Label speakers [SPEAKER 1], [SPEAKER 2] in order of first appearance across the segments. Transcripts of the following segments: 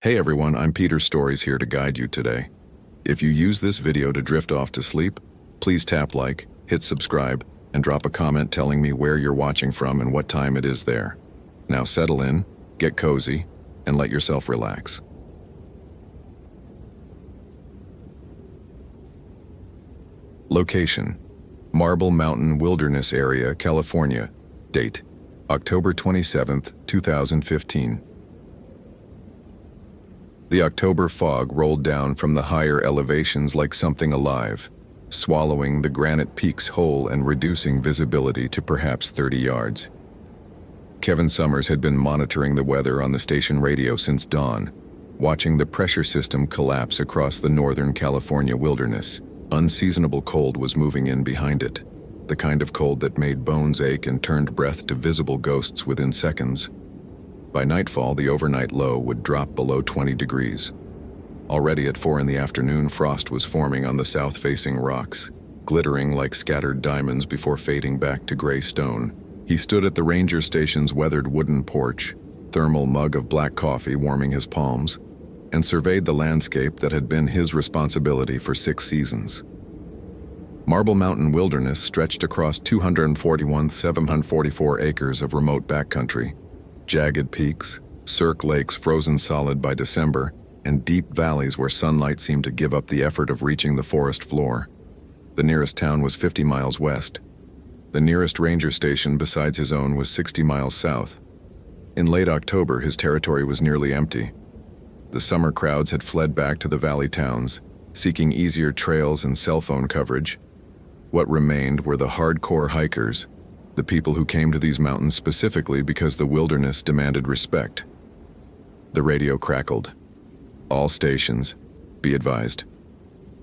[SPEAKER 1] Hey everyone, I'm Peter Stories here to guide you today. If you use this video to drift off to sleep, please tap like, hit subscribe, and drop a comment telling me where you're watching from and what time it is there. Now settle in, get cozy, and let yourself relax. Location: Marble Mountain Wilderness Area, California. Date: October 27, 2015. The October fog rolled down from the higher elevations like something alive, swallowing the granite peaks whole and reducing visibility to perhaps 30 yards. Kevin Summers had been monitoring the weather on the station radio since dawn, watching the pressure system collapse across the northern California wilderness. Unseasonable cold was moving in behind it, the kind of cold that made bones ache and turned breath to visible ghosts within seconds. By nightfall, the overnight low would drop below 20 degrees. Already at 4 in the afternoon, frost was forming on the south-facing rocks, glittering like scattered diamonds before fading back to gray stone. He stood at the ranger station's weathered wooden porch, thermal mug of black coffee warming his palms, and surveyed the landscape that had been his responsibility for 6 seasons. Marble Mountain Wilderness stretched across 241,744 acres of remote backcountry. Jagged peaks, cirque lakes frozen solid by December, and deep valleys where sunlight seemed to give up the effort of reaching the forest floor. The nearest town was 50 miles west. The nearest ranger station besides his own was 60 miles south. In late October, his territory was nearly empty. The summer crowds had fled back to the valley towns, seeking easier trails and cell phone coverage. What remained were the hardcore hikers, the people who came to these mountains specifically because the wilderness demanded respect. The radio crackled. All stations, be advised.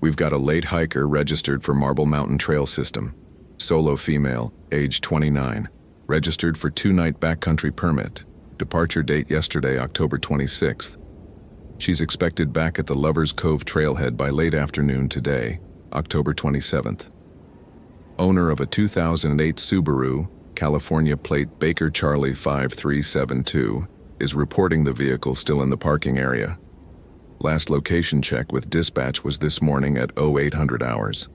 [SPEAKER 1] We've got a late hiker registered for Marble Mountain Trail System. Solo female, age 29, registered for 2-night backcountry permit. Departure date yesterday, October 26th. She's expected back at the Lovers Cove trailhead by late afternoon today, October 27th. Owner of a 2008 Subaru, California plate Baker Charlie 5372, is reporting the vehicle still in the parking area. Last location check with dispatch was this morning at 0800 hours.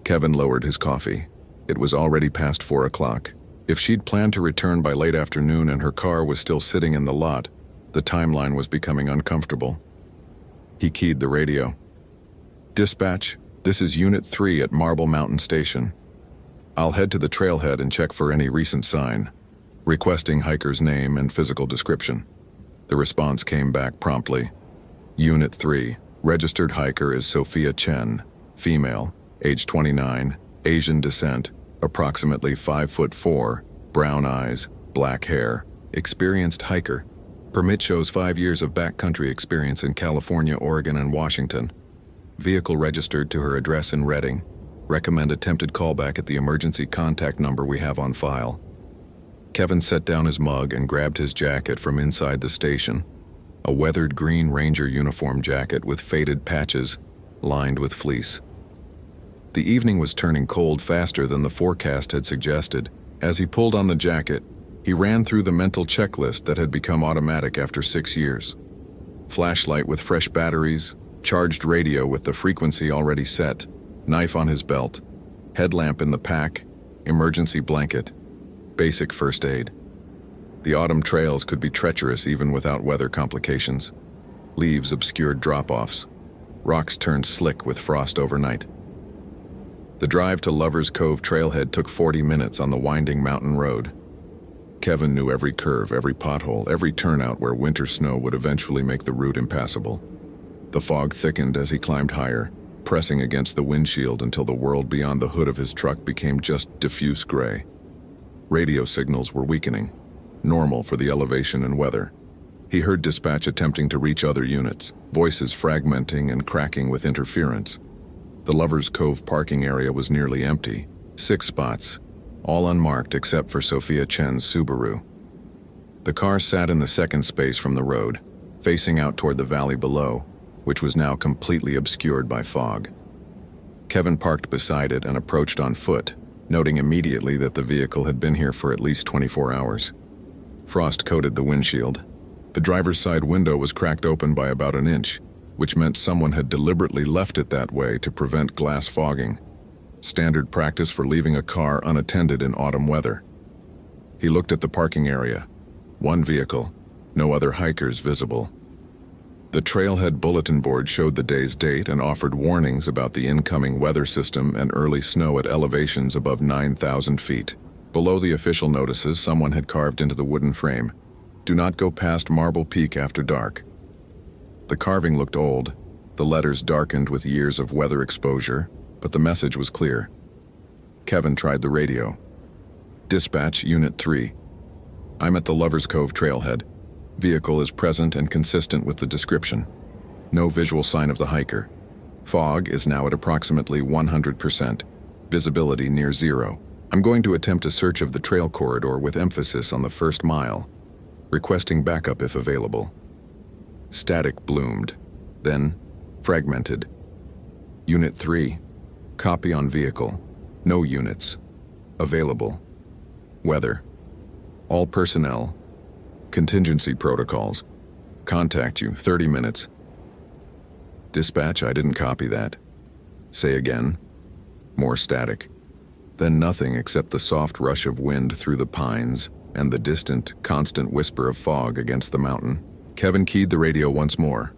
[SPEAKER 1] Kevin lowered his coffee. It was already past 4 o'clock. If she'd planned to return by late afternoon and her car was still sitting in the lot, the timeline was becoming uncomfortable. He keyed the radio. Dispatch, this is Unit 3 at Marble Mountain Station. I'll head to the trailhead and check for any recent sign, requesting hiker's name and physical description. The response came back promptly. Unit 3, registered hiker is Sophia Chen, female, age 29, Asian descent, approximately 5'4", brown eyes, black hair, experienced hiker. Permit shows 5 years of backcountry experience in California, Oregon, and Washington. Vehicle registered to her address in Redding. Recommend attempted callback at the emergency contact number we have on file. Kevin set down his mug and grabbed his jacket from inside the station. A weathered green ranger uniform jacket with faded patches, lined with fleece. The evening was turning cold faster than the forecast had suggested. As he pulled on the jacket, he ran through the mental checklist that had become automatic after 6 years. Flashlight with fresh batteries, charged radio with the frequency already set, knife on his belt, headlamp in the pack, emergency blanket, basic first aid. The autumn trails could be treacherous even without weather complications. Leaves obscured drop-offs. Rocks turned slick with frost overnight. The drive to Lovers Cove trailhead took 40 minutes on the winding mountain road. Kevin knew every curve, every pothole, every turnout where winter snow would eventually make the route impassable. The fog thickened as he climbed higher, pressing against the windshield until the world beyond the hood of his truck became just diffuse gray. Radio signals were weakening, normal for the elevation and weather. He heard dispatch attempting to reach other units, voices fragmenting and cracking with interference. The Lovers Cove parking area was nearly empty, 6 spots, all unmarked except for Sophia Chen's Subaru. The car sat in the second space from the road, facing out toward the valley below, which was now completely obscured by fog. Kevin parked beside it and approached on foot, noting immediately that the vehicle had been here for at least 24 hours. Frost coated the windshield. The driver's side window was cracked open by about an inch, which meant someone had deliberately left it that way to prevent glass fogging. Standard practice for leaving a car unattended in autumn weather. He looked at the parking area. One vehicle, no other hikers visible. The trailhead bulletin board showed the day's date and offered warnings about the incoming weather system and early snow at elevations above 9,000 feet. Below the official notices, someone had carved into the wooden frame, "Do not go past Marble Peak after dark." The carving looked old, the letters darkened with years of weather exposure, but the message was clear. Kevin tried the radio. "Dispatch, Unit 3. I'm at the Lovers Cove trailhead. Vehicle is present and consistent with the description. No visual sign of the hiker. Fog is now at approximately 100%. Visibility near zero. I'm going to attempt a search of the trail corridor with emphasis on the first mile. Requesting backup if available." Static bloomed, then fragmented. "Unit 3. Copy on vehicle. No units. Available. Weather. All personnel. Contingency protocols. Contact you 30 minutes. Dispatch, I didn't copy that. Say again." More static. Then nothing except the soft rush of wind through the pines and the distant, constant whisper of fog against the mountain. Kevin keyed the radio once more.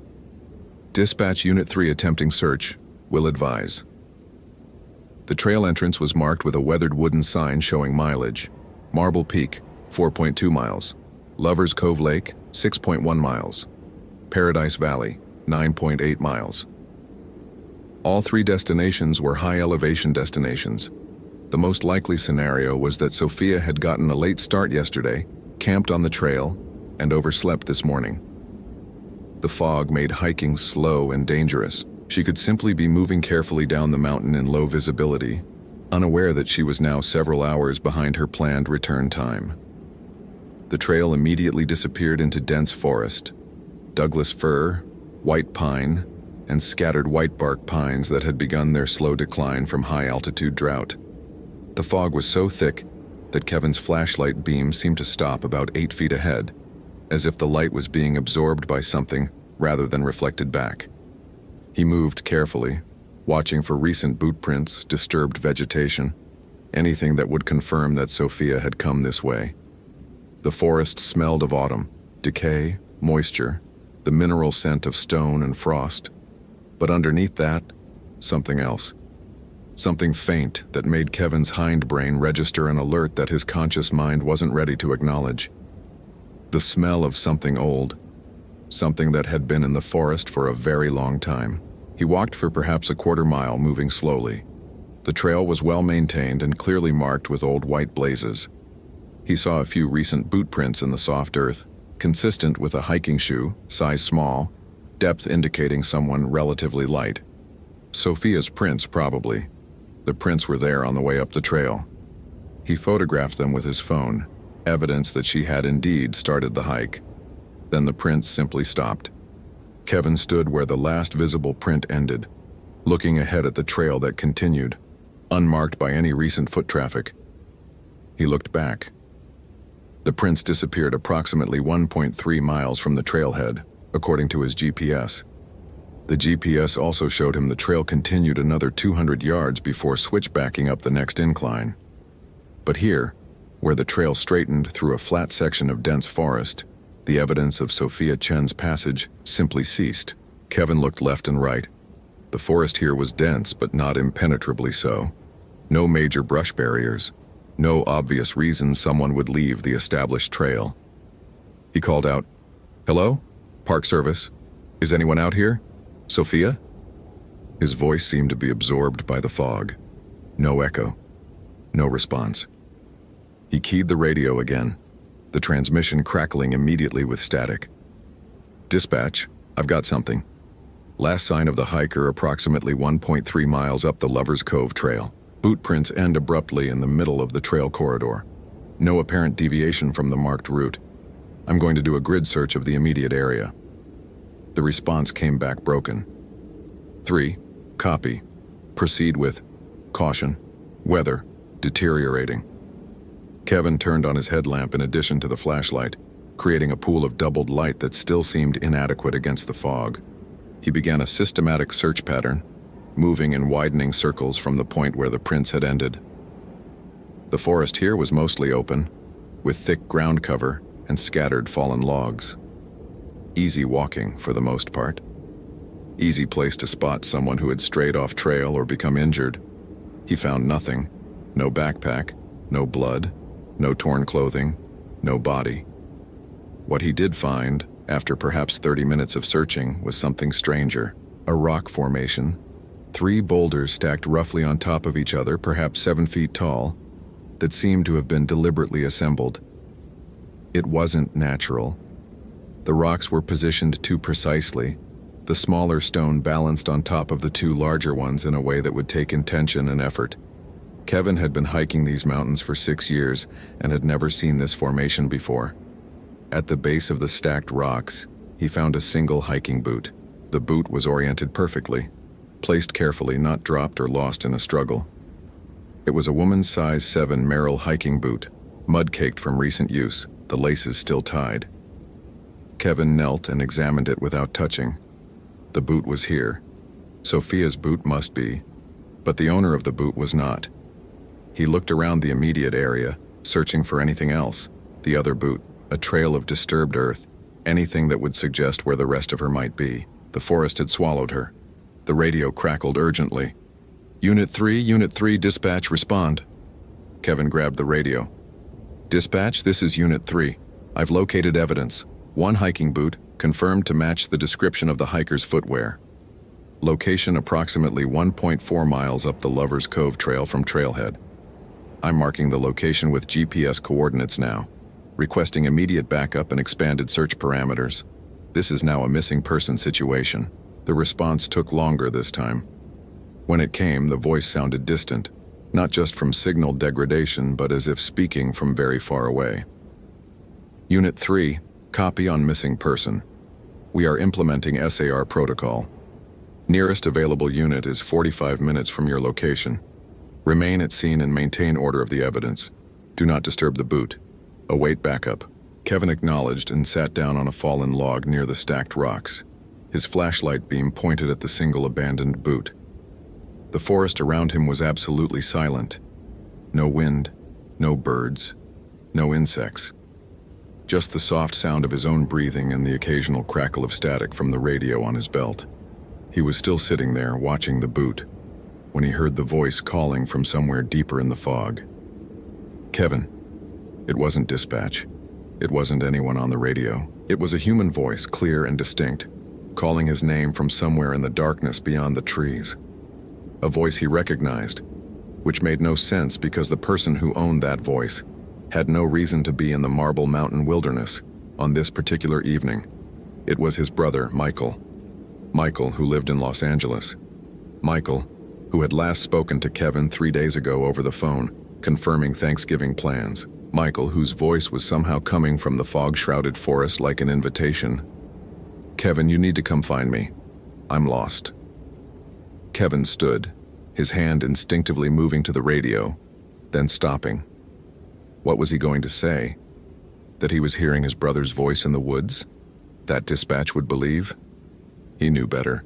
[SPEAKER 1] "Dispatch, Unit 3 attempting search. Will advise." The trail entrance was marked with a weathered wooden sign showing mileage. Marble Peak, 4.2 miles. Lovers Cove Lake, 6.1 miles. Paradise Valley, 9.8 miles. All three destinations were high-elevation destinations. The most likely scenario was that Sophia had gotten a late start yesterday, camped on the trail, and overslept this morning. The fog made hiking slow and dangerous. She could simply be moving carefully down the mountain in low visibility, unaware that she was now several hours behind her planned return time. The trail immediately disappeared into dense forest. Douglas fir, white pine, and scattered whitebark pines that had begun their slow decline from high-altitude drought. The fog was so thick that Kevin's flashlight beam seemed to stop about 8 feet ahead, as if the light was being absorbed by something rather than reflected back. He moved carefully, watching for recent boot prints, disturbed vegetation, anything that would confirm that Sophia had come this way. The forest smelled of autumn, decay, moisture, the mineral scent of stone and frost. But underneath that, something else. Something faint that made Kevin's hindbrain register an alert that his conscious mind wasn't ready to acknowledge. The smell of something old, something that had been in the forest for a very long time. He walked for perhaps a quarter mile, moving slowly. The trail was well maintained and clearly marked with old white blazes. He saw a few recent boot prints in the soft earth, consistent with a hiking shoe, size small, depth indicating someone relatively light. Sophia's prints, probably. The prints were there on the way up the trail. He photographed them with his phone, evidence that she had indeed started the hike. Then the prints simply stopped. Kevin stood where the last visible print ended, looking ahead at the trail that continued, unmarked by any recent foot traffic. He looked back. The prints disappeared approximately 1.3 miles from the trailhead, according to his GPS. The GPS also showed him the trail continued another 200 yards before switchbacking up the next incline. But here, where the trail straightened through a flat section of dense forest, the evidence of Sophia Chen's passage simply ceased. Kevin looked left and right. The forest here was dense, but not impenetrably so. No major brush barriers. No obvious reason someone would leave the established trail. He called out, "Hello? Park Service? Is anyone out here? Sophia?" His voice seemed to be absorbed by the fog. No echo. No response. He keyed the radio again, the transmission crackling immediately with static. "Dispatch, I've got something. Last sign of the hiker approximately 1.3 miles up the Lovers Cove trail. Boot prints end abruptly in the middle of the trail corridor. No apparent deviation from the marked route. I'm going to do a grid search of the immediate area." The response came back broken. 3. Copy. Proceed with caution. Weather deteriorating. Kevin turned on his headlamp in addition to the flashlight. creating a pool of doubled light that still seemed inadequate against the fog. He began a systematic search pattern, moving in widening circles from the point where the prints had ended. The forest here was mostly open, with thick ground cover and scattered fallen logs. Easy walking for the most part. Easy place to spot someone who had strayed off trail or become injured. He found nothing. No backpack, no blood, no torn clothing, no body. What he did find, after perhaps 30 minutes of searching, was something stranger. A rock formation. 3 boulders stacked roughly on top of each other, perhaps 7 feet tall, that seemed to have been deliberately assembled. It wasn't natural. The rocks were positioned too precisely, the smaller stone balanced on top of the 2 larger ones in a way that would take intention and effort. Kevin had been hiking these mountains for 6 years and had never seen this formation before. At the base of the stacked rocks, he found a single hiking boot. The boot was oriented perfectly, placed carefully, not dropped or lost in a struggle. It was a woman's size 7 Merrill hiking boot, mud-caked from recent use, the laces still tied. Kevin knelt and examined it without touching. The boot was here. Sophia's boot must be, but the owner of the boot was not. He looked around the immediate area, searching for anything else. The other boot, a trail of disturbed earth, anything that would suggest where the rest of her might be. The forest had swallowed her. The radio crackled urgently. Unit 3, dispatch, respond. Kevin grabbed the radio. Dispatch, this is Unit 3. I've located evidence. 1 hiking boot, confirmed to match the description of the hiker's footwear. Location approximately 1.4 miles up the Lover's Cove Trail from Trailhead. I'm marking the location with GPS coordinates now, requesting immediate backup and expanded search parameters. This is now a missing person situation. The response took longer this time. When it came, the voice sounded distant, not just from signal degradation, but as if speaking from very far away. Unit 3, copy on missing person. We are implementing SAR protocol. Nearest available unit is 45 minutes from your location. Remain at scene and maintain order of the evidence. Do not disturb the boot. Await backup. Kevin acknowledged and sat down on a fallen log near the stacked rocks. His flashlight beam pointed at the single abandoned boot. The forest around him was absolutely silent. No wind, no birds, no insects. Just the soft sound of his own breathing and the occasional crackle of static from the radio on his belt. He was still sitting there, watching the boot, when he heard the voice calling from somewhere deeper in the fog. Kevin. It wasn't dispatch. It wasn't anyone on the radio. It was a human voice, clear and distinct, calling his name from somewhere in the darkness beyond the trees. A voice he recognized, which made no sense because the person who owned that voice had no reason to be in the Marble Mountain wilderness on this particular evening. It was his brother, Michael. Michael, who lived in Los Angeles. Michael, who had last spoken to Kevin 3 days ago over the phone, confirming Thanksgiving plans. Michael, whose voice was somehow coming from the fog-shrouded forest like an invitation. Kevin, you need to come find me. I'm lost. Kevin stood, his hand instinctively moving to the radio, then stopping. What was he going to say? That he was hearing his brother's voice in the woods? That dispatch would believe? He knew better.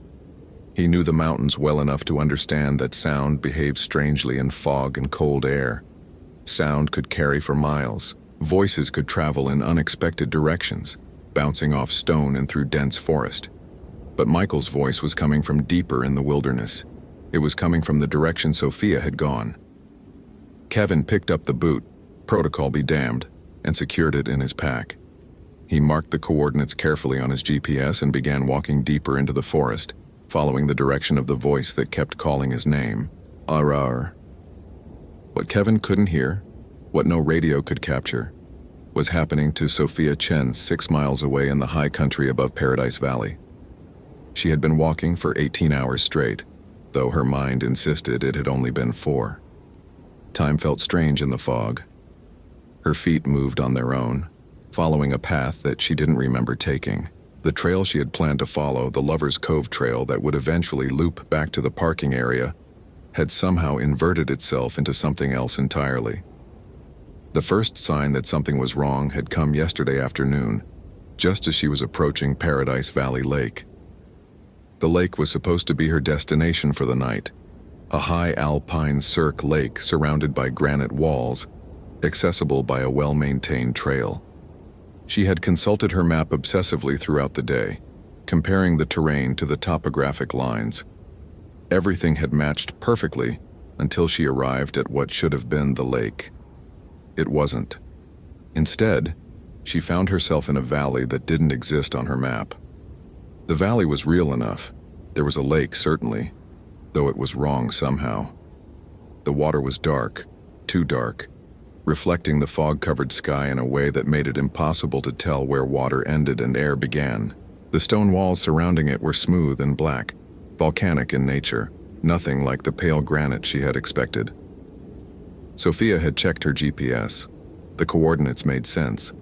[SPEAKER 1] He knew the mountains well enough to understand that sound behaves strangely in fog and cold air. Sound could carry for miles. Voices could travel in unexpected directions, bouncing off stone and through dense forest. But Michael's voice was coming from deeper in the wilderness. It was coming from the direction Sophia had gone. Kevin picked up the boot, protocol be damned, and secured it in his pack. He marked the coordinates carefully on his GPS and began walking deeper into the forest, following the direction of the voice that kept calling his name. Arar. What Kevin couldn't hear, what no radio could capture, was happening to Sophia Chen 6 miles away in the high country above Paradise Valley. She had been walking for 18 hours straight, though her mind insisted it had only been 4. Time felt strange in the fog. Her feet moved on their own, following a path that she didn't remember taking. The trail she had planned to follow, the Lover's Cove Trail that would eventually loop back to the parking area, had somehow inverted itself into something else entirely. The first sign that something was wrong had come yesterday afternoon, just as she was approaching Paradise Valley Lake. The lake was supposed to be her destination for the night, a high alpine cirque lake surrounded by granite walls, accessible by a well-maintained trail. She had consulted her map obsessively throughout the day, comparing the terrain to the topographic lines. Everything had matched perfectly until she arrived at what should have been the lake. It wasn't. Instead, she found herself in a valley that didn't exist on her map. The valley was real enough. There was a lake, certainly, though it was wrong somehow. The water was dark, too dark, reflecting the fog-covered sky in a way that made it impossible to tell where water ended and air began. The stone walls surrounding it were smooth and black, volcanic in nature, nothing like the pale granite she had expected. Sophia had checked her GPS. The coordinates made sense.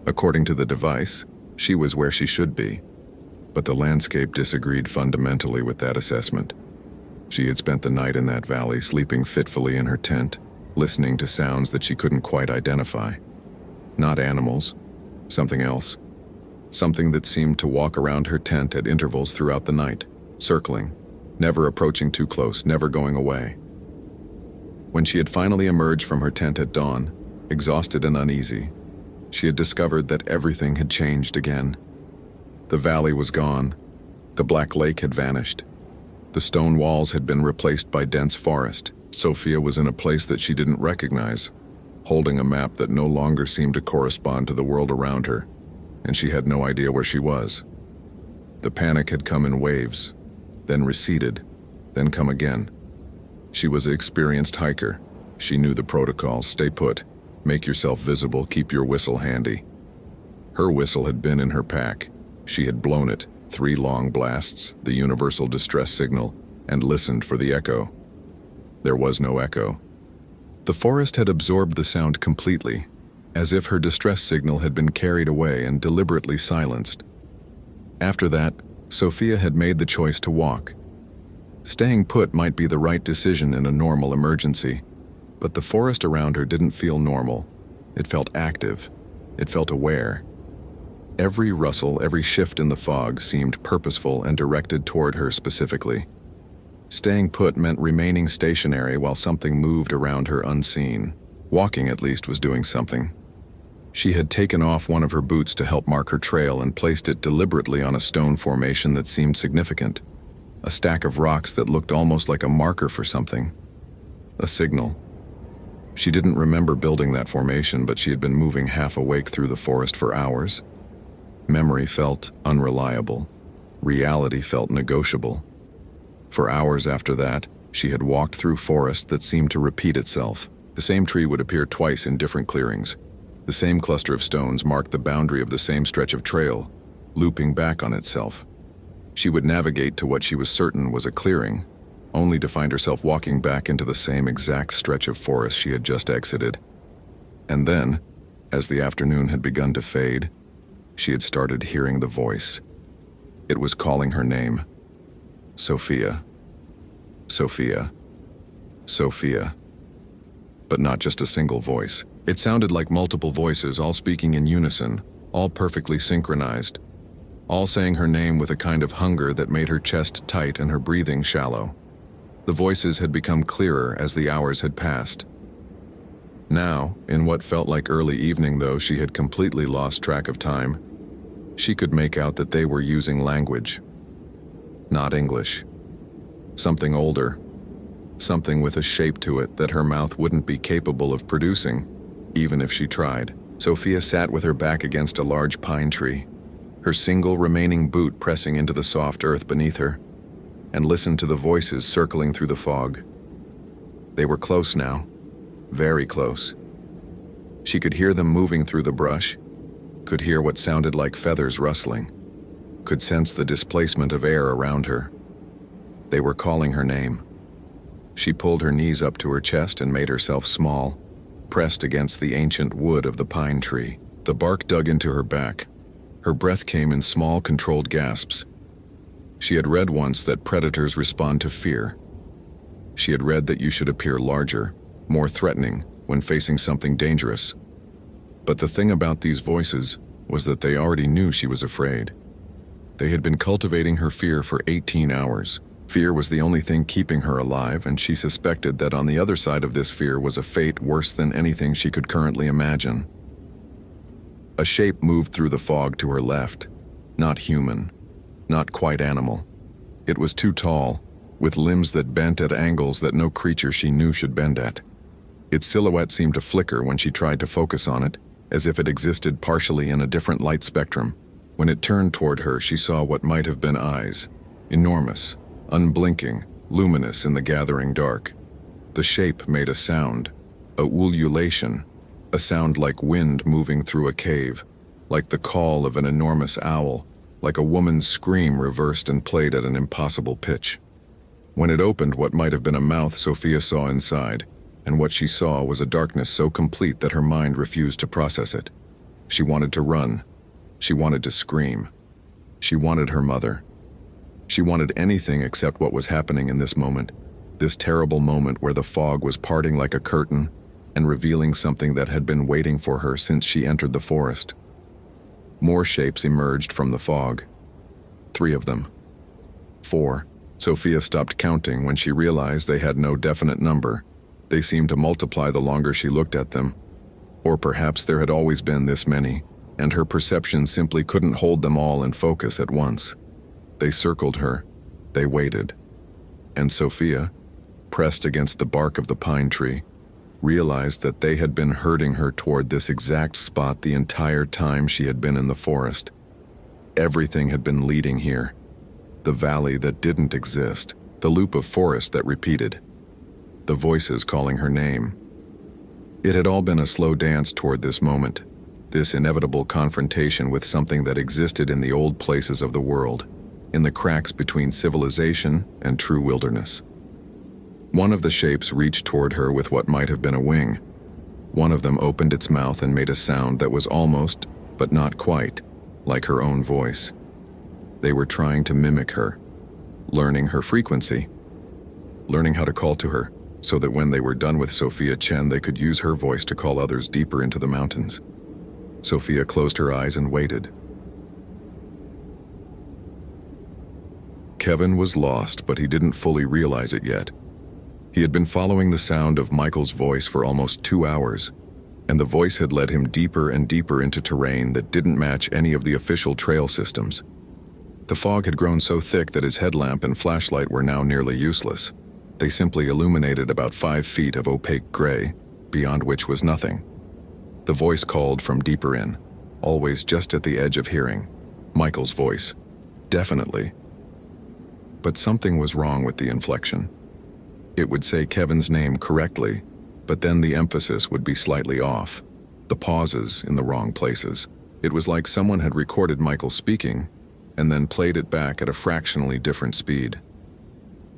[SPEAKER 1] According to the device, she was where she should be. But the landscape disagreed fundamentally with that assessment. She had spent the night in that valley, sleeping fitfully in her tent, listening to sounds that she couldn't quite identify. Not animals, something else. Something that seemed to walk around her tent at intervals throughout the night, circling, never approaching too close, never going away. When she had finally emerged from her tent at dawn, exhausted and uneasy, she had discovered that everything had changed again. The valley was gone. The black lake had vanished. The stone walls had been replaced by dense forest. Sophia was in a place that she didn't recognize, holding a map that no longer seemed to correspond to the world around her, and she had no idea where she was. The panic had come in waves, then receded, then come again. She was an experienced hiker. She knew the protocols: stay put, make yourself visible, keep your whistle handy. Her whistle had been in her pack. She had blown it, 3 long blasts, the universal distress signal, and listened for the echo. There was no echo. The forest had absorbed the sound completely, as if her distress signal had been carried away and deliberately silenced. After that, Sophia had made the choice to walk. Staying put might be the right decision in a normal emergency, but the forest around her didn't feel normal. It felt active. It felt aware. Every rustle, every shift in the fog seemed purposeful and directed toward her specifically. Staying put meant remaining stationary while something moved around her unseen. Walking, at least, was doing something. She had taken off one of her boots to help mark her trail and placed it deliberately on a stone formation that seemed significant. A stack of rocks that looked almost like a marker for something. A signal. She didn't remember building that formation, but she had been moving half awake through the forest for hours. Memory felt unreliable. Reality felt negotiable. For hours after that, she had walked through forest that seemed to repeat itself. The same tree would appear twice in different clearings. The same cluster of stones marked the boundary of the same stretch of trail, looping back on itself. She would navigate to what she was certain was a clearing, only to find herself walking back into the same exact stretch of forest she had just exited. And then, as the afternoon had begun to fade, she had started hearing the voice. It was calling her name. Sophia. Sophia. Sophia. But not just a single voice. It sounded like multiple voices, all speaking in unison, all perfectly synchronized, all saying her name with a kind of hunger that made her chest tight and her breathing shallow. The voices had become clearer as the hours had passed. Now, in what felt like early evening, though she had completely lost track of time, she could make out that they were using language. Not English. Something older. Something with a shape to it that her mouth wouldn't be capable of producing, even if she tried. Sophia sat with her back against a large pine tree, her single remaining boot pressing into the soft earth beneath her, and listened to the voices circling through the fog. They were close now, very close. She could hear them moving through the brush, could hear what sounded like feathers rustling, could sense the displacement of air around her. They were calling her name. She pulled her knees up to her chest and made herself small, pressed against the ancient wood of the pine tree. The bark dug into her back. Her breath came in small, controlled gasps. She had read once that predators respond to fear. She had read that you should appear larger, more threatening, when facing something dangerous. But the thing about these voices was that they already knew she was afraid. They had been cultivating her fear for 18 hours. Fear was the only thing keeping her alive, and she suspected that on the other side of this fear was a fate worse than anything she could currently imagine. A shape moved through the fog to her left. Not human, not quite animal. It was too tall, with limbs that bent at angles that no creature she knew should bend at. Its silhouette seemed to flicker when she tried to focus on it, as if it existed partially in a different light spectrum. When it turned toward her, she saw what might have been eyes, enormous, unblinking, luminous in the gathering dark. The shape made a sound, a ululation, a sound like wind moving through a cave, like the call of an enormous owl, like a woman's scream reversed and played at an impossible pitch. When it opened what might have been a mouth, Sophia saw inside, and what she saw was a darkness so complete that her mind refused to process it. She wanted to run. She wanted to scream. She wanted her mother. She wanted anything except what was happening in this moment, this terrible moment where the fog was parting like a curtain and revealing something that had been waiting for her since she entered the forest. More shapes emerged from the fog. 3 of them. 4. Sophia stopped counting when she realized they had no definite number. They seemed to multiply the longer she looked at them. Or perhaps there had always been this many, and her perception simply couldn't hold them all in focus at once. They circled her. They waited. And Sophia, pressed against the bark of the pine tree, realized that they had been herding her toward this exact spot the entire time she had been in the forest. Everything had been leading here. The valley that didn't exist, the loop of forest that repeated, the voices calling her name. It had all been a slow dance toward this moment, this inevitable confrontation with something that existed in the old places of the world, in the cracks between civilization and true wilderness. One of the shapes reached toward her with what might have been a wing. One of them opened its mouth and made a sound that was almost, but not quite, like her own voice. They were trying to mimic her, learning her frequency, learning how to call to her, so that when they were done with Sophia Chen, they could use her voice to call others deeper into the mountains. Sophia closed her eyes and waited. Kevin was lost, but he didn't fully realize it yet. He had been following the sound of Michael's voice for almost 2 hours, and the voice had led him deeper and deeper into terrain that didn't match any of the official trail systems. The fog had grown so thick that his headlamp and flashlight were now nearly useless. They simply illuminated about 5 feet of opaque gray, beyond which was nothing. The voice called from deeper in, always just at the edge of hearing. Michael's voice. Definitely. But something was wrong with the inflection. It would say Kevin's name correctly, but then the emphasis would be slightly off, the pauses in the wrong places. It was like someone had recorded Michael speaking and then played it back at a fractionally different speed.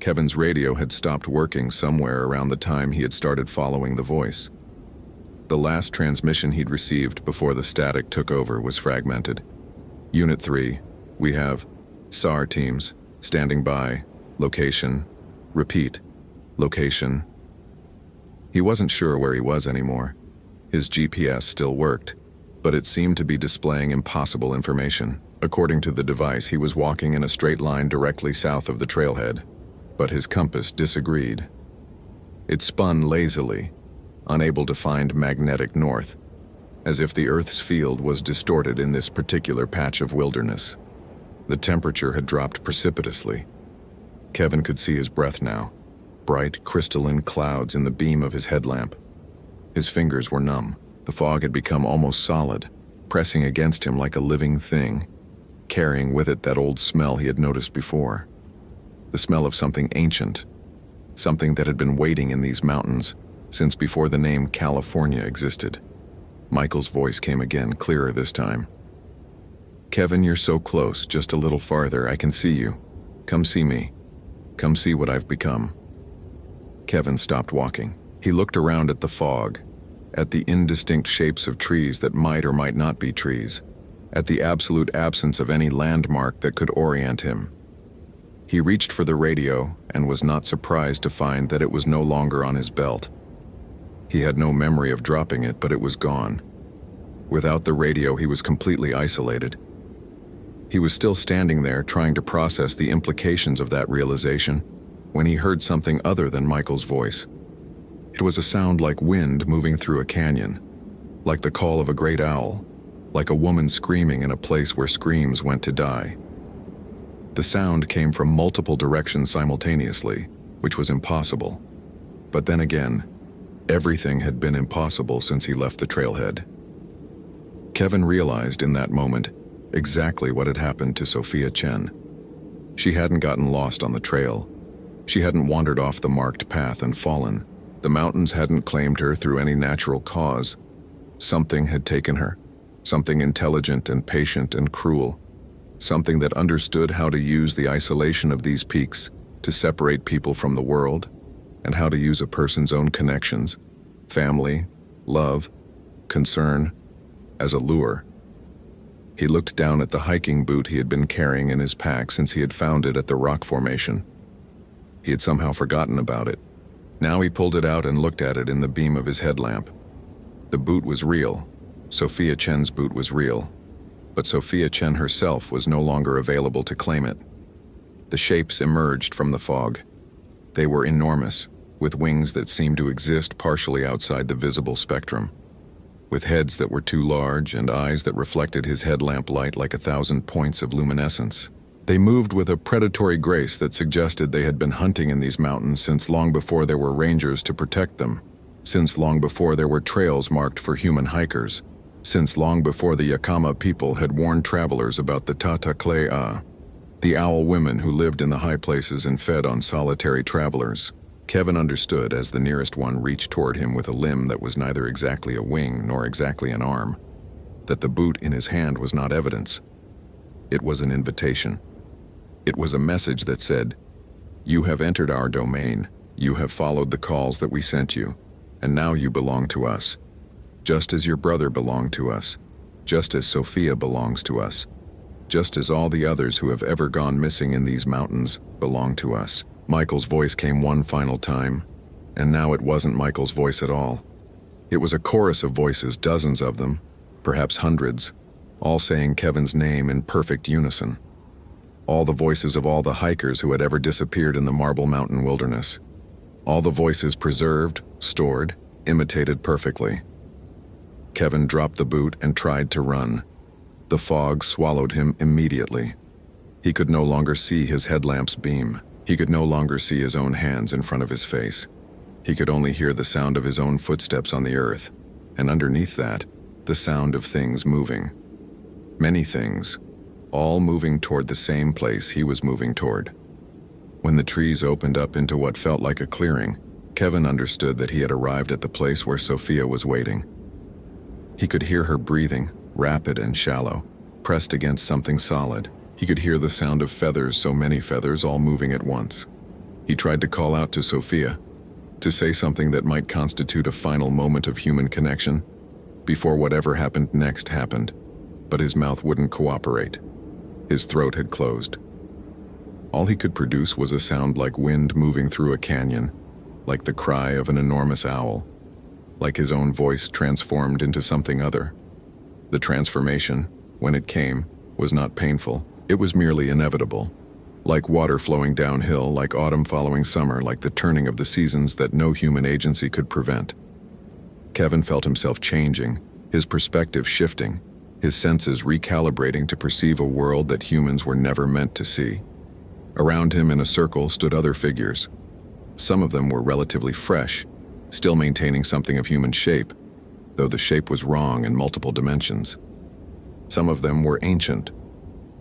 [SPEAKER 1] Kevin's radio had stopped working somewhere around the time he had started following the voice. The last transmission he'd received before the static took over was fragmented. Unit 3, we have SAR teams, standing by, location, repeat, location. He wasn't sure where he was anymore. His GPS still worked, but it seemed to be displaying impossible information. According to the device, he was walking in a straight line directly south of the trailhead, but his compass disagreed. It spun lazily, unable to find magnetic north, as if the Earth's field was distorted in this particular patch of wilderness. The temperature had dropped precipitously. Kevin could see his breath now, bright crystalline clouds in the beam of his headlamp. His fingers were numb. The fog had become almost solid, pressing against him like a living thing, carrying with it that old smell he had noticed before. The smell of something ancient, something that had been waiting in these mountains since before the name California existed. Michael's voice came again, clearer this time. Kevin, you're so close, just a little farther, I can see you. Come see me. Come see what I've become. Kevin stopped walking. He looked around at the fog, at the indistinct shapes of trees that might or might not be trees, at the absolute absence of any landmark that could orient him. He reached for the radio and was not surprised to find that it was no longer on his belt. He had no memory of dropping it, but it was gone. Without the radio, he was completely isolated. He was still standing there trying to process the implications of that realization when he heard something other than Michael's voice. It was a sound like wind moving through a canyon, like the call of a great owl, like a woman screaming in a place where screams went to die. The sound came from multiple directions simultaneously, which was impossible. But then again, everything had been impossible since he left the trailhead. Kevin realized in that moment exactly what had happened to Sophia Chen. She hadn't gotten lost on the trail. She hadn't wandered off the marked path and fallen. The mountains hadn't claimed her through any natural cause. Something had taken her, something intelligent and patient and cruel, something that understood how to use the isolation of these peaks to separate people from the world, and how to use a person's own connections, family, love, concern, as a lure. He looked down at the hiking boot he had been carrying in his pack since he had found it at the rock formation. He had somehow forgotten about it. Now he pulled it out and looked at it in the beam of his headlamp. The boot was real. Sophia Chen's boot was real. But Sophia Chen herself was no longer available to claim it. The shapes emerged from the fog. They were enormous, with wings that seemed to exist partially outside the visible spectrum, with heads that were too large and eyes that reflected his headlamp light like 1,000 points of luminescence. They moved with a predatory grace that suggested they had been hunting in these mountains since long before there were rangers to protect them, since long before there were trails marked for human hikers, since long before the Yakama people had warned travelers about the Tataklea, the owl women who lived in the high places and fed on solitary travelers. Kevin understood as the nearest one reached toward him with a limb that was neither exactly a wing nor exactly an arm, that the boot in his hand was not evidence. It was an invitation. It was a message that said, "You have entered our domain, you have followed the calls that we sent you, and now you belong to us. Just as your brother belonged to us, just as Sophia belongs to us, just as all the others who have ever gone missing in these mountains belong to us." Michael's voice came one final time, and now it wasn't Michael's voice at all. It was a chorus of voices, dozens of them, perhaps hundreds, all saying Kevin's name in perfect unison. All the voices of all the hikers who had ever disappeared in the Marble Mountain wilderness. All the voices preserved, stored, imitated perfectly. Kevin dropped the boot and tried to run. The fog swallowed him immediately. He could no longer see his headlamp's beam. He could no longer see his own hands in front of his face. He could only hear the sound of his own footsteps on the earth, and underneath that, the sound of things moving. Many things, all moving toward the same place he was moving toward. When the trees opened up into what felt like a clearing, Kevin understood that he had arrived at the place where Sophia was waiting. He could hear her breathing, rapid and shallow, pressed against something solid. He could hear the sound of feathers, so many feathers all moving at once. He tried to call out to Sophia, to say something that might constitute a final moment of human connection, before whatever happened next happened, but his mouth wouldn't cooperate. His throat had closed. All he could produce was a sound like wind moving through a canyon, like the cry of an enormous owl, like his own voice transformed into something other. The transformation, when it came, was not painful. It was merely inevitable. Like water flowing downhill, like autumn following summer, like the turning of the seasons that no human agency could prevent. Kevin felt himself changing, his perspective shifting, his senses recalibrating to perceive a world that humans were never meant to see. Around him in a circle stood other figures. Some of them were relatively fresh, still maintaining something of human shape, though the shape was wrong in multiple dimensions. Some of them were ancient,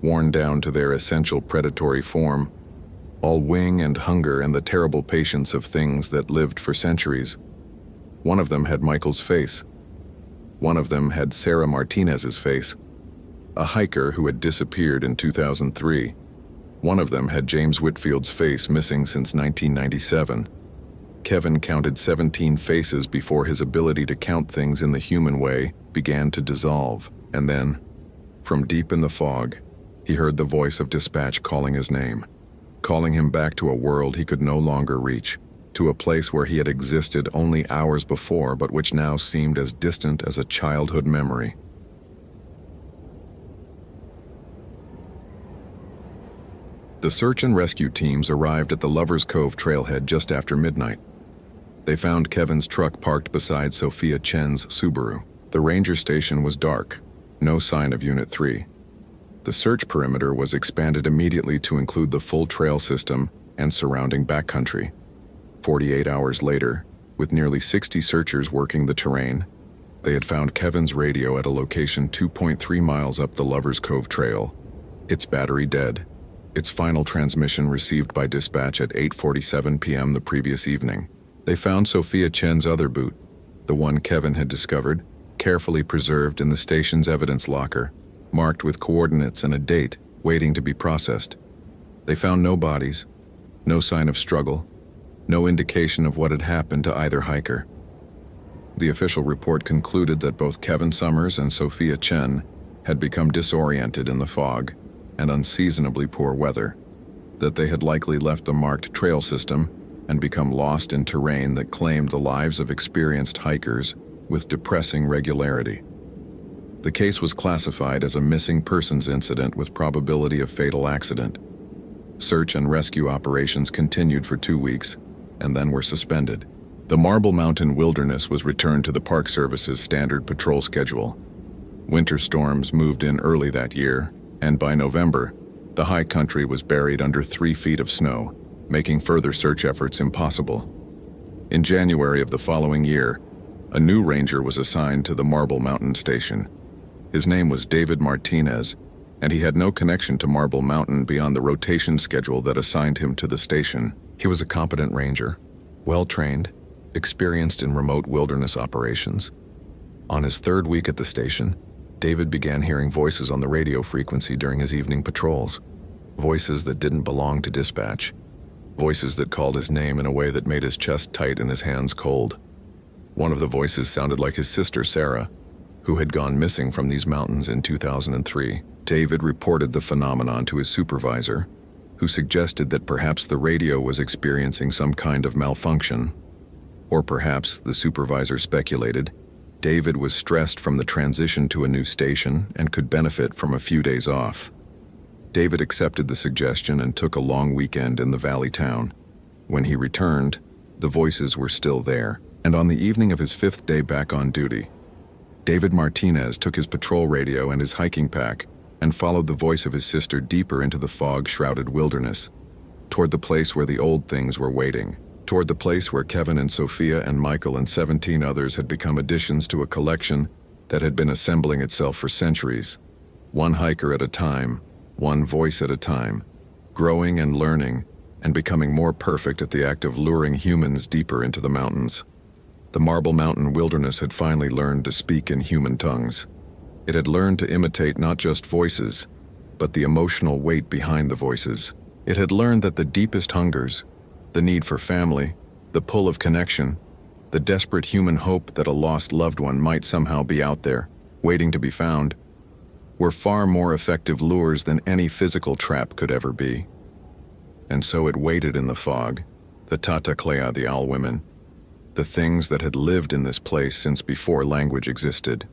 [SPEAKER 1] worn down to their essential predatory form, all wing and hunger and the terrible patience of things that lived for centuries. One of them had Michael's face. One of them had Sarah Martinez's face, a hiker who had disappeared in 2003. One of them had James Whitfield's face, missing since 1997. Kevin counted 17 faces before his ability to count things in the human way began to dissolve, and then, from deep in the fog, he heard the voice of dispatch calling his name, calling him back to a world he could no longer reach. to a place where he had existed only hours before but which now seemed as distant as a childhood memory. The search and rescue teams arrived at the Lover's Cove trailhead just after midnight. They found Kevin's truck parked beside Sophia Chen's Subaru. The ranger station was dark, no sign of Unit 3. The search perimeter was expanded immediately to include the full trail system and surrounding backcountry. 48 hours later, with nearly 60 searchers working the terrain, they had found Kevin's radio at a location 2.3 miles up the Lover's Cove trail, its battery dead, its final transmission received by dispatch at 8:47 p.m. the previous evening. They found Sophia Chen's other boot, the one Kevin had discovered, carefully preserved in the station's evidence locker, marked with coordinates and a date, waiting to be processed. They found no bodies, no sign of struggle, no indication of what had happened to either hiker. The official report concluded that both Kevin Summers and Sophia Chen had become disoriented in the fog and unseasonably poor weather, that they had likely left the marked trail system and become lost in terrain that claimed the lives of experienced hikers with depressing regularity. The case was classified as a missing persons incident with probability of fatal accident. Search and rescue operations continued for 2 weeks and then were suspended. The Marble Mountain Wilderness was returned to the Park Service's standard patrol schedule. Winter storms moved in early that year, and by November, the high country was buried under 3 feet of snow, making further search efforts impossible. In January of the following year, a new ranger was assigned to the Marble Mountain Station. His name was David Martinez, and he had no connection to Marble Mountain beyond the rotation schedule that assigned him to the station. He was a competent ranger, well-trained, experienced in remote wilderness operations. On his 3rd week at the station, David began hearing voices on the radio frequency during his evening patrols. Voices that didn't belong to dispatch. Voices that called his name in a way that made his chest tight and his hands cold. One of the voices sounded like his sister Sarah, who had gone missing from these mountains in 2003. David reported the phenomenon to his supervisor, who suggested that perhaps the radio was experiencing some kind of malfunction. Or perhaps, the supervisor speculated, David was stressed from the transition to a new station and could benefit from a few days off. David accepted the suggestion and took a long weekend in the valley town. When he returned, the voices were still there, and on the evening of his 5th day back on duty, David Martinez took his patrol radio and his hiking pack and followed the voice of his sister deeper into the fog-shrouded wilderness, toward the place where the old things were waiting, toward the place where Kevin and Sophia and Michael and 17 others had become additions to a collection that had been assembling itself for centuries, one hiker at a time, one voice at a time, growing and learning and becoming more perfect at the act of luring humans deeper into the mountains. The Marble Mountain Wilderness had finally learned to speak in human tongues. It had learned to imitate not just voices, but the emotional weight behind the voices. It had learned that the deepest hungers, the need for family, the pull of connection, the desperate human hope that a lost loved one might somehow be out there, waiting to be found, were far more effective lures than any physical trap could ever be. And so it waited in the fog, the Tataklea, the owl women, the things that had lived in this place since before language existed.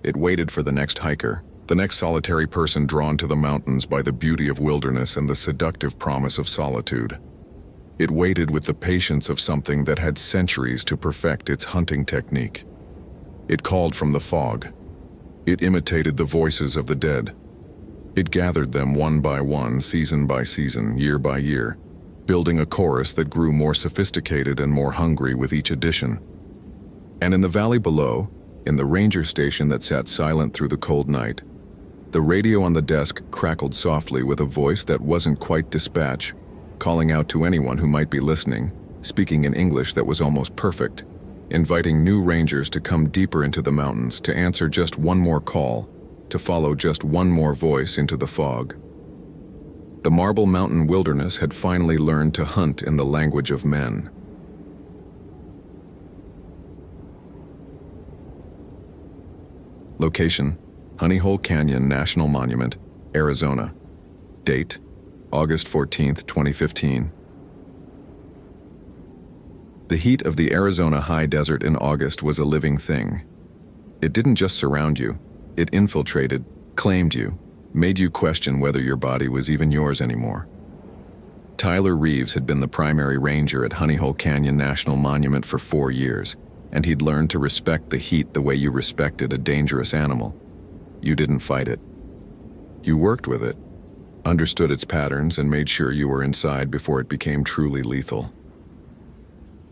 [SPEAKER 1] It waited for the next hiker, the next solitary person drawn to the mountains by the beauty of wilderness and the seductive promise of solitude. It waited with the patience of something that had centuries to perfect its hunting technique. It called from the fog. It imitated the voices of the dead. It gathered them one by one, season by season, year by year, building a chorus that grew more sophisticated and more hungry with each edition. And in the valley below, in the ranger station that sat silent through the cold night, the radio on the desk crackled softly with a voice that wasn't quite dispatch, calling out to anyone who might be listening, speaking in English that was almost perfect, inviting new rangers to come deeper into the mountains, to answer just one more call, to follow just one more voice into the fog. The Marble Mountain Wilderness had finally learned to hunt in the language of men. Location: Honey Hole Canyon National Monument, Arizona. Date: August 14, 2015. The heat of the Arizona high desert in August was a living thing. It didn't just surround you, it infiltrated, claimed you, made you question whether your body was even yours anymore. Tyler Reeves had been the primary ranger at Honey Hole Canyon National Monument for 4 years, and he'd learned to respect the heat the way you respected a dangerous animal. You didn't fight it. You worked with it, understood its patterns, and made sure you were inside before it became truly lethal.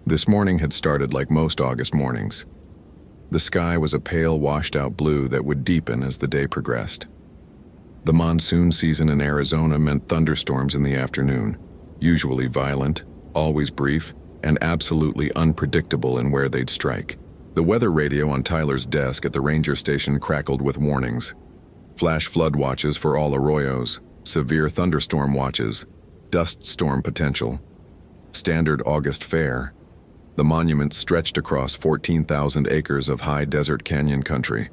[SPEAKER 1] This morning had started like most August mornings. The sky was a pale, washed-out blue that would deepen as the day progressed. The monsoon season in Arizona meant thunderstorms in the afternoon, usually violent, always brief, and absolutely unpredictable in where they'd strike. The weather radio on Tyler's desk at the ranger station crackled with warnings. Flash flood watches for all arroyos, severe thunderstorm watches, dust storm potential. Standard August fare. The monument stretched across 14,000 acres of high desert canyon country,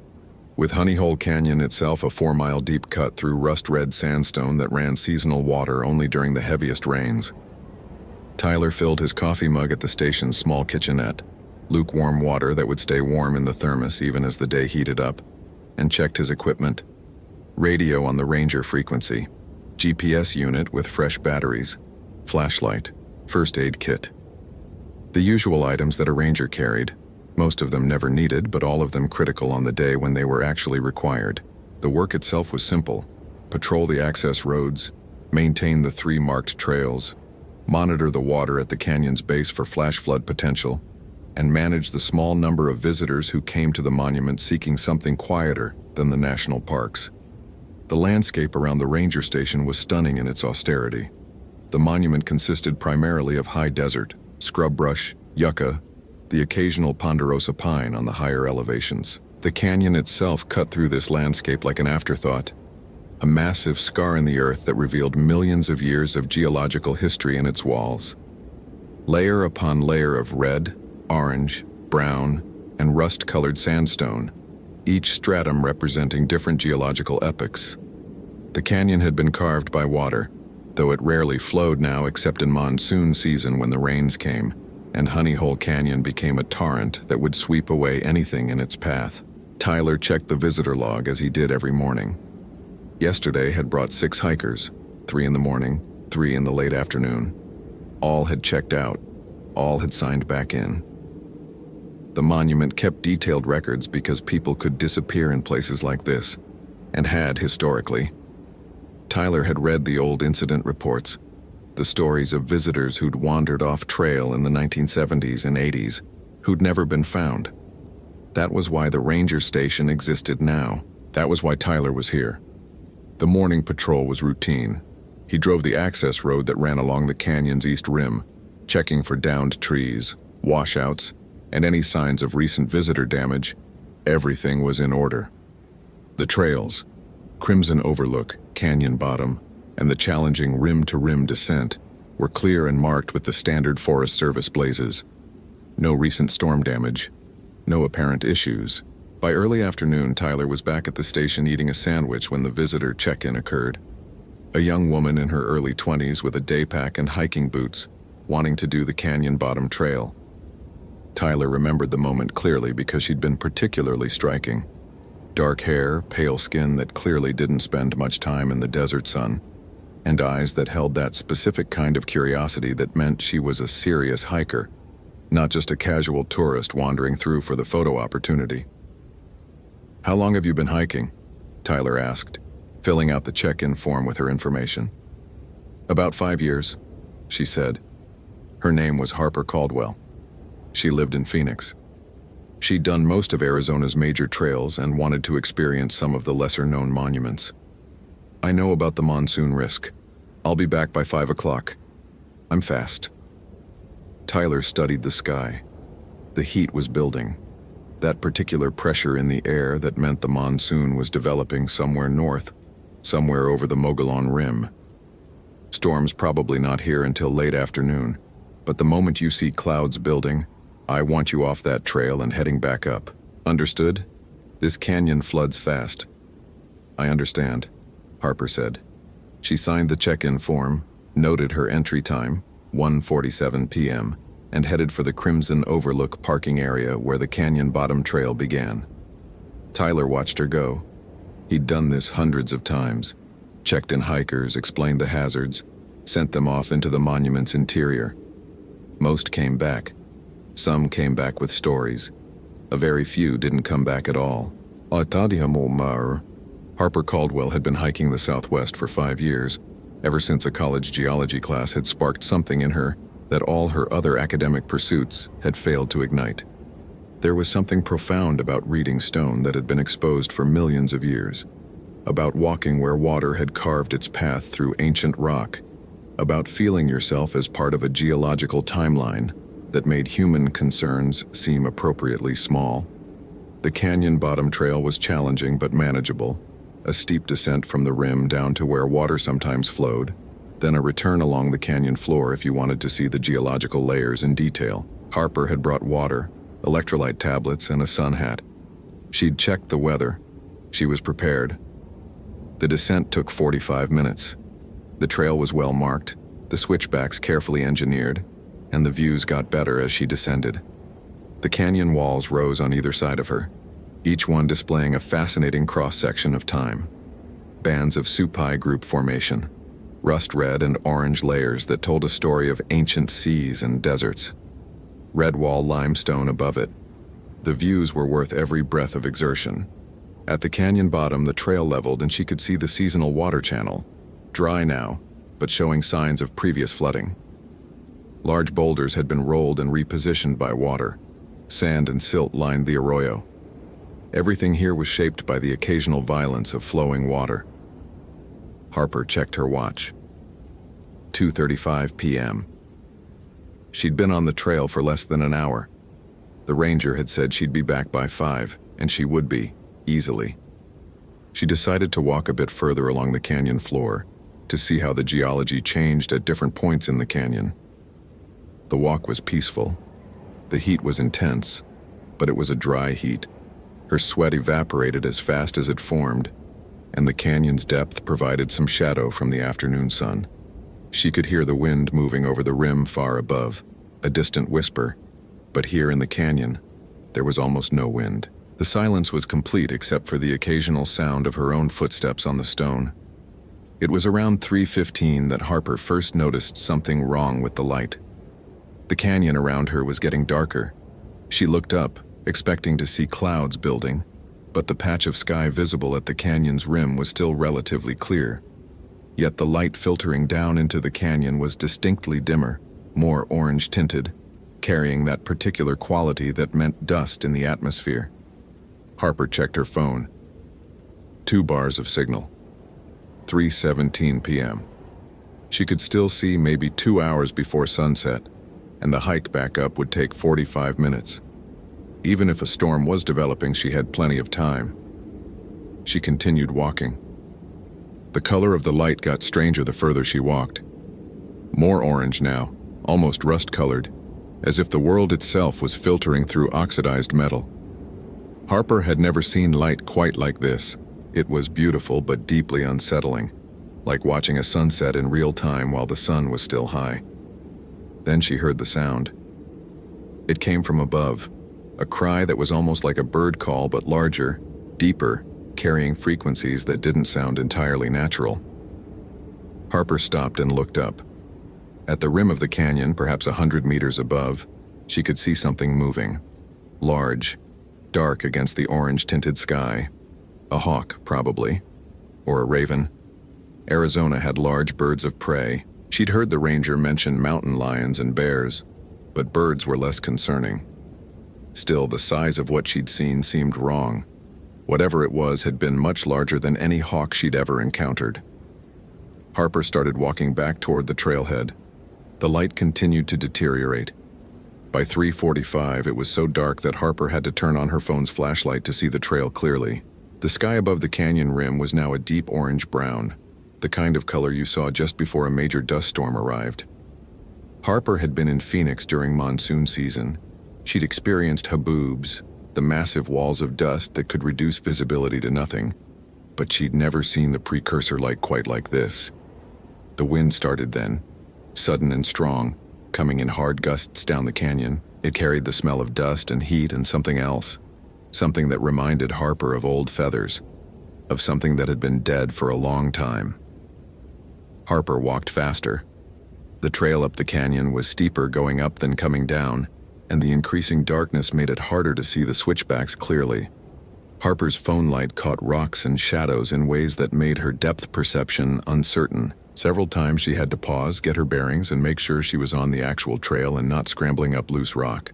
[SPEAKER 1] with Honey Hole Canyon itself a 4-mile deep cut through rust-red sandstone that ran seasonal water only during the heaviest rains. Tyler filled his coffee mug at the station's small kitchenette, lukewarm water that would stay warm in the thermos even as the day heated up, and checked his equipment. Radio on the Ranger frequency, GPS unit with fresh batteries, flashlight, first aid kit. The usual items that a ranger carried, most of them never needed, but all of them critical on the day when they were actually required. The work itself was simple: patrol the access roads, maintain the 3 marked trails, monitor the water at the canyon's base for flash flood potential, and manage the small number of visitors who came to the monument seeking something quieter than the national parks. The landscape around the ranger station was stunning in its austerity. The monument consisted primarily of high desert, scrub brush, yucca, the occasional ponderosa pine on the higher elevations. The canyon itself cut through this landscape like an afterthought, a massive scar in the earth that revealed millions of years of geological history in its walls. Layer upon layer of red, orange, brown, and rust-colored sandstone, each stratum representing different geological epochs. The canyon had been carved by water, though it rarely flowed now except in monsoon season when the rains came, and Honey Hole Canyon became a torrent that would sweep away anything in its path. Tyler checked the visitor log as he did every morning. Yesterday had brought 6 hikers, 3 in the morning, 3 in the late afternoon. All had checked out, all had signed back in. The monument kept detailed records because people could disappear in places like this, and had historically. Tyler had read the old incident reports, the stories of visitors who'd wandered off trail in the 1970s and 80s, who'd never been found. That was why the ranger station existed now. That was why Tyler was here. The morning patrol was routine. He drove the access road that ran along the canyon's east rim, checking for downed trees, washouts, and any signs of recent visitor damage. Everything was in order. The trails, Crimson Overlook, Canyon Bottom, and the challenging rim-to-rim descent were clear and marked with the standard Forest Service blazes. No recent storm damage, no apparent issues. By early afternoon, Tyler was back at the station eating a sandwich when the visitor check-in occurred. A young woman in her early 20s with a day pack and hiking boots, wanting to do the Canyon Bottom Trail. Tyler remembered the moment clearly because she'd been particularly striking. Dark hair, pale skin that clearly didn't spend much time in the desert sun, and eyes that held that specific kind of curiosity that meant she was a serious hiker, not just a casual tourist wandering through for the photo opportunity. "How long have you been hiking?" Tyler asked, filling out the check-in form with her information. "About 5 years," she said. Her name was Harper Caldwell. She lived in Phoenix. She'd done most of Arizona's major trails and wanted to experience some of the lesser-known monuments. "I know about the monsoon risk. I'll be back by 5 o'clock. I'm fast." Tyler studied the sky. The heat was building. That particular pressure in the air that meant the monsoon was developing somewhere north, somewhere over the Mogollon Rim. Storms probably not here until late afternoon, but the moment you see clouds building, I want you off that trail and heading back up. Understood? This canyon floods fast. "I understand," Harper said. She signed the check-in form, noted her entry time, 1:47 p.m., and headed for the Crimson Overlook parking area where the canyon bottom trail began. Tyler watched her go. He'd done this hundreds of times, checked in hikers, explained the hazards, sent them off into the monument's interior. Most came back. Some came back with stories. A very few didn't come back at all. Harper Caldwell had been hiking the Southwest for 5 years, ever since a college geology class had sparked something in her that all her other academic pursuits had failed to ignite. There was something profound about reading stone that had been exposed for millions of years, about walking where water had carved its path through ancient rock, about feeling yourself as part of a geological timeline that made human concerns seem appropriately small. The canyon bottom trail was challenging but manageable, a steep descent from the rim down to where water sometimes flowed, then a return along the canyon floor if you wanted to see the geological layers in detail. Harper had brought water, electrolyte tablets, and a sun hat. She'd checked the weather. She was prepared. The descent took 45 minutes. The trail was well marked, the switchbacks carefully engineered, and the views got better as she descended. The canyon walls rose on either side of her, each one displaying a fascinating cross-section of time. Bands of Supai group formation, rust-red and orange layers that told a story of ancient seas and deserts. Red wall limestone above it. The views were worth every breath of exertion. At the canyon bottom, the trail leveled and she could see the seasonal water channel, dry now, but showing signs of previous flooding. Large boulders had been rolled and repositioned by water. Sand and silt lined the arroyo. Everything here was shaped by the occasional violence of flowing water. Harper checked her watch. 2:35 p.m. She'd been on the trail for less than an hour. The ranger had said she'd be back by 5, and she would be, easily. She decided to walk a bit further along the canyon floor to see how the geology changed at different points in the canyon. The walk was peaceful. The heat was intense, but it was a dry heat. Her sweat evaporated as fast as it formed, and the canyon's depth provided some shadow from the afternoon sun. She could hear the wind moving over the rim far above, a distant whisper, but here in the canyon, there was almost no wind. The silence was complete except for the occasional sound of her own footsteps on the stone. It was around 3:15 that Harper first noticed something wrong with the light. The canyon around her was getting darker. She looked up, expecting to see clouds building, but the patch of sky visible at the canyon's rim was still relatively clear. Yet the light filtering down into the canyon was distinctly dimmer, more orange-tinted, carrying that particular quality that meant dust in the atmosphere. Harper checked her phone. 2 bars of signal. 3:17 p.m. She could still see maybe 2 hours before sunset, and the hike back up would take 45 minutes. Even if a storm was developing, she had plenty of time. She continued walking. The color of the light got stranger the further she walked. More orange now, almost rust-colored, as if the world itself was filtering through oxidized metal. Harper had never seen light quite like this. It was beautiful but deeply unsettling, like watching a sunset in real time while the sun was still high. Then she heard the sound. It came from above, a cry that was almost like a bird call but larger, deeper, carrying frequencies that didn't sound entirely natural. Harper stopped and looked up. At the rim of the canyon, perhaps 100 meters above, she could see something moving. Large, dark against the orange-tinted sky. A hawk, probably. Or a raven. Arizona had large birds of prey. She'd heard the ranger mention mountain lions and bears, but birds were less concerning. Still, the size of what she'd seen seemed wrong. Whatever it was had been much larger than any hawk she'd ever encountered. Harper started walking back toward the trailhead. The light continued to deteriorate. By 3:45, it was so dark that Harper had to turn on her phone's flashlight to see the trail clearly. The sky above the canyon rim was now a deep orange-brown, the kind of color you saw just before a major dust storm arrived. Harper had been in Phoenix during monsoon season. She'd experienced haboobs, the massive walls of dust that could reduce visibility to nothing, but she'd never seen the precursor light quite like this. The wind started then, sudden and strong, coming in hard gusts down the canyon. It carried the smell of dust and heat and something else, something that reminded Harper of old feathers, of something that had been dead for a long time. Harper walked faster. The trail up the canyon was steeper going up than coming down, and the increasing darkness made it harder to see the switchbacks clearly. Harper's phone light caught rocks and shadows in ways that made her depth perception uncertain. Several times she had to pause, get her bearings, and make sure she was on the actual trail and not scrambling up loose rock.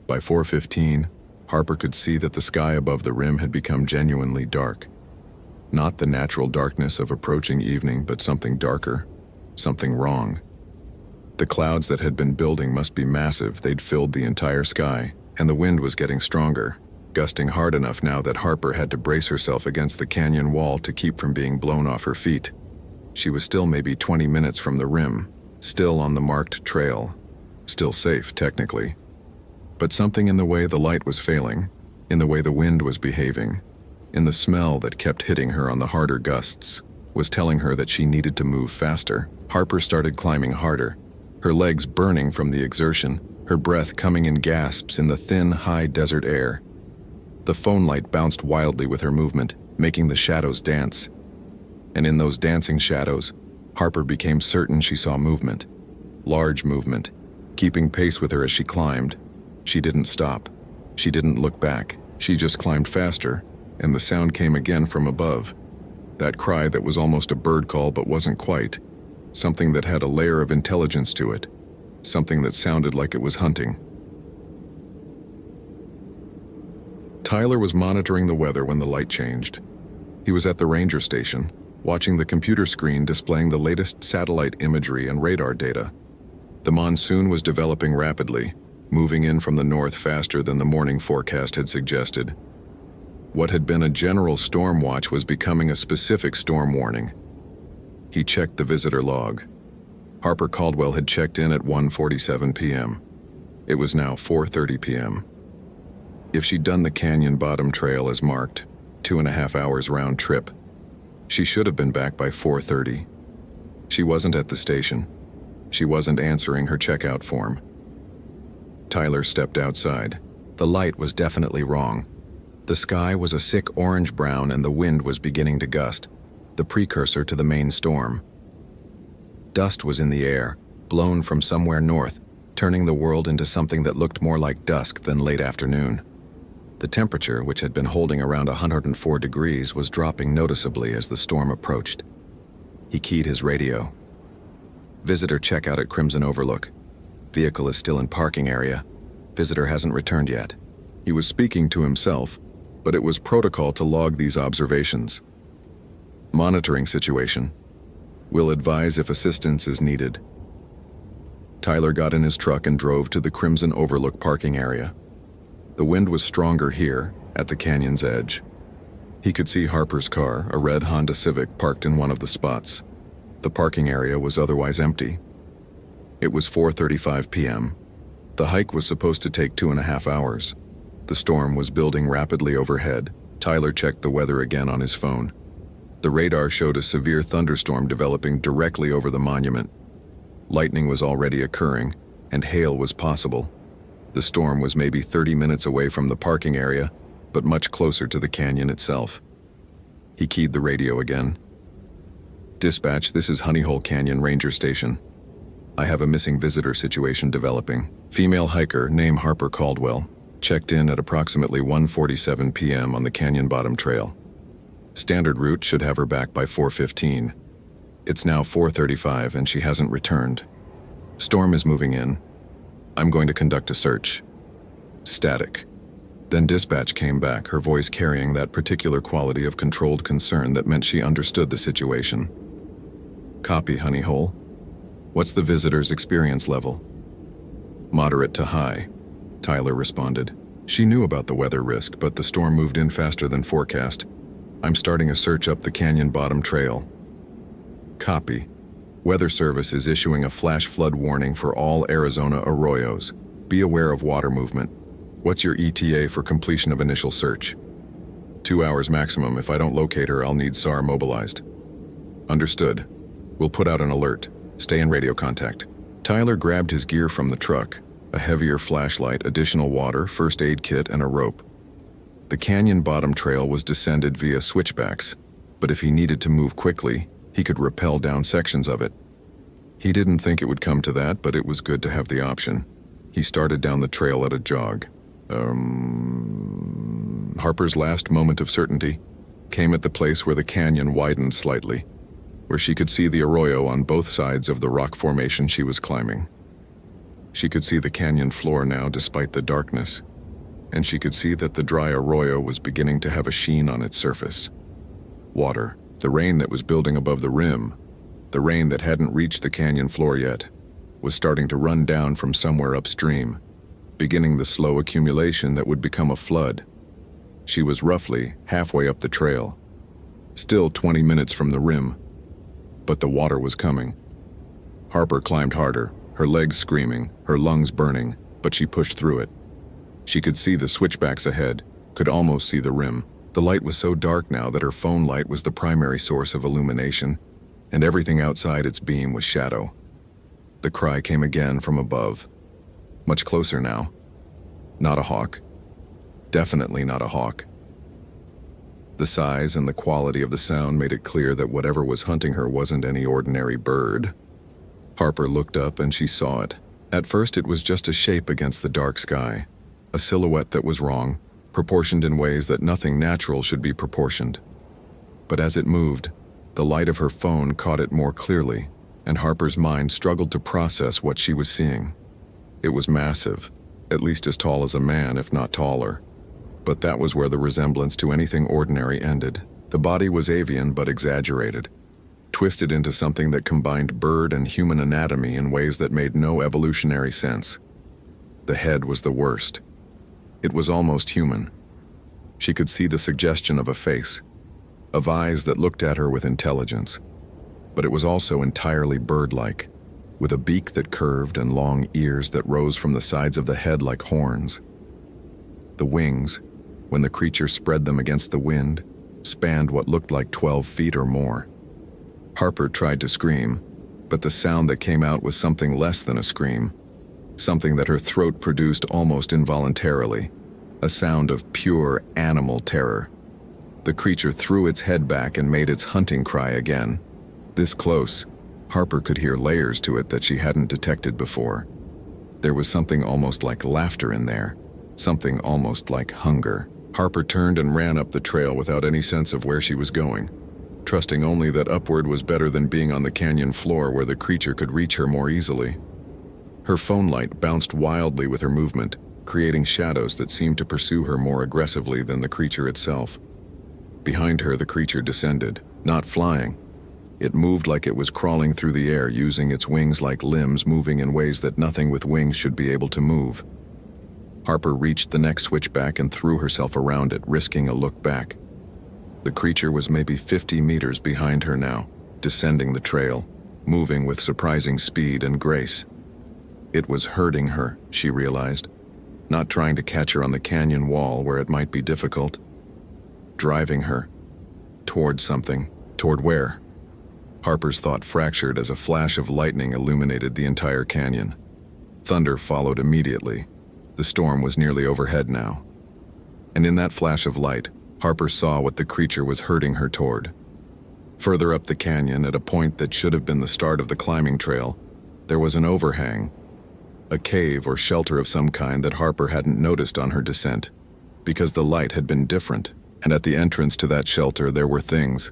[SPEAKER 1] By 4:15, Harper could see that the sky above the rim had become genuinely dark. Not the natural darkness of approaching evening, but something darker, something wrong. The clouds that had been building must be massive. They'd filled the entire sky, and the wind was getting stronger, gusting hard enough now that Harper had to brace herself against the canyon wall to keep from being blown off her feet. She was still maybe 20 minutes from the rim, still on the marked trail, still safe technically. But something in the way the light was failing, in the way the wind was behaving, in the smell that kept hitting her on the harder gusts, was telling her that she needed to move faster. Harper started climbing harder, her legs burning from the exertion, her breath coming in gasps in the thin, high desert air. The phone light bounced wildly with her movement, making the shadows dance. And in those dancing shadows, Harper became certain she saw movement. Large movement, keeping pace with her as she climbed. She didn't stop. She didn't look back. She just climbed faster, and the sound came again from above. That cry that was almost a bird call but wasn't quite. Something that had a layer of intelligence to it. Something that sounded like it was hunting. Tyler was monitoring the weather when the light changed. He was at the ranger station, watching the computer screen displaying the latest satellite imagery and radar data. The monsoon was developing rapidly, moving in from the north faster than the morning forecast had suggested. What had been a general storm watch was becoming a specific storm warning. He checked the visitor log. Harper Caldwell had checked in at 1:47 p.m. It was now 4:30 p.m. If she'd done the canyon bottom trail as marked, 2.5 hours round trip, she should have been back by 4:30. She wasn't at the station. She wasn't answering her checkout form. Tyler stepped outside. The light was definitely wrong. The sky was a sick orange-brown and the wind was beginning to gust, the precursor to the main storm. Dust was in the air, blown from somewhere north, turning the world into something that looked more like dusk than late afternoon. The temperature, which had been holding around 104 degrees, was dropping noticeably as the storm approached. He keyed his radio. Visitor checkout at Crimson Overlook. Vehicle is still in parking area. Visitor hasn't returned yet. He was speaking to himself, but it was protocol to log these observations. Monitoring situation. Will advise if assistance is needed. Tyler got in his truck and drove to the Crimson Overlook parking area. The wind was stronger here, at the canyon's edge. He could see Harper's car, a red Honda Civic, parked in one of the spots. The parking area was otherwise empty. It was 4:35 p.m. The hike was supposed to take 2.5 hours. The storm was building rapidly overhead. Tyler checked the weather again on his phone. The radar showed a severe thunderstorm developing directly over the monument. Lightning was already occurring, and hail was possible. The storm was maybe 30 minutes away from the parking area, but much closer to the canyon itself. He keyed the radio again. Dispatch, this is Honey Hole Canyon Ranger Station. I have a missing visitor situation developing. Female hiker, name Harper Caldwell, checked in at approximately 1:47 p.m. on the Canyon Bottom Trail. Standard route should have her back by 4:15. It's now 4:35 and she hasn't returned. Storm is moving in. I'm going to conduct a search. Static. Then dispatch came back, her voice carrying that particular quality of controlled concern that meant she understood the situation. Copy, Honey Hole. What's the visitor's experience level? Moderate to high, Tyler responded. She knew about the weather risk, but the storm moved in faster than forecast. I'm starting a search up the Canyon Bottom Trail. Copy. Weather Service is issuing a flash flood warning for all Arizona arroyos. Be aware of water movement. What's your ETA for completion of initial search? 2 hours maximum. If I don't locate her, I'll need SAR mobilized. Understood. We'll put out an alert. Stay in radio contact. Tyler grabbed his gear from the truck, a heavier flashlight, additional water, first aid kit, and a rope. The canyon bottom trail was descended via switchbacks, but if he needed to move quickly, he could rappel down sections of it. He didn't think it would come to that, but it was good to have the option. He started down the trail at a jog. Harper's last moment of certainty came at the place where the canyon widened slightly, where she could see the arroyo on both sides of the rock formation she was climbing. She could see the canyon floor now despite the darkness, and she could see that the dry arroyo was beginning to have a sheen on its surface. Water, the rain that was building above the rim, the rain that hadn't reached the canyon floor yet, was starting to run down from somewhere upstream, beginning the slow accumulation that would become a flood. She was roughly halfway up the trail, still 20 minutes from the rim, but the water was coming. Harper climbed harder, her legs screaming, her lungs burning, but she pushed through it. She could see the switchbacks ahead, could almost see the rim. The light was so dark now that her phone light was the primary source of illumination, and everything outside its beam was shadow. The cry came again from above. Much closer now. Not a hawk. Definitely not a hawk. The size and the quality of the sound made it clear that whatever was hunting her wasn't any ordinary bird. Harper looked up and she saw it. At first it was just a shape against the dark sky, a silhouette that was wrong, proportioned in ways that nothing natural should be proportioned. But as it moved, the light of her phone caught it more clearly, and Harper's mind struggled to process what she was seeing. It was massive, at least as tall as a man, if not taller. But that was where the resemblance to anything ordinary ended. The body was avian but exaggerated, twisted into something that combined bird and human anatomy in ways that made no evolutionary sense. The head was the worst. It was almost human. She could see the suggestion of a face, of eyes that looked at her with intelligence. But it was also entirely bird-like, with a beak that curved and long ears that rose from the sides of the head like horns. The wings, when the creature spread them against the wind, spanned what looked like 12 feet or more. Harper tried to scream, but the sound that came out was something less than a scream, something that her throat produced almost involuntarily, a sound of pure animal terror. The creature threw its head back and made its hunting cry again. This close, Harper could hear layers to it that she hadn't detected before. There was something almost like laughter in there, something almost like hunger. Harper turned and ran up the trail without any sense of where she was going, trusting only that upward was better than being on the canyon floor where the creature could reach her more easily. Her phone light bounced wildly with her movement, creating shadows that seemed to pursue her more aggressively than the creature itself. Behind her, the creature descended, not flying. It moved like it was crawling through the air, using its wings like limbs, moving in ways that nothing with wings should be able to move. Harper reached the next switchback and threw herself around it, risking a look back. The creature was maybe 50 meters behind her now, descending the trail, moving with surprising speed and grace. It was herding her, she realized, not trying to catch her on the canyon wall where it might be difficult. Driving her. Toward something. Toward where? Harper's thought fractured as a flash of lightning illuminated the entire canyon. Thunder followed immediately. The storm was nearly overhead now. And in that flash of light, Harper saw what the creature was herding her toward. Further up the canyon, at a point that should have been the start of the climbing trail, there was an overhang, a cave or shelter of some kind that Harper hadn't noticed on her descent, because the light had been different, and at the entrance to that shelter there were things,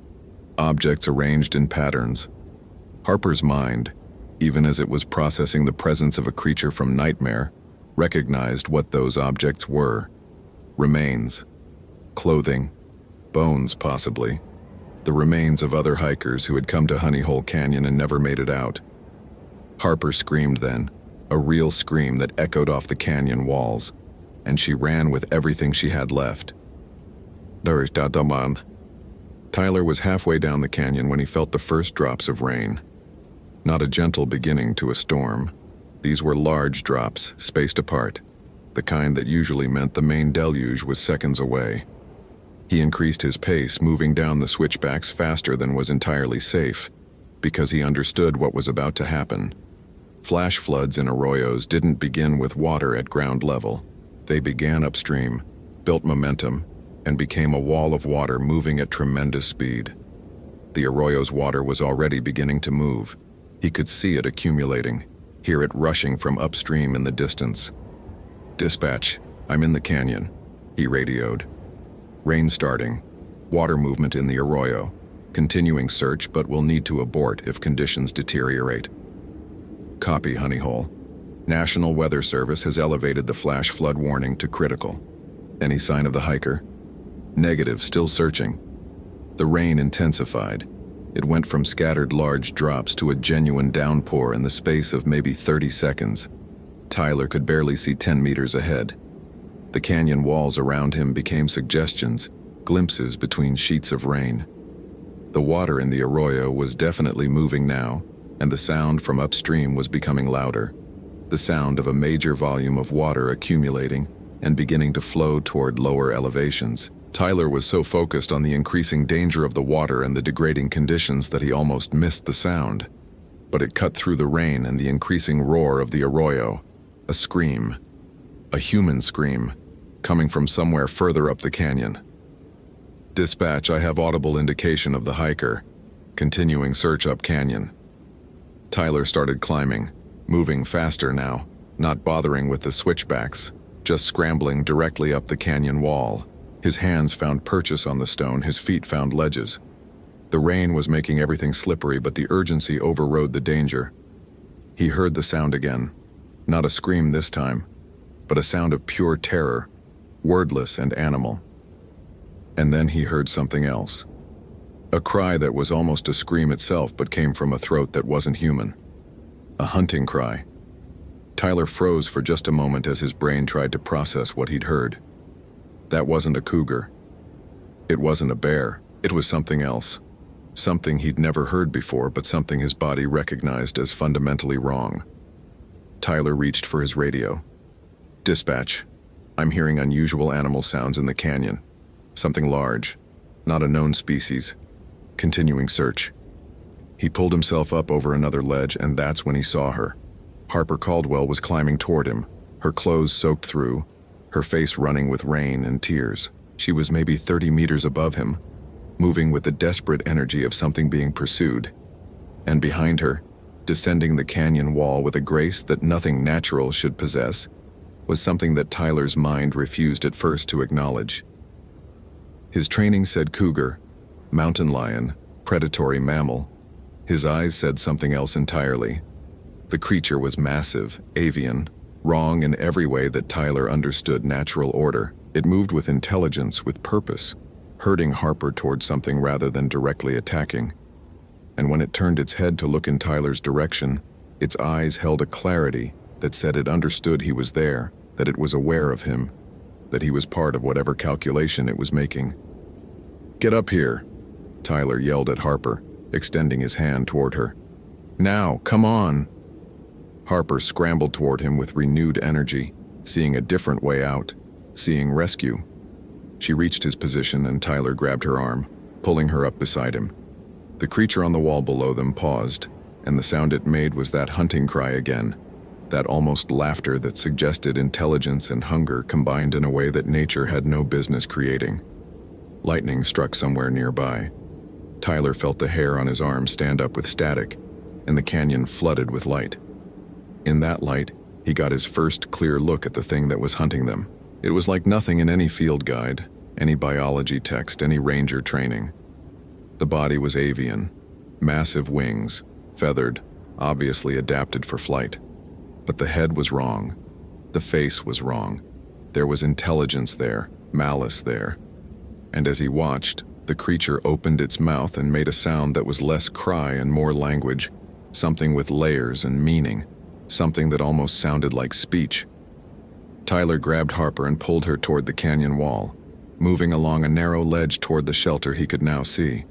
[SPEAKER 1] objects arranged in patterns. Harper's mind, even as it was processing the presence of a creature from nightmare, recognized what those objects were. Remains. Clothing. Bones, possibly. The remains of other hikers who had come to Honey Hole Canyon and never made it out. Harper screamed then, a real scream that echoed off the canyon walls, and she ran with everything she had left. Tyler was halfway down the canyon when he felt the first drops of rain. Not a gentle beginning to a storm. These were large drops, spaced apart, the kind that usually meant the main deluge was seconds away. He increased his pace, moving down the switchbacks faster than was entirely safe, because he understood what was about to happen. Flash floods in arroyos didn't begin with water at ground level. They began upstream, built momentum, and became a wall of water moving at tremendous speed. The arroyo's water was already beginning to move. He could see it accumulating, hear it rushing from upstream in the distance. "Dispatch, I'm in the canyon," he radioed. "Rain starting. Water movement in the arroyo. Continuing search, but will need to abort if conditions deteriorate." "Copy, Honeyhole. National Weather Service has elevated the flash flood warning to critical. Any sign of the hiker?" "Negative, still searching." The rain intensified. It went from scattered large drops to a genuine downpour in the space of maybe 30 seconds. Tyler could barely see 10 meters ahead. The canyon walls around him became suggestions, glimpses between sheets of rain. The water in the arroyo was definitely moving now, and the sound from upstream was becoming louder. The sound of a major volume of water accumulating and beginning to flow toward lower elevations. Tyler was so focused on the increasing danger of the water and the degrading conditions that he almost missed the sound. But it cut through the rain and the increasing roar of the arroyo. A scream. A human scream, coming from somewhere further up the canyon. "Dispatch, I have audible indication of the hiker. Continuing search up canyon." Tyler started climbing, moving faster now, not bothering with the switchbacks, just scrambling directly up the canyon wall. His hands found purchase on the stone, his feet found ledges. The rain was making everything slippery, but the urgency overrode the danger. He heard the sound again. Not a scream this time, but a sound of pure terror, wordless and animal. And then he heard something else. A cry that was almost a scream itself, but came from a throat that wasn't human. A hunting cry. Tyler froze for just a moment as his brain tried to process what he'd heard. That wasn't a cougar. It wasn't a bear. It was something else. Something he'd never heard before, but something his body recognized as fundamentally wrong. Tyler reached for his radio. "Dispatch, I'm hearing unusual animal sounds in the canyon. Something large, not a known species. Continuing search." He pulled himself up over another ledge, and that's when he saw her. Harper Caldwell was climbing toward him, her clothes soaked through, her face running with rain and tears. She was maybe 30 meters above him, moving with the desperate energy of something being pursued. And behind her, descending the canyon wall with a grace that nothing natural should possess, was something that Tyler's mind refused at first to acknowledge. His training said cougar, mountain lion, predatory mammal. His eyes said something else entirely. The creature was massive, avian, wrong in every way that Tyler understood natural order. It moved with intelligence, with purpose, herding Harper toward something rather than directly attacking. And when it turned its head to look in Tyler's direction, its eyes held a clarity that said it understood he was there, that it was aware of him, that he was part of whatever calculation it was making. "Get up here," Tyler yelled at Harper, extending his hand toward her. "Now, come on." Harper scrambled toward him with renewed energy, seeing a different way out, seeing rescue. She reached his position and Tyler grabbed her arm, pulling her up beside him. The creature on the wall below them paused, and the sound it made was that hunting cry again, that almost laughter that suggested intelligence and hunger combined in a way that nature had no business creating. Lightning struck somewhere nearby. Tyler felt the hair on his arm stand up with static, and the canyon flooded with light. In that light, he got his first clear look at the thing that was hunting them. It was like nothing in any field guide, any biology text, any ranger training. The body was avian, massive wings, feathered, obviously adapted for flight. But the head was wrong. The face was wrong. There was intelligence there, malice there. And as he watched, the creature opened its mouth and made a sound that was less cry and more language, something with layers and meaning, something that almost sounded like speech. Tyler grabbed Harper and pulled her toward the canyon wall, moving along a narrow ledge toward the shelter he could now see.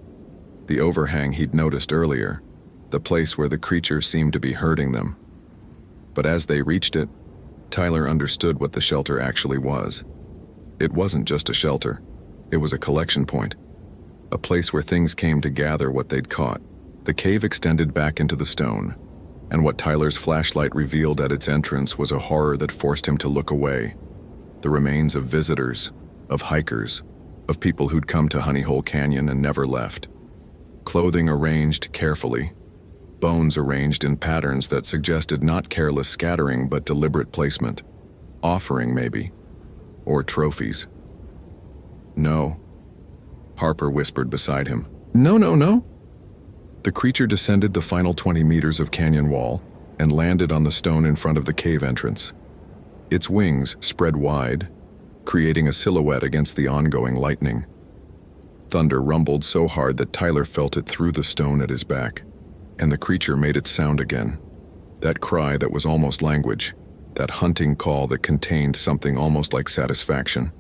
[SPEAKER 1] The overhang he'd noticed earlier, the place where the creature seemed to be herding them. But as they reached it, Tyler understood what the shelter actually was. It wasn't just a shelter. It was a collection point, a place where things came to gather what they'd caught. The cave extended back into the stone, And what Tyler's flashlight revealed at its entrance was a horror that forced him to look away. The remains of visitors, of hikers, of people who'd come to Honey Hole Canyon and never left. Clothing arranged carefully, bones arranged in patterns that suggested not careless scattering but deliberate placement. Offering, maybe. Or trophies. No. Harper whispered beside him. No, no, no. The creature descended the final 20 meters of canyon wall and landed on the stone in front of the cave entrance. Its wings spread wide, creating a silhouette against the ongoing lightning. Thunder rumbled so hard that Tyler felt it through the stone at his back, and the creature made its sound again. That cry that was almost language, that hunting call that contained something almost like satisfaction.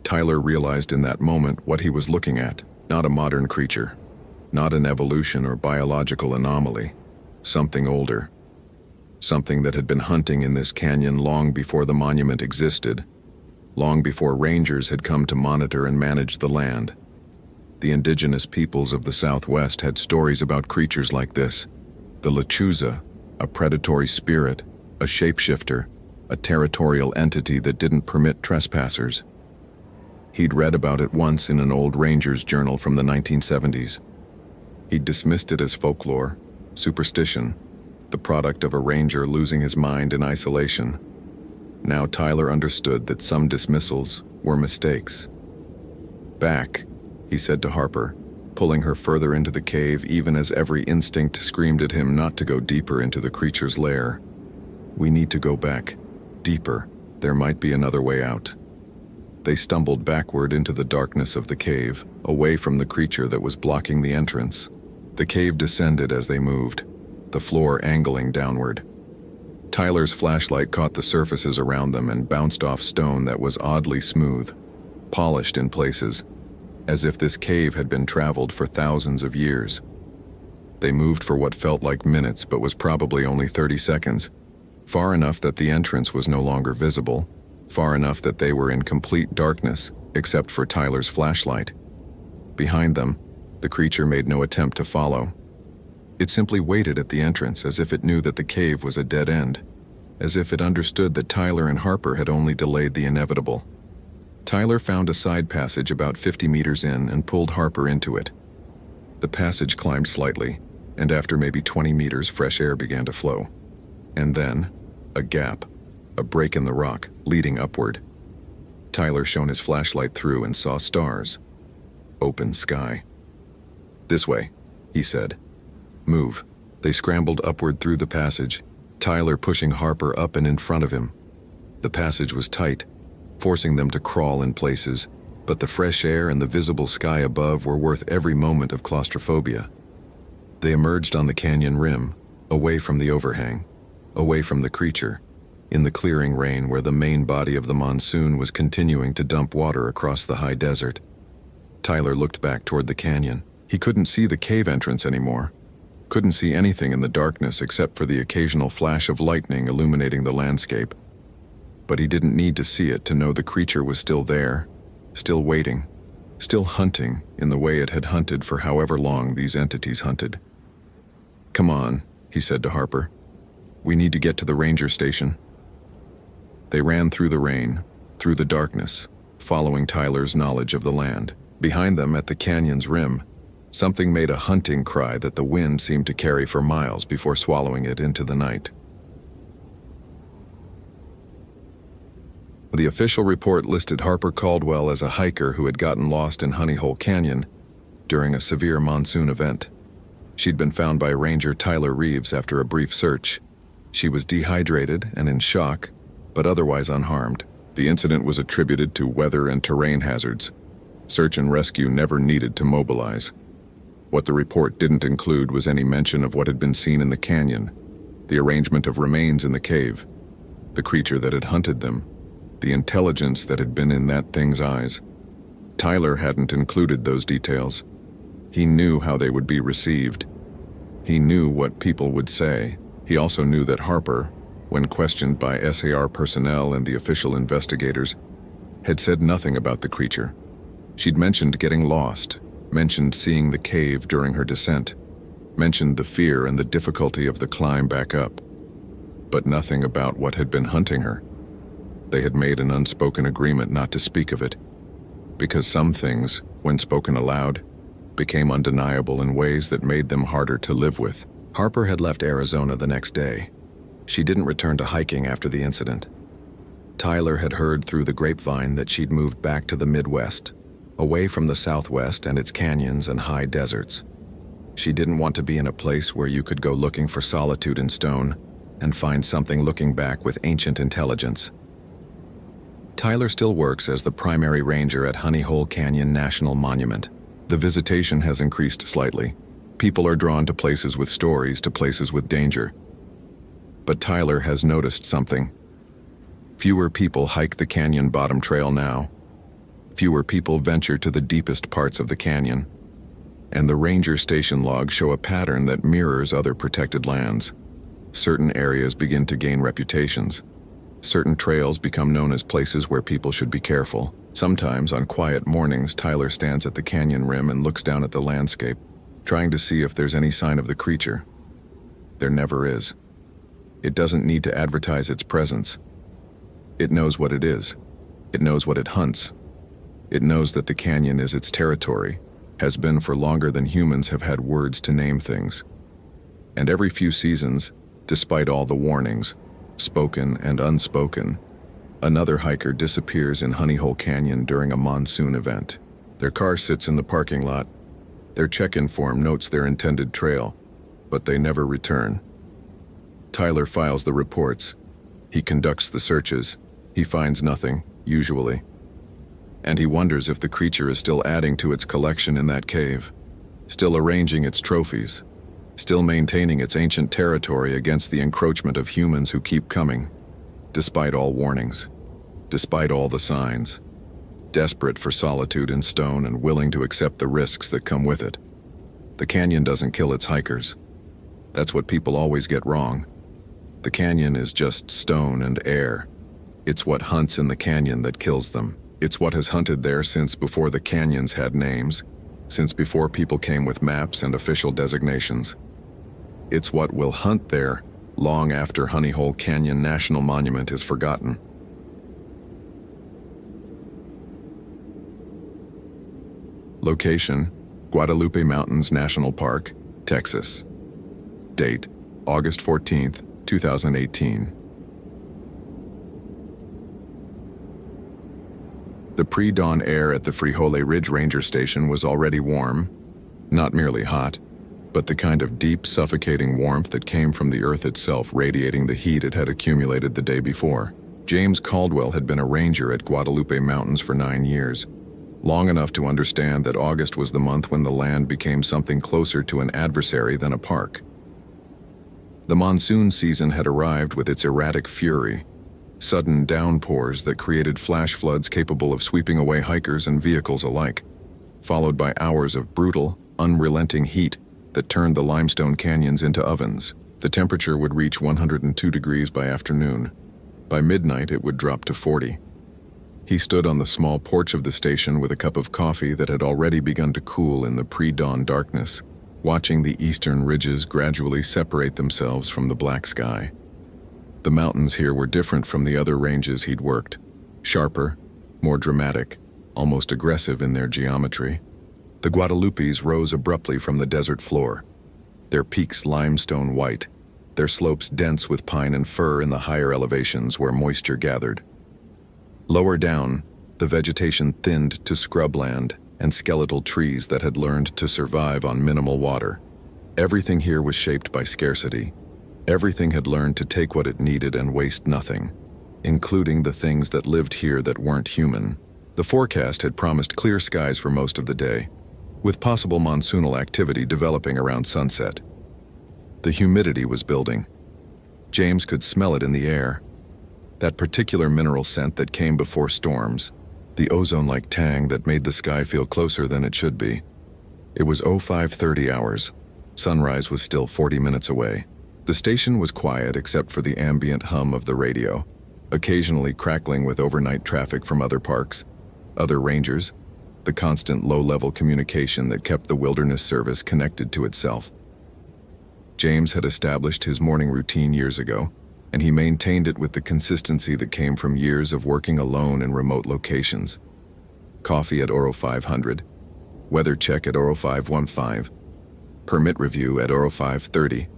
[SPEAKER 1] Tyler realized in that moment what he was looking at, not a modern creature, not an evolution or biological anomaly, something older. Something that had been hunting in this canyon long before the monument existed, long before rangers had come to monitor and manage the land. The indigenous peoples of the Southwest had stories about creatures like this. The Lechuza, a predatory spirit, a shapeshifter, a territorial entity that didn't permit trespassers. He'd read about it once in an old ranger's journal from the 1970s. He'd dismissed it as folklore, superstition, the product of a ranger losing his mind in isolation. Now Tyler understood that some dismissals were mistakes. Back, he said to Harper, pulling her further into the cave even as every instinct screamed at him not to go deeper into the creature's lair. We need to go back, deeper. There might be another way out. They stumbled backward into the darkness of the cave, away from the creature that was blocking the entrance. The cave descended as they moved, the floor angling downward. Tyler's flashlight caught the surfaces around them and bounced off stone that was oddly smooth, polished in places, as if this cave had been traveled for thousands of years. They moved for what felt like minutes but was probably only 30 seconds, far enough that the entrance was no longer visible, far enough that they were in complete darkness, except for Tyler's flashlight. Behind them, the creature made no attempt to follow. It simply waited at the entrance as if it knew that the cave was a dead end, as if it understood that Tyler and Harper had only delayed the inevitable. Tyler found a side passage about 50 meters in and pulled Harper into it. The passage climbed slightly, and after maybe 20 meters, fresh air began to flow. And then, a gap, a break in the rock, leading upward. Tyler shone his flashlight through and saw stars. Open sky. This way, he said. Move. They scrambled upward through the passage, Tyler pushing Harper up and in front of him. The passage was tight, forcing them to crawl in places, but the fresh air and the visible sky above were worth every moment of claustrophobia. They emerged on the canyon rim, away from the overhang, away from the creature, in the clearing rain where the main body of the monsoon was continuing to dump water across the high desert. Tyler looked back toward the canyon. He couldn't see the cave entrance anymore. Couldn't see anything in the darkness except for the occasional flash of lightning illuminating the landscape. But he didn't need to see it to know the creature was still there, still waiting, still hunting in the way it had hunted for however long these entities hunted. Come on, he said to Harper. We need to get to the ranger station. They ran through the rain, through the darkness, following Tyler's knowledge of the land. Behind them, at the canyon's rim, something made a hunting cry that the wind seemed to carry for miles before swallowing it into the night. The official report listed Harper Caldwell as a hiker who had gotten lost in Honey Hole Canyon during a severe monsoon event. She'd been found by Ranger Tyler Reeves after a brief search. She was dehydrated and in shock, but otherwise unharmed. The incident was attributed to weather and terrain hazards. Search and rescue never needed to mobilize. What the report didn't include was any mention of what had been seen in the canyon, the arrangement of remains in the cave, the creature that had hunted them, the intelligence that had been in that thing's eyes. Tyler hadn't included those details. He knew how they would be received. He knew what people would say. He also knew that Harper, when questioned by SAR personnel and the official investigators, had said nothing about the creature. She'd mentioned getting lost, mentioned seeing the cave during her descent. mentioned the fear and the difficulty of the climb back up, but nothing about what had been hunting her. They had made an unspoken agreement not to speak of it, because some things, when spoken aloud, became undeniable in ways that made them harder to live with. Harper had left Arizona the next day. She didn't return to hiking after the incident. Tyler had heard through the grapevine that she'd moved back to the Midwest, away from the Southwest and its canyons and high deserts. She didn't want to be in a place where you could go looking for solitude in stone and find something looking back with ancient intelligence. Tyler still works as the primary ranger at Honey Hole Canyon National Monument. The visitation has increased slightly. People are drawn to places with stories, to places with danger. But Tyler has noticed something. Fewer people hike the canyon bottom trail now. Fewer people venture to the deepest parts of the canyon. And the ranger station logs show a pattern that mirrors other protected lands. Certain areas begin to gain reputations. Certain trails become known as places where people should be careful. Sometimes, on quiet mornings, Tyler stands at the canyon rim and looks down at the landscape, trying to see if there's any sign of the creature. There never is. It doesn't need to advertise its presence. It knows what it is. It knows what it hunts. It knows that the canyon is its territory, has been for longer than humans have had words to name things. And every few seasons, despite all the warnings, spoken and unspoken, another hiker disappears in Honey Hole Canyon during a monsoon event. Their car sits in the parking lot. Their check-in form notes their intended trail, but they never return. Tyler files the reports. He conducts the searches. He finds nothing, usually. And he wonders if the creature is still adding to its collection in that cave, still arranging its trophies, still maintaining its ancient territory against the encroachment of humans who keep coming, despite all warnings, despite all the signs, desperate for solitude in stone and willing to accept the risks that come with it. The canyon doesn't kill its hikers. That's what people always get wrong. The canyon is just stone and air. It's what hunts in the canyon that kills them. It's what has hunted there since before the canyons had names, since before people came with maps and official designations. It's what will hunt there long after Honey Hole Canyon National Monument is forgotten. Location: Guadalupe Mountains National Park, Texas. Date: August 14th, 2018. The pre-dawn air at the Frijole Ridge Ranger Station was already warm, not merely hot, but the kind of deep, suffocating warmth that came from the earth itself radiating the heat it had accumulated the day before. James Caldwell had been a ranger at Guadalupe Mountains for 9 years, long enough to understand that August was the month when the land became something closer to an adversary than a park. The monsoon season had arrived with its erratic fury, sudden downpours that created flash floods capable of sweeping away hikers and vehicles alike, followed by hours of brutal, unrelenting heat that turned the limestone canyons into ovens. The temperature would reach 102 degrees by afternoon. By midnight, it would drop to 40. He stood on the small porch of the station with a cup of coffee that had already begun to cool in the pre-dawn darkness, watching the eastern ridges gradually separate themselves from the black sky. The mountains here were different from the other ranges he'd worked, sharper, more dramatic, almost aggressive in their geometry. The Guadalupes rose abruptly from the desert floor, their peaks limestone white, their slopes dense with pine and fir in the higher elevations where moisture gathered. Lower down, the vegetation thinned to scrubland and skeletal trees that had learned to survive on minimal water. Everything here was shaped by scarcity. Everything had learned to take what it needed and waste nothing, including the things that lived here that weren't human. The forecast had promised clear skies for most of the day, with possible monsoonal activity developing around sunset. The humidity was building. James could smell it in the air. That particular mineral scent that came before storms, the ozone-like tang that made the sky feel closer than it should be. It was 05:30 hours. Sunrise was still 40 minutes away. The station was quiet except for the ambient hum of the radio, occasionally crackling with overnight traffic from other parks, other rangers, the constant low-level communication that kept the wilderness service connected to itself. James had established his morning routine years ago, and he maintained it with the consistency that came from years of working alone in remote locations. Coffee at Oro 500, weather check at Oro 515, permit review at Oro 530,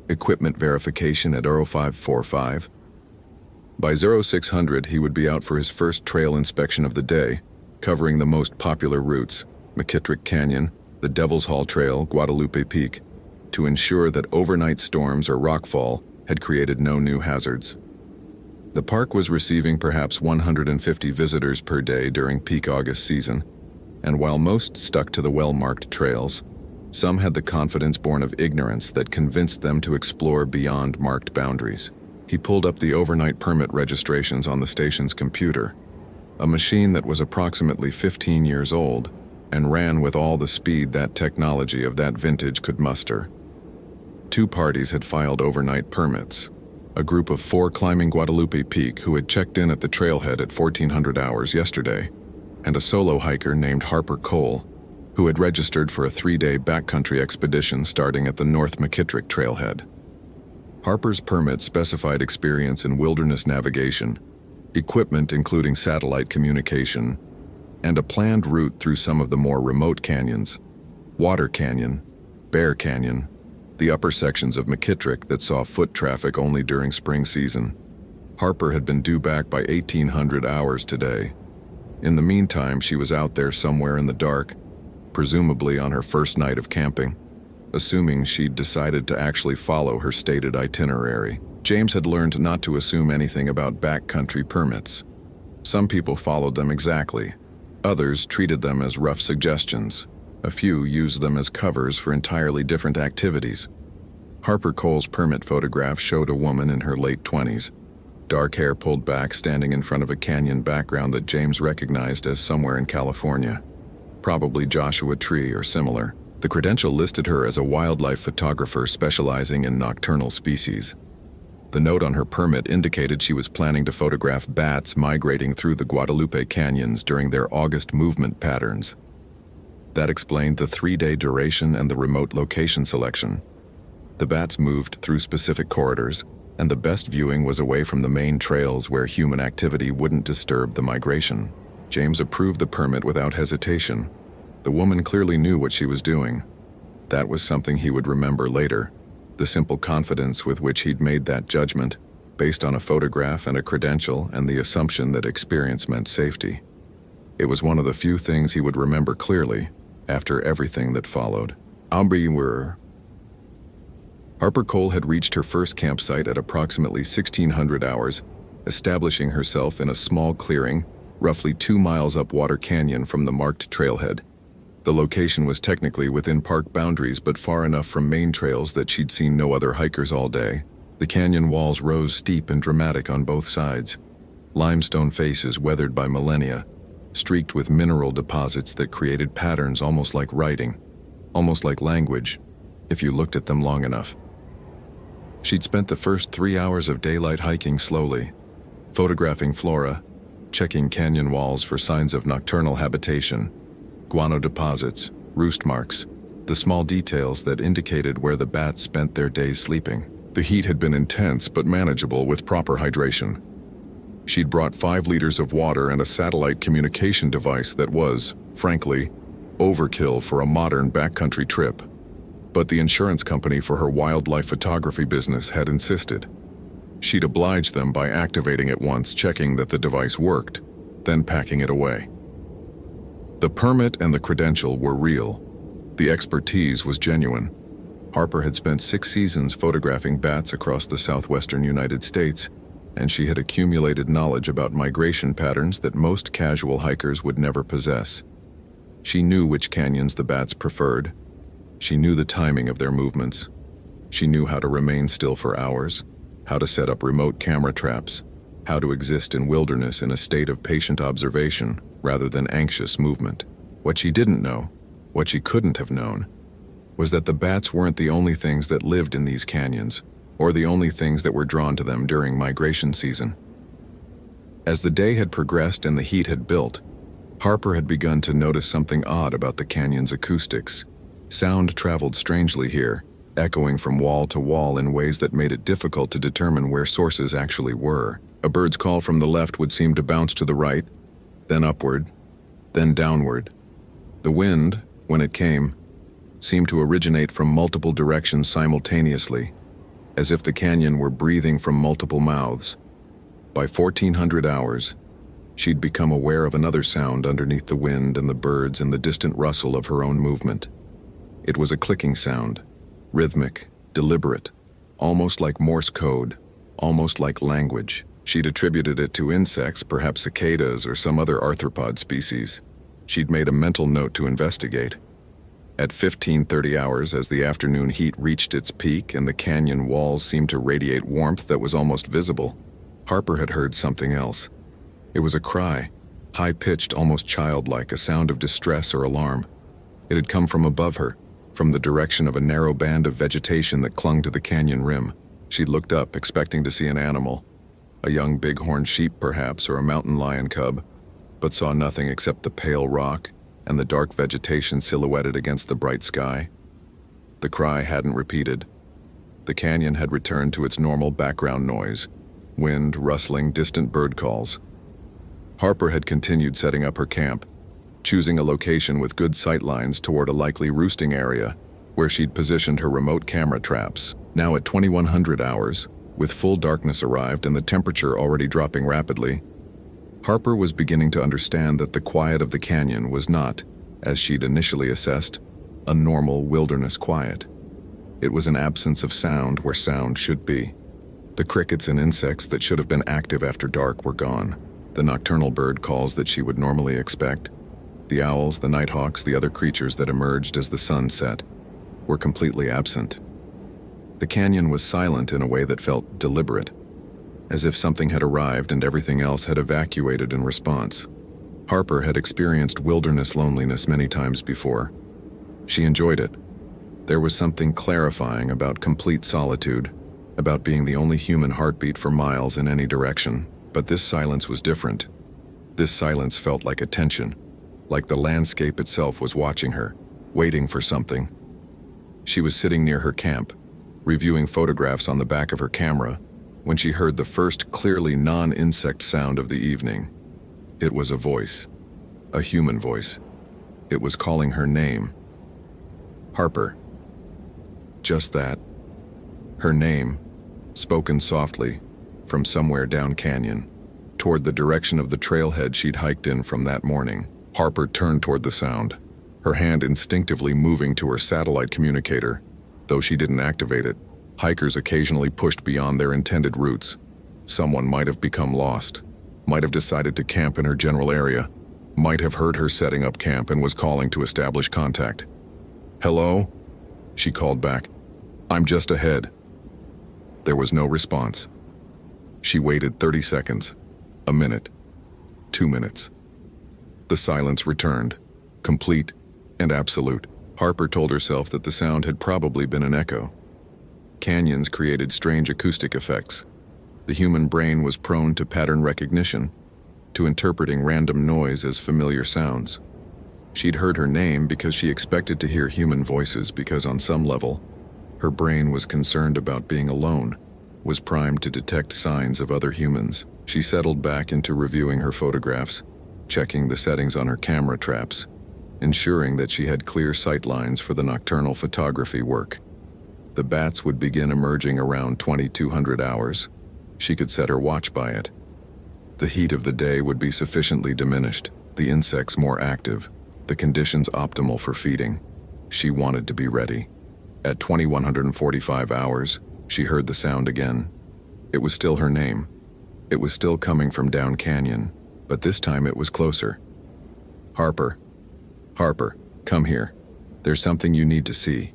[SPEAKER 1] equipment verification at Oro 545. By 0600, he would be out for his first trail inspection of the day, covering the most popular routes, McKittrick Canyon, the Devil's Hall Trail, Guadalupe Peak, to ensure that overnight storms or rockfall had created no new hazards. The park was receiving perhaps 150 visitors per day during peak August season, and while most stuck to the well-marked trails, some had the confidence born of ignorance that convinced them to explore beyond marked boundaries. He pulled up the overnight permit registrations on the station's computer, a machine that was approximately 15 years old and ran with all the speed that technology of that vintage could muster. 2 parties had filed overnight permits, a group of 4 climbing Guadalupe Peak who had checked in at the trailhead at 1400 hours yesterday, and a solo hiker named Harper Cole, who had registered for a 3-day backcountry expedition starting at the North McKittrick trailhead. Harper's permit specified experience in wilderness navigation, equipment including satellite communication, and a planned route through some of the more remote canyons, Water Canyon, Bear Canyon, the upper sections of McKittrick that saw foot traffic only during spring season. Harper had been due back by 1800 hours today. In the meantime, she was out there somewhere in the dark, presumably on her first night of camping, assuming she'd decided to actually follow her stated itinerary. James had learned not to assume anything about backcountry permits. Some people followed them exactly. Others treated them as rough suggestions. A few used them as covers for entirely different activities. Harper Cole's permit photograph showed a woman in her late 20s, dark hair pulled back, standing in front of a canyon background that James recognized as somewhere in California, probably Joshua Tree or similar. The credential listed her as a wildlife photographer specializing in nocturnal species. The note on her permit indicated she was planning to photograph bats migrating through the Guadalupe canyons during their August movement patterns. That explained the 3-day duration and the remote location selection. The bats moved through specific corridors, and the best viewing was away from the main trails where human activity wouldn't disturb the migration. James approved the permit without hesitation. The woman clearly knew what she was doing. That was something he would remember later, the simple confidence with which he'd made that judgment, based on a photograph and a credential and the assumption that experience meant safety. It was one of the few things he would remember clearly, after everything that followed. Harper Cole had reached her first campsite at approximately 1600 hours, establishing herself in a small clearing, roughly 2 miles up Water Canyon from the marked trailhead. The location was technically within park boundaries, but far enough from main trails that she'd seen no other hikers all day. The canyon walls rose steep and dramatic on both sides, limestone faces weathered by millennia, streaked with mineral deposits that created patterns almost like writing, almost like language, if you looked at them long enough. She'd spent the first 3 hours of daylight hiking slowly, photographing flora, checking canyon walls for signs of nocturnal habitation, guano deposits, roost marks, the small details that indicated where the bats spent their days sleeping. The heat had been intense but manageable with proper hydration. She'd brought 5 liters of water and a satellite communication device that was, frankly, overkill for a modern backcountry trip. But the insurance company for her wildlife photography business had insisted. She'd obliged them by activating it once, checking that the device worked, then packing it away. The permit and the credential were real. The expertise was genuine. Harper had spent 6 seasons photographing bats across the southwestern United States, and she had accumulated knowledge about migration patterns that most casual hikers would never possess. She knew which canyons the bats preferred. She knew the timing of their movements. She knew how to remain still for hours, how to set up remote camera traps, how to exist in wilderness in a state of patient observation rather than anxious movement. What she didn't know, what she couldn't have known, was that the bats weren't the only things that lived in these canyons, or the only things that were drawn to them during migration season. As the day had progressed and the heat had built, Harper had begun to notice something odd about the canyon's acoustics. Sound traveled strangely here, echoing from wall to wall in ways that made it difficult to determine where sources actually were. A bird's call from the left would seem to bounce to the right, then upward, then downward. The wind, when it came, seemed to originate from multiple directions simultaneously, as if the canyon were breathing from multiple mouths. By 1400 hours, she'd become aware of another sound underneath the wind and the birds and the distant rustle of her own movement. It was a clicking sound, rhythmic, deliberate, almost like Morse code, almost like language. She'd attributed it to insects, perhaps cicadas or some other arthropod species. She'd made a mental note to investigate. At 1530 hours, as the afternoon heat reached its peak and the canyon walls seemed to radiate warmth that was almost visible, Harper had heard something else. It was a cry, high-pitched, almost childlike, a sound of distress or alarm. It had come from above her, from the direction of a narrow band of vegetation that clung to the canyon rim. She looked up, expecting to see an animal, a young bighorn sheep perhaps, or a mountain lion cub, but saw nothing except the pale rock and the dark vegetation silhouetted against the bright sky. The cry hadn't repeated. The canyon had returned to its normal background noise, wind, rustling, distant bird calls. Harper had continued setting up her camp, choosing a location with good sight lines toward a likely roosting area, where she'd positioned her remote camera traps. Now at 2100 hours, with full darkness arrived and the temperature already dropping rapidly, Harper was beginning to understand that the quiet of the canyon was not, as she'd initially assessed, a normal wilderness quiet. It was an absence of sound where sound should be. The crickets and insects that should have been active after dark were gone. The nocturnal bird calls that she would normally expect, the owls, the nighthawks, the other creatures that emerged as the sun set, were completely absent. The canyon was silent in a way that felt deliberate, as if something had arrived and everything else had evacuated in response. Harper had experienced wilderness loneliness many times before. She enjoyed it. There was something clarifying about complete solitude, about being the only human heartbeat for miles in any direction. But this silence was different. This silence felt like attention, like the landscape itself was watching her, waiting for something. She was sitting near her camp, reviewing photographs on the back of her camera, when she heard the first clearly non-insect sound of the evening. It was a voice, a human voice. It was calling her name. Harper. Just that. Her name, spoken softly, from somewhere down canyon, toward the direction of the trailhead she'd hiked in from that morning. Harper turned toward the sound, her hand instinctively moving to her satellite communicator. Though she didn't activate it, hikers occasionally pushed beyond their intended routes. Someone might have become lost, might have decided to camp in her general area, might have heard her setting up camp and was calling to establish contact. "Hello?" she called back. "I'm just ahead." There was no response. She waited 30 seconds, a minute, 2 minutes. The silence returned, complete and absolute. Harper told herself that the sound had probably been an echo. Canyons created strange acoustic effects. The human brain was prone to pattern recognition, to interpreting random noise as familiar sounds. She'd heard her name because she expected to hear human voices because on some level, her brain was concerned about being alone, was primed to detect signs of other humans. She settled back into reviewing her photographs, checking the settings on her camera traps, ensuring that she had clear sight lines for the nocturnal photography work. The bats would begin emerging around 2200 hours. She could set her watch by it. The heat of the day would be sufficiently diminished, the insects more active, the conditions optimal for feeding. She wanted to be ready. At 2145 hours, she heard the sound again. It was still her name. It was still coming from down canyon, but this time it was closer. "Harper. Harper, come here. There's something you need to see."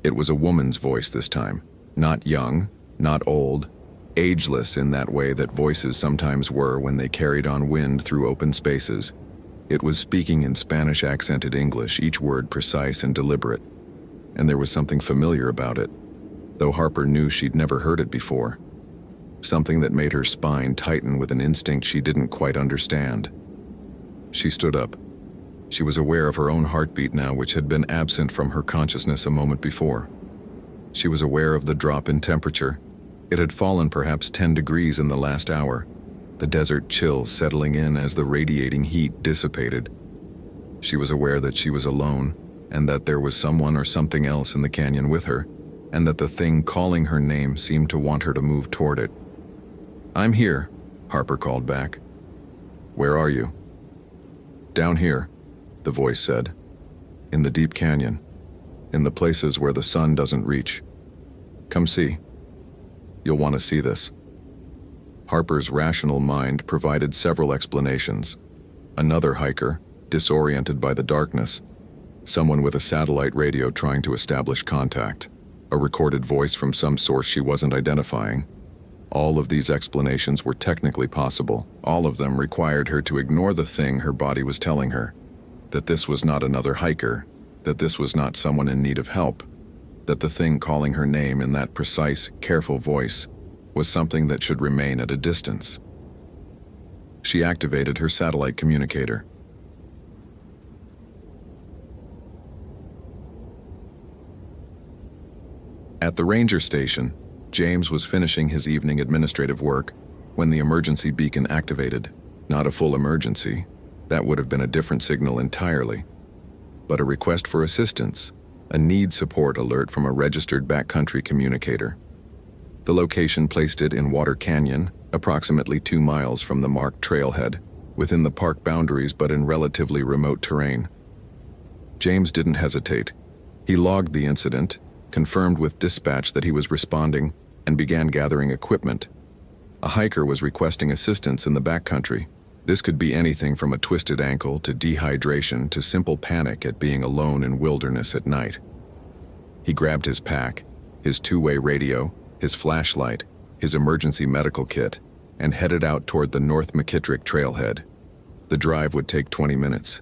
[SPEAKER 1] It was a woman's voice this time, not young, not old, ageless in that way that voices sometimes were when they carried on wind through open spaces. It was speaking in Spanish-accented English, each word precise and deliberate, and there was something familiar about it, though Harper knew she'd never heard it before. Something that made her spine tighten with an instinct she didn't quite understand. She stood up. She was aware of her own heartbeat now, which had been absent from her consciousness a moment before. She was aware of the drop in temperature. It had fallen perhaps 10 degrees in the last hour, the desert chill settling in as the radiating heat dissipated. She was aware that she was alone, and that there was someone or something else in the canyon with her, and that the thing calling her name seemed to want her to move toward it. "I'm here," Harper called back. "Where are you?" "Down here," the voice said. "In the deep canyon. In the places where the sun doesn't reach. Come see. You'll want to see this." Harper's rational mind provided several explanations. Another hiker, disoriented by the darkness. Someone with a satellite radio trying to establish contact. A recorded voice from some source she wasn't identifying. All of these explanations were technically possible. All of them required her to ignore the thing her body was telling her. That this was not another hiker. That this was not someone in need of help. That the thing calling her name in that precise, careful voice was something that should remain at a distance. She activated her satellite communicator. At the ranger station, James was finishing his evening administrative work when the emergency beacon activated. Not a full emergency. That would have been a different signal entirely. But a request for assistance, a need support alert from a registered backcountry communicator. The location placed it in Water Canyon, approximately 2 miles from the marked trailhead, within the park boundaries but in relatively remote terrain. James didn't hesitate. He logged the incident, confirmed with dispatch that he was responding, and began gathering equipment. A hiker was requesting assistance in the backcountry. This could be anything from a twisted ankle to dehydration to simple panic at being alone in wilderness at night. He grabbed his pack, his two-way radio, his flashlight, his emergency medical kit, and headed out toward the North McKittrick trailhead. The drive would take 20 minutes.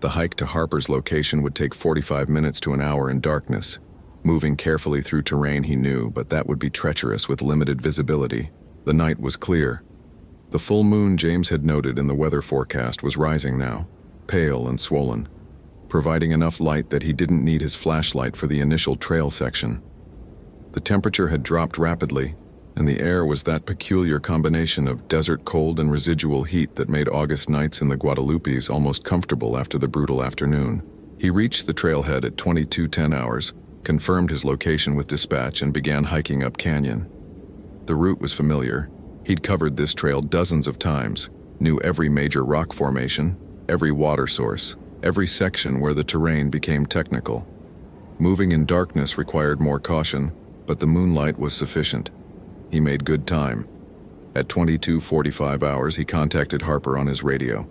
[SPEAKER 1] The hike to Harper's location would take 45 minutes to an hour in darkness, moving carefully through terrain he knew, but that would be treacherous with limited visibility. The night was clear. The full moon James had noted in the weather forecast was rising now, pale and swollen, providing enough light that he didn't need his flashlight for the initial trail section. The temperature had dropped rapidly, and the air was that peculiar combination of desert cold and residual heat that made August nights in the Guadalupes almost comfortable after the brutal afternoon. He reached the trailhead at 22:10 hours, confirmed his location with dispatch, and began hiking up canyon. The route was familiar. He'd covered this trail dozens of times, knew every major rock formation, every water source, every section where the terrain became technical. Moving in darkness required more caution, but the moonlight was sufficient. He made good time. At 22:45 hours, he contacted Harper on his radio.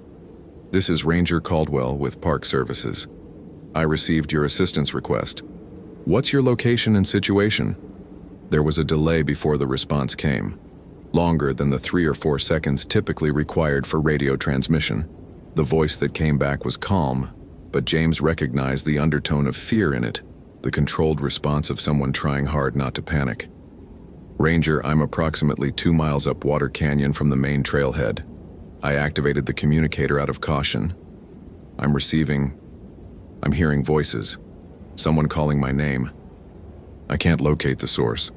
[SPEAKER 1] "This is Ranger Caldwell with Park Services. I received your assistance request. What's your location and situation?" There was a delay before the response came, longer than the 3 or 4 seconds typically required for radio transmission. The voice that came back was calm, but James recognized the undertone of fear in it, the controlled response of someone trying hard not to panic. "Ranger, I'm approximately 2 miles up Water Canyon from the main trailhead. I activated the communicator out of caution. I'm hearing voices. Someone calling my name. I can't locate the source.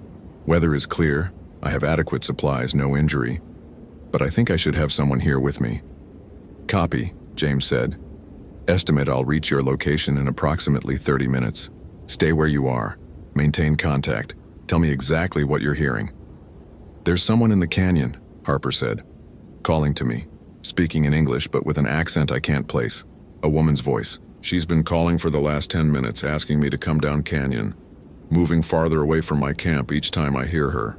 [SPEAKER 1] Weather is clear. I have adequate supplies, no injury. But I think I should have someone here with me." "Copy," James said. "Estimate I'll reach your location in approximately 30 minutes. Stay where you are. Maintain contact. Tell me exactly what you're hearing." "There's someone in the canyon," Harper said, calling to me, speaking in English but with an accent I can't place. A woman's voice. "She's been calling for the last 10 minutes, asking me to come down canyon, moving farther away from my camp each time I hear her.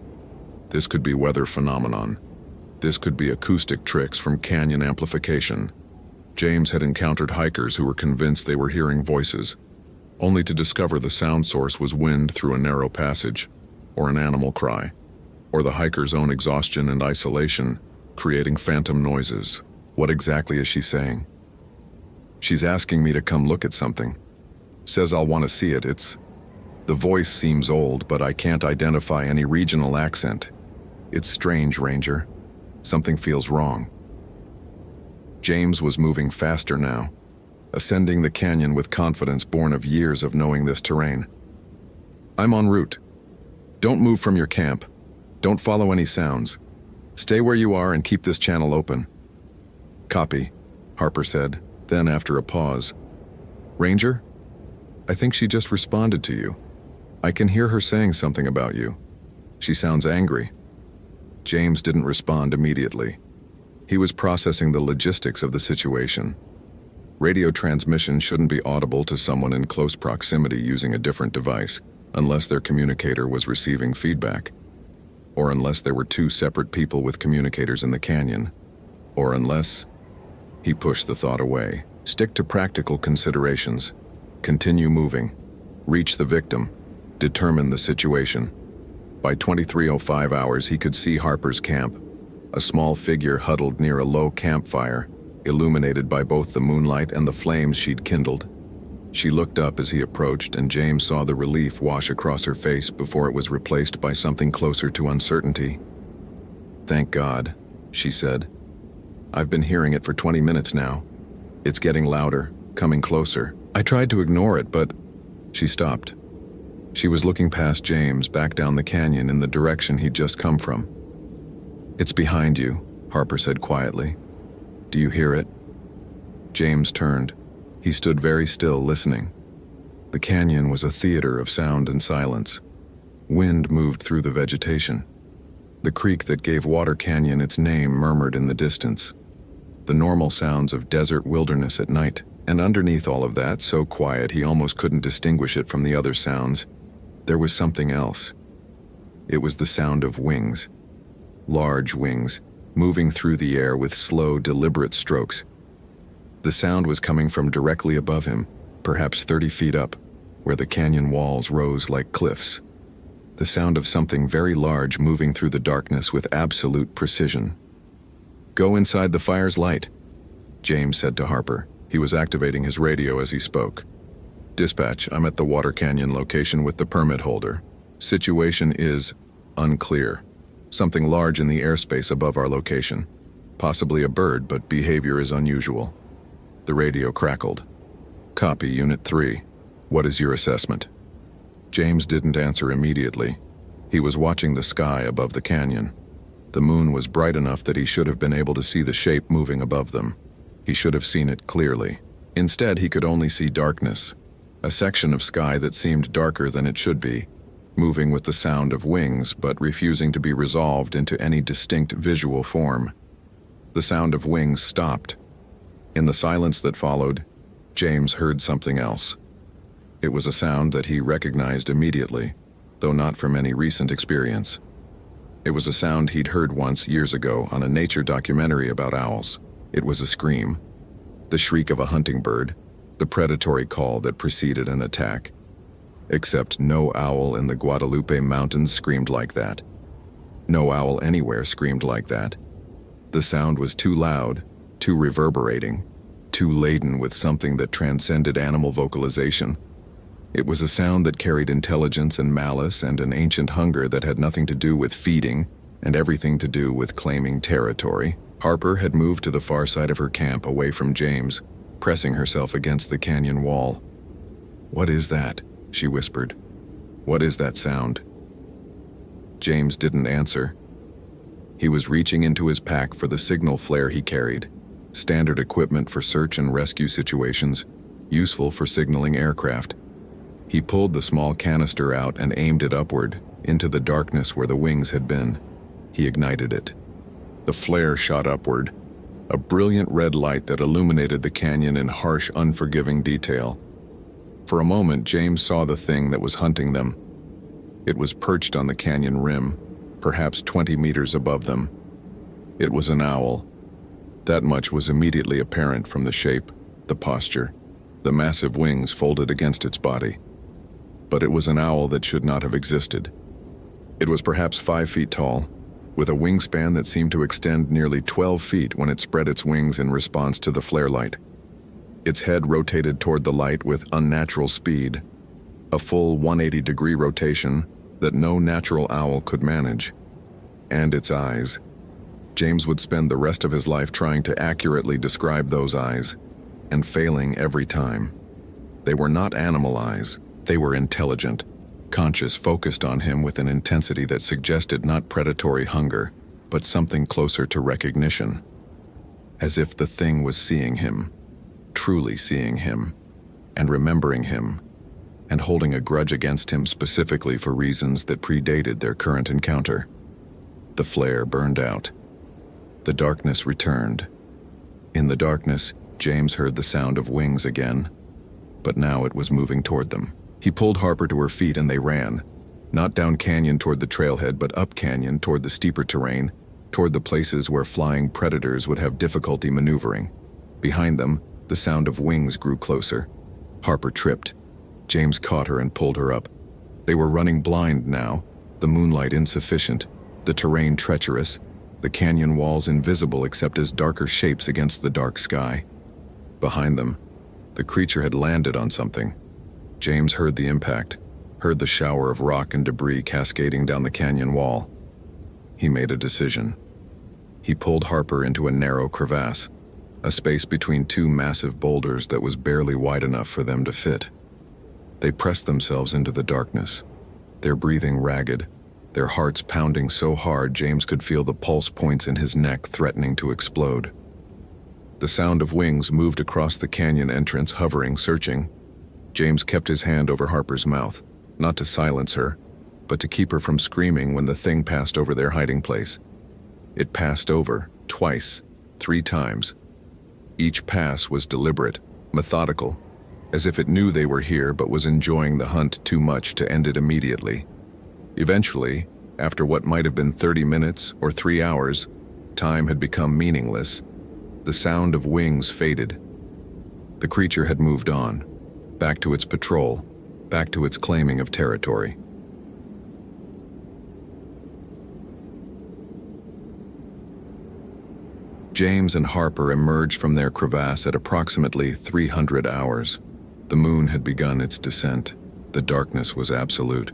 [SPEAKER 1] This could be weather phenomenon. This could be acoustic tricks from canyon amplification." James had encountered hikers who were convinced they were hearing voices, only to discover the sound source was wind through a narrow passage, or an animal cry, or the hiker's own exhaustion and isolation, creating phantom noises. What exactly is she saying? "She's asking me to come look at something. Says I'll want to see it. The voice seems old, but I can't identify any regional accent. It's strange, Ranger. Something feels wrong." James was moving faster now, ascending the canyon with confidence born of years of knowing this terrain. "I'm en route," Don't move from your camp. Don't follow any sounds. Stay where you are and keep this channel open." "Copy," Harper said. Then, after a pause, "Ranger? I think she just responded to you. I can hear her saying something about you. She sounds angry." James didn't respond immediately. He was processing the logistics of the situation. Radio transmission shouldn't be audible to someone in close proximity using a different device, unless their communicator was receiving feedback, or unless there were two separate people with communicators in the canyon, or unless... He pushed the thought away. Stick to practical considerations. Continue moving. Reach the victim. Determine the situation. By 23:05 hours, he could see Harper's camp, a small figure huddled near a low campfire, illuminated by both the moonlight and the flames she'd kindled. She looked up as he approached, and James saw the relief wash across her face before it was replaced by something closer to uncertainty. "Thank God," she said. "I've been hearing it for 20 minutes now. It's getting louder, coming closer. I tried to ignore it, but..." She stopped. She was looking past James, back down the canyon in the direction he'd just come from. "It's behind you," Harper said quietly. "Do you hear it?" James turned. He stood very still, listening. The canyon was a theater of sound and silence. Wind moved through the vegetation. The creek that gave Water Canyon its name murmured in the distance. The normal sounds of desert wilderness at night, and underneath all of that, so quiet he almost couldn't distinguish it from the other sounds, there was something else. It was the sound of wings. Large wings, moving through the air with slow, deliberate strokes. The sound was coming from directly above him, perhaps 30 feet up, where the canyon walls rose like cliffs. The sound of something very large moving through the darkness with absolute precision. "Go inside the fire's light," James said to Harper. He was activating his radio as he spoke. "Dispatch, I'm at the Water Canyon location with the permit holder. Situation is unclear. Something large in the airspace above our location. Possibly a bird, but behavior is unusual." The radio crackled. "Copy, Unit 3. What is your assessment?" James didn't answer immediately. He was watching the sky above the canyon. The moon was bright enough that he should have been able to see the shape moving above them. He should have seen it clearly. Instead, he could only see darkness, a section of sky that seemed darker than it should be, moving with the sound of wings but refusing to be resolved into any distinct visual form. The sound of wings stopped. In the silence that followed, James heard something else. It was a sound that he recognized immediately, though not from any recent experience. It was a sound he'd heard once years ago on a nature documentary about owls. It was a scream, the shriek of a hunting bird, the predatory call that preceded an attack. Except no owl in the Guadalupe Mountains screamed like that. No owl anywhere screamed like that. The sound was too loud, too reverberating, too laden with something that transcended animal vocalization. It was a sound that carried intelligence and malice and an ancient hunger that had nothing to do with feeding and everything to do with claiming territory. Harper had moved to the far side of her camp away from James, pressing herself against the canyon wall. "What is that?" she whispered. "What is that sound?" James didn't answer. He was reaching into his pack for the signal flare he carried, standard equipment for search and rescue situations, useful for signaling aircraft. He pulled the small canister out and aimed it upward, into the darkness where the wings had been. He ignited it. The flare shot upward, a brilliant red light that illuminated the canyon in harsh, unforgiving detail. For a moment, James saw the thing that was hunting them. It was perched on the canyon rim, perhaps 20 meters above them. It was an owl. That much was immediately apparent from the shape, the posture, the massive wings folded against its body. But it was an owl that should not have existed. It was perhaps 5 feet tall, with a wingspan that seemed to extend nearly 12 feet when it spread its wings in response to the flare light. Its head rotated toward the light with unnatural speed, a full 180-degree rotation that no natural owl could manage. And its eyes. James would spend the rest of his life trying to accurately describe those eyes, and failing every time. They were not animal eyes. They were intelligent, conscious, focused on him with an intensity that suggested not predatory hunger, but something closer to recognition. As if the thing was seeing him, truly seeing him, and remembering him, and holding a grudge against him specifically for reasons that predated their current encounter. The flare burned out. The darkness returned. In the darkness, James heard the sound of wings again, but now it was moving toward them. He pulled Harper to her feet and they ran, not down canyon toward the trailhead, but up canyon toward the steeper terrain, toward the places where flying predators would have difficulty maneuvering. Behind them, the sound of wings grew closer. Harper tripped. James caught her and pulled her up. They were running blind now, the moonlight insufficient, the terrain treacherous, the canyon walls invisible except as darker shapes against the dark sky. Behind them, the creature had landed on something. James heard the impact, heard the shower of rock and debris cascading down the canyon wall. He made a decision. He pulled Harper into a narrow crevasse, a space between two massive boulders that was barely wide enough for them to fit. They pressed themselves into the darkness, their breathing ragged, their hearts pounding so hard James could feel the pulse points in his neck threatening to explode. The sound of wings moved across the canyon entrance, hovering, searching. James kept his hand over Harper's mouth, not to silence her, but to keep her from screaming when the thing passed over their hiding place. It passed over, twice, 3 times. Each pass was deliberate, methodical, as if it knew they were here but was enjoying the hunt too much to end it immediately. Eventually, after what might have been 30 minutes or 3 hours, time had become meaningless. The sound of wings faded. The creature had moved on, back to its patrol, back to its claiming of territory. James and Harper emerged from their crevasse at approximately 300 hours. The moon had begun its descent. The darkness was absolute.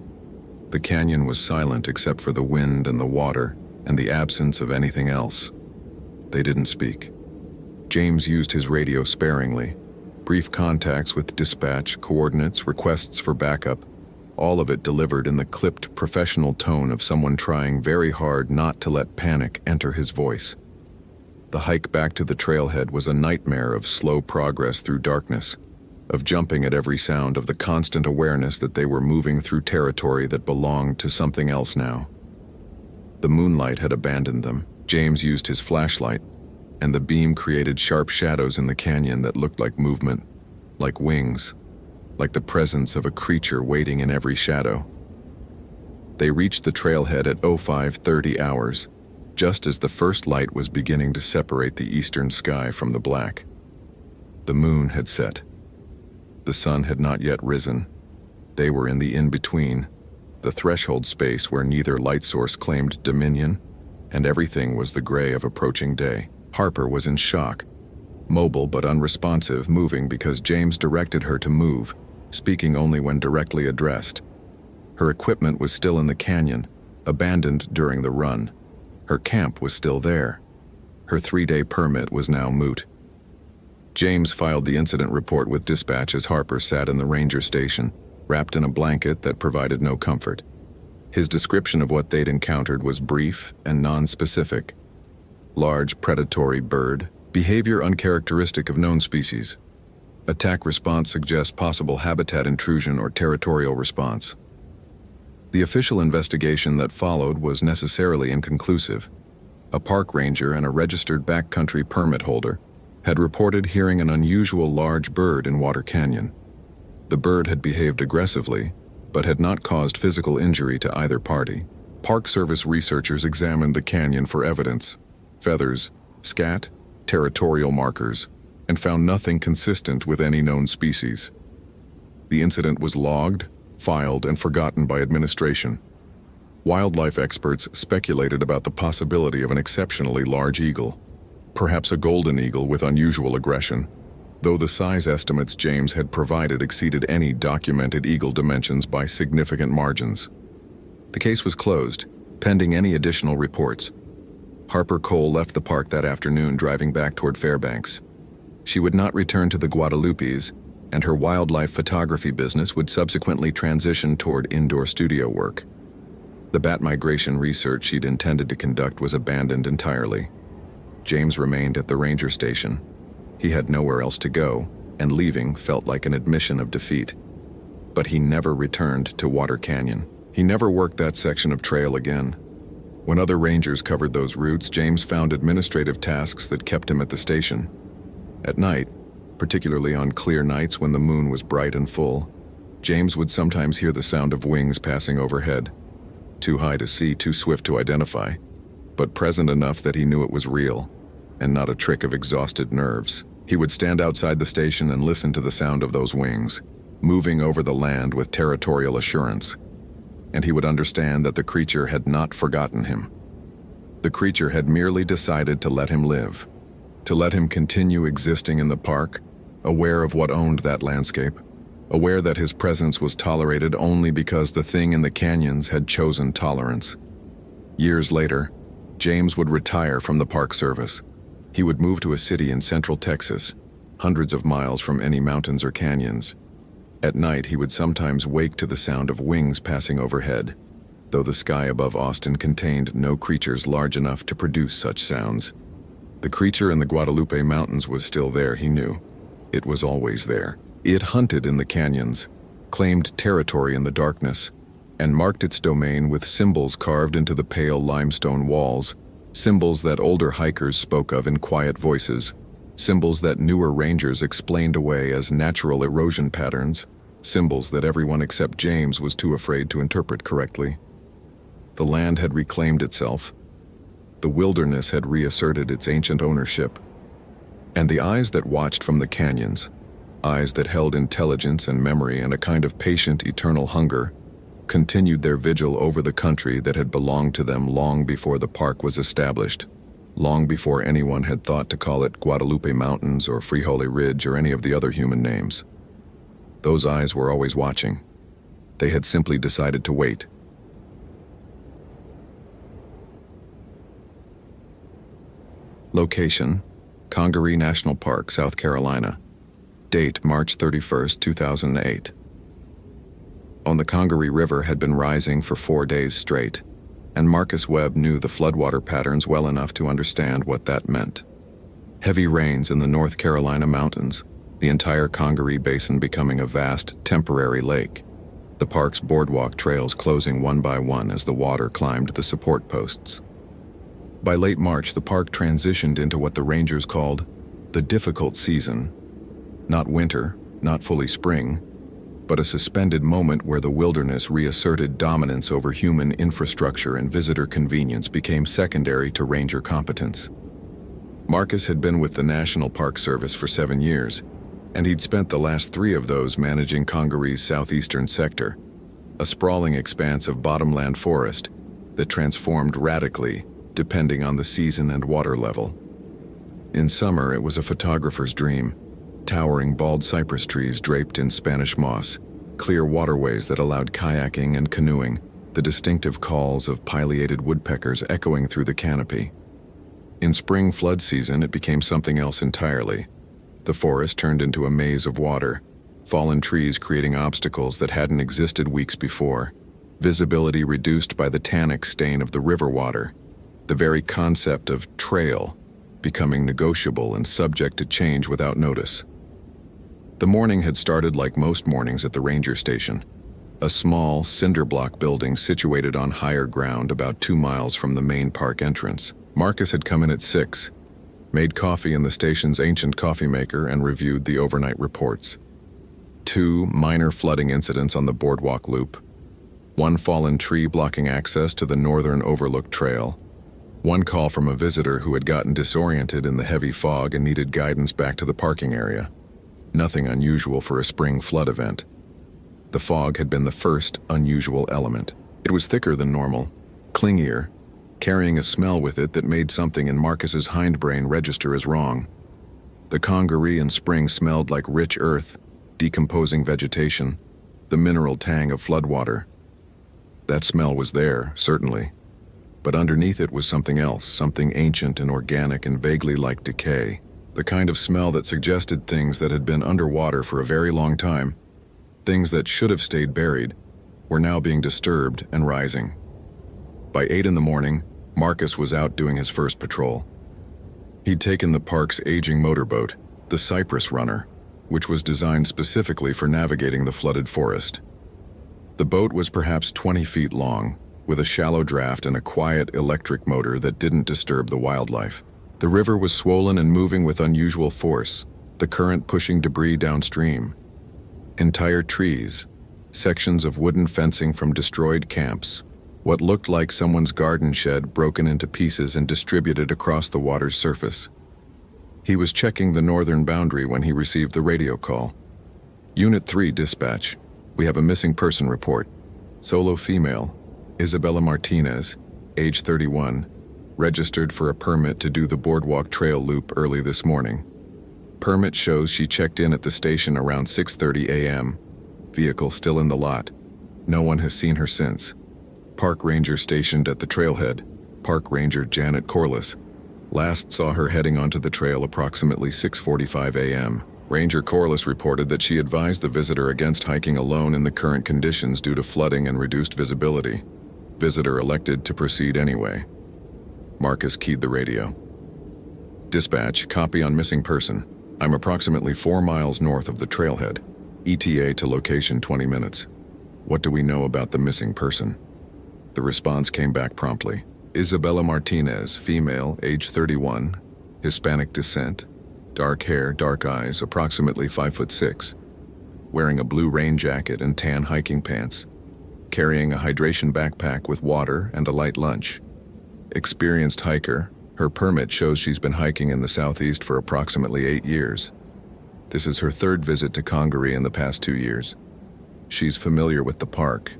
[SPEAKER 1] The canyon was silent except for the wind and the water and the absence of anything else. They didn't speak. James used his radio sparingly. Brief contacts with dispatch, coordinates, requests for backup, all of it delivered in the clipped, professional tone of someone trying very hard not to let panic enter his voice. The hike back to the trailhead was a nightmare of slow progress through darkness, of jumping at every sound, of the constant awareness that they were moving through territory that belonged to something else now. The moonlight had abandoned them. James used his flashlight, and the beam created sharp shadows in the canyon that looked like movement, like wings, like the presence of a creature waiting in every shadow. They reached the trailhead at 05:30 hours, just as the first light was beginning to separate the eastern sky from the black. The moon had set. The sun had not yet risen. They were in the in-between, the threshold space where neither light source claimed dominion, and everything was the gray of approaching day. Harper was in shock, mobile but unresponsive, moving because James directed her to move, speaking only when directly addressed. Her equipment was still in the canyon, abandoned during the run. Her camp was still there. Her 3-day permit was now moot. James filed the incident report with dispatch as Harper sat in the ranger station, wrapped in a blanket that provided no comfort. His description of what they'd encountered was brief and non-specific. Large predatory bird, behavior uncharacteristic of known species. Attack response suggests possible habitat intrusion or territorial response. The official investigation that followed was necessarily inconclusive. A park ranger and a registered backcountry permit holder had reported hearing an unusual large bird in Water Canyon. The bird had behaved aggressively, but had not caused physical injury to either party. Park Service researchers examined the canyon for evidence, feathers, scat, territorial markers, and found nothing consistent with any known species. The incident was logged, filed, and forgotten by administration. Wildlife experts speculated about the possibility of an exceptionally large eagle, perhaps a golden eagle with unusual aggression, though the size estimates James had provided exceeded any documented eagle dimensions by significant margins. The case was closed, pending any additional reports. Harper Cole left the park that afternoon, driving back toward Fairbanks. She would not return to the Guadalupes, and her wildlife photography business would subsequently transition toward indoor studio work. The bat migration research she'd intended to conduct was abandoned entirely. James remained at the ranger station. He had nowhere else to go, and leaving felt like an admission of defeat. But he never returned to Water Canyon. He never worked that section of trail again. When other rangers covered those routes, James found administrative tasks that kept him at the station. At night, particularly on clear nights when the moon was bright and full, James would sometimes hear the sound of wings passing overhead. Too high to see, too swift to identify, but present enough that he knew it was real, and not a trick of exhausted nerves. He would stand outside the station and listen to the sound of those wings, moving over the land with territorial assurance. And he would understand that the creature had not forgotten him. The creature had merely decided to let him live, to let him continue existing in the park, aware of what owned that landscape, aware that his presence was tolerated only because the thing in the canyons had chosen tolerance. Years later, James would retire from the Park Service. He would move to a city in central Texas, hundreds of miles from any mountains or canyons. At night, he would sometimes wake to the sound of wings passing overhead, though the sky above Austin contained no creatures large enough to produce such sounds. The creature in the Guadalupe Mountains was still there, he knew. It was always there. It hunted in the canyons, claimed territory in the darkness, and marked its domain with symbols carved into the pale limestone walls, symbols that older hikers spoke of in quiet voices, symbols that newer rangers explained away as natural erosion patterns, symbols that everyone except James was too afraid to interpret correctly. The land had reclaimed itself. The wilderness had reasserted its ancient ownership. And the eyes that watched from the canyons, eyes that held intelligence and memory and a kind of patient, eternal hunger, continued their vigil over the country that had belonged to them long before the park was established, long before anyone had thought to call it Guadalupe Mountains or Frijoles Ridge or any of the other human names. Those eyes were always watching. They had simply decided to wait. Location: Congaree National Park, South Carolina. Date: March 31st, 2008. On the Congaree River had been rising for 4 days straight, and Marcus Webb knew the floodwater patterns well enough to understand what that meant. Heavy rains in the North Carolina mountains, the entire Congaree Basin becoming a vast, temporary lake, the park's boardwalk trails closing one by one as the water climbed the support posts. By late March, the park transitioned into what the rangers called the difficult season. Not winter, not fully spring, but a suspended moment where the wilderness reasserted dominance over human infrastructure and visitor convenience became secondary to ranger competence. Marcus had been with the National Park Service for 7 years, and he'd spent the last 3 of those managing Congaree's southeastern sector, a sprawling expanse of bottomland forest that transformed radically depending on the season and water level. In summer, it was a photographer's dream. Towering bald cypress trees draped in Spanish moss, clear waterways that allowed kayaking and canoeing, the distinctive calls of pileated woodpeckers echoing through the canopy. In spring flood season, it became something else entirely. The forest turned into a maze of water, fallen trees creating obstacles that hadn't existed weeks before, visibility reduced by the tannic stain of the river water, the very concept of trail becoming negotiable and subject to change without notice. The morning had started like most mornings at the ranger station, a small cinder block building situated on higher ground about 2 miles from the main park entrance. Marcus had come in at 6, made coffee in the station's ancient coffee maker, and reviewed the overnight reports. 2 minor flooding incidents on the boardwalk loop, 1 fallen tree blocking access to the northern overlook trail, 1 call from a visitor who had gotten disoriented in the heavy fog and needed guidance back to the parking area. Nothing unusual for a spring flood event. The fog had been the first unusual element. It was thicker than normal, clingier, carrying a smell with it that made something in Marcus's hindbrain register as wrong. The Congaree in spring smelled like rich earth, decomposing vegetation, the mineral tang of floodwater. That smell was there, certainly, but underneath it was something else, something ancient and organic and vaguely like decay. The kind of smell that suggested things that had been underwater for a very long time, things that should have stayed buried, were now being disturbed and rising. By 8 in the morning, Marcus was out doing his first patrol. He'd taken the park's aging motorboat, the Cypress Runner, which was designed specifically for navigating the flooded forest. The boat was perhaps 20 feet long, with a shallow draft and a quiet electric motor that didn't disturb the wildlife. The river was swollen and moving with unusual force, the current pushing debris downstream. Entire trees, sections of wooden fencing from destroyed camps, what looked like someone's garden shed broken into pieces and distributed across the water's surface. He was checking the northern boundary when he received the radio call. Unit 3 dispatch. We have a missing person report. Solo female, Isabella Martinez, age 31, registered for a permit to do the boardwalk trail loop early this morning. Permit shows she checked in at the station around 6:30 a.m. Vehicle still in the lot. No one has seen her since. Park ranger stationed at the trailhead, Park Ranger Janet Corliss, last saw her heading onto the trail approximately 6:45 a.m. Ranger Corliss reported that she advised the visitor against hiking alone in the current conditions due to flooding and reduced visibility. Visitor elected to proceed anyway. Marcus keyed the radio. Dispatch, copy on missing person. I'm approximately 4 miles north of the trailhead. ETA to location 20 minutes. What do we know about the missing person? The response came back promptly. Isabella Martinez, female, age 31, Hispanic descent, dark hair, dark eyes, approximately 5'6", wearing a blue rain jacket and tan hiking pants, carrying a hydration backpack with water and a light lunch. Experienced hiker, her permit shows she's been hiking in the southeast for approximately 8 years. This is her third visit to Congaree in the past 2 years. She's familiar with the park.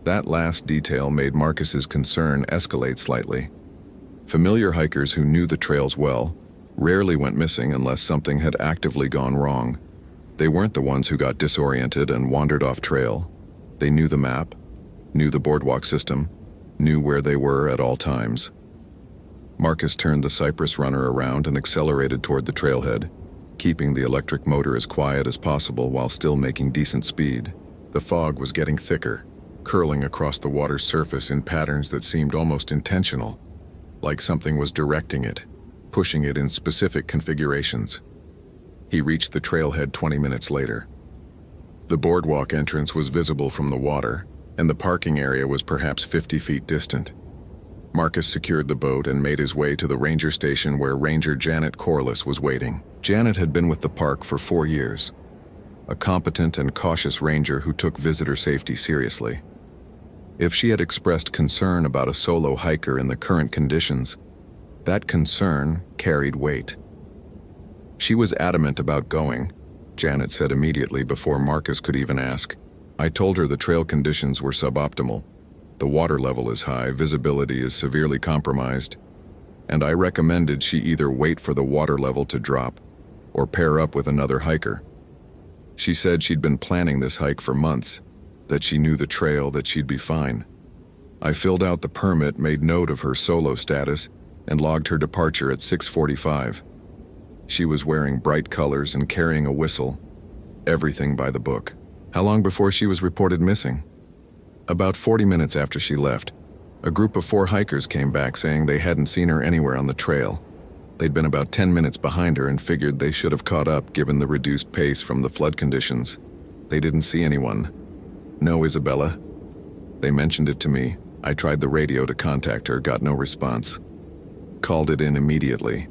[SPEAKER 1] That last detail made Marcus's concern escalate slightly. Familiar hikers who knew the trails well rarely went missing unless something had actively gone wrong. They weren't the ones who got disoriented and wandered off trail. They knew the map, knew the boardwalk system, knew where they were at all times. Marcus turned the Cypress Runner around and accelerated toward the trailhead, keeping the electric motor as quiet as possible while still making decent speed. The fog was getting thicker, curling across the water's surface in patterns that seemed almost intentional, like something was directing it, pushing it in specific configurations. He reached the trailhead 20 minutes later. The boardwalk entrance was visible from the water, and the parking area was perhaps 50 feet distant. Marcus secured the boat and made his way to the ranger station where Ranger Janet Corliss was waiting. Janet had been with the park for 4 years, a competent and cautious ranger who took visitor safety seriously. If she had expressed concern about a solo hiker in the current conditions, that concern carried weight. She was adamant about going, Janet said immediately before Marcus could even ask. I told her the trail conditions were suboptimal. The water level is high, visibility is severely compromised, and I recommended she either wait for the water level to drop or pair up with another hiker. She said she'd been planning this hike for months, that she knew the trail, that she'd be fine. I filled out the permit, made note of her solo status, and logged her departure at 6:45. She was wearing bright colors and carrying a whistle, everything by the book. How long before she was reported missing? About 40 minutes after she left, a group of 4 hikers came back saying they hadn't seen her anywhere on the trail. They'd been about 10 minutes behind her and figured they should have caught up given the reduced pace from the flood conditions. They didn't see anyone. No, Isabella. They mentioned it to me. I tried the radio to contact her, got no response. Called it in immediately.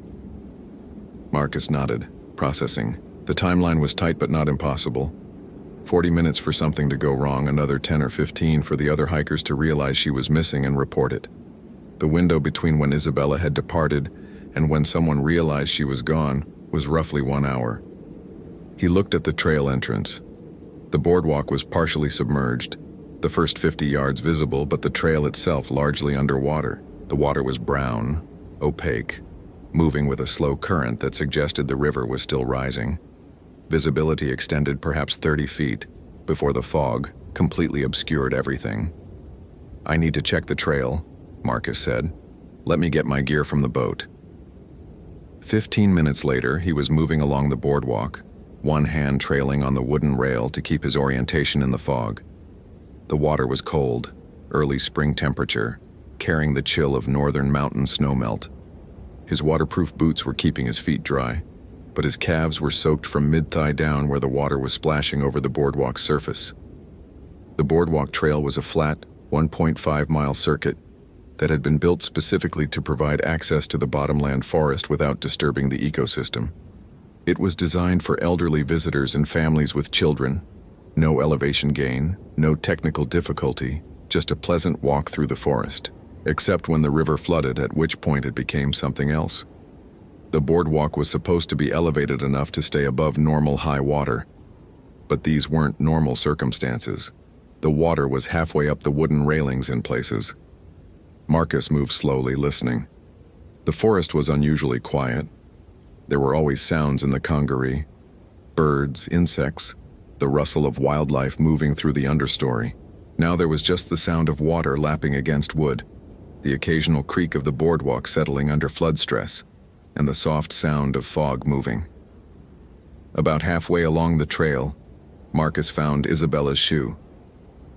[SPEAKER 1] Marcus nodded, processing. The timeline was tight but not impossible. 40 minutes for something to go wrong, another 10 or 15 for the other hikers to realize she was missing and report it. The window between when Isabella had departed and when someone realized she was gone was roughly 1 hour. He looked at the trail entrance. The boardwalk was partially submerged, the first 50 yards visible, but the trail itself largely underwater. The water was brown, opaque, moving with a slow current that suggested the river was still rising. Visibility extended perhaps 30 feet before the fog completely obscured everything. I need to check the trail, Marcus said. Let me get my gear from the boat. 15 minutes later, he was moving along the boardwalk, one hand trailing on the wooden rail to keep his orientation in the fog. The water was cold, early spring temperature, carrying the chill of northern mountain snowmelt. His waterproof boots were keeping his feet dry, but his calves were soaked from mid-thigh down where the water was splashing over the boardwalk surface. The boardwalk trail was a flat, 1.5-mile circuit that had been built specifically to provide access to the bottomland forest without disturbing the ecosystem. It was designed for elderly visitors and families with children. No elevation gain, no technical difficulty, just a pleasant walk through the forest, except when the river flooded, at which point it became something else. The boardwalk was supposed to be elevated enough to stay above normal high water, but these weren't normal circumstances. The water was halfway up the wooden railings in places. Marcus moved slowly, listening. The forest was unusually quiet. There were always sounds in the congaree: birds, insects, the rustle of wildlife moving through the understory. Now there was just the sound of water lapping against wood, the occasional creak of the boardwalk settling under flood stress, and the soft sound of fog moving. About halfway along the trail, Marcus found Isabella's shoe.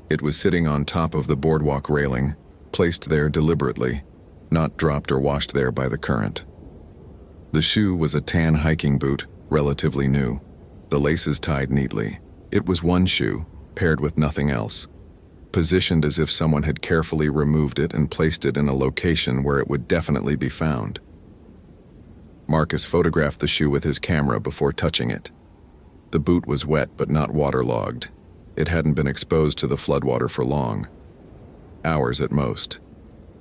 [SPEAKER 1] It was sitting on top of the boardwalk railing, placed there deliberately, not dropped or washed there by the current. The shoe was a tan hiking boot, relatively new, the laces tied neatly. It was one shoe, paired with nothing else, positioned as if someone had carefully removed it and placed it in a location where it would definitely be found. Marcus photographed the shoe with his camera before touching it. The boot was wet but not waterlogged. It hadn't been exposed to the floodwater for long. Hours at most.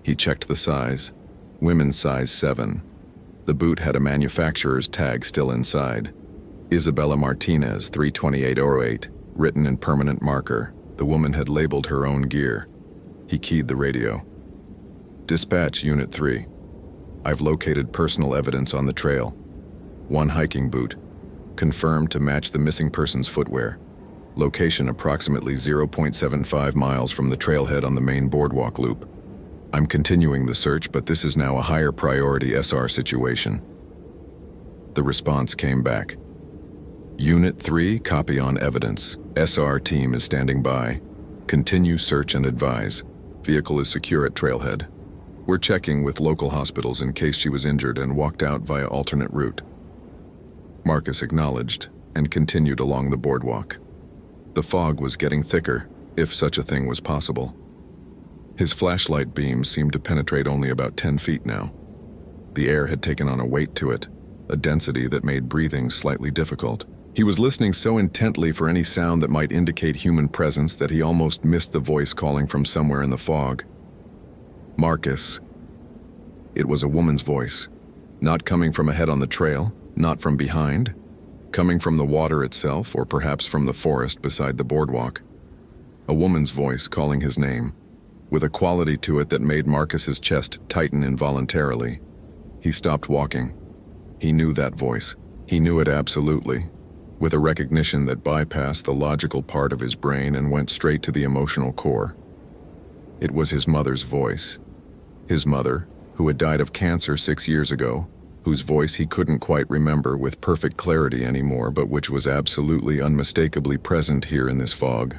[SPEAKER 1] He checked the size. Women's size 7. The boot had a manufacturer's tag still inside. Isabella Martinez, 32808, written in permanent marker. The woman had labeled her own gear. He keyed the radio. Dispatch Unit 3. I've located personal evidence on the trail. One hiking boot. Confirmed to match the missing person's footwear. Location approximately 0.75 miles from the trailhead on the main boardwalk loop. I'm continuing the search, but this is now a higher priority SR situation. The response came back. Unit 3, copy on evidence. SR team is standing by. Continue search and advise. Vehicle is secure at trailhead. We're checking with local hospitals in case she was injured and walked out via alternate route. Marcus acknowledged and continued along the boardwalk. The fog was getting thicker, if such a thing was possible. His flashlight beams seemed to penetrate only about 10 feet now. The air had taken on a weight to it, a density that made breathing slightly difficult. He was listening so intently for any sound that might indicate human presence that he almost missed the voice calling from somewhere in the fog. Marcus. It was a woman's voice, not coming from ahead on the trail, not from behind, coming from the water itself, or perhaps from the forest beside the boardwalk. A woman's voice calling his name, with a quality to it that made Marcus's chest tighten involuntarily. He stopped walking. He knew that voice. He knew it absolutely, with a recognition that bypassed the logical part of his brain and went straight to the emotional core. It was his mother's voice. His mother, who had died of cancer 6 years ago, whose voice he couldn't quite remember with perfect clarity anymore, but which was absolutely unmistakably present here in this fog.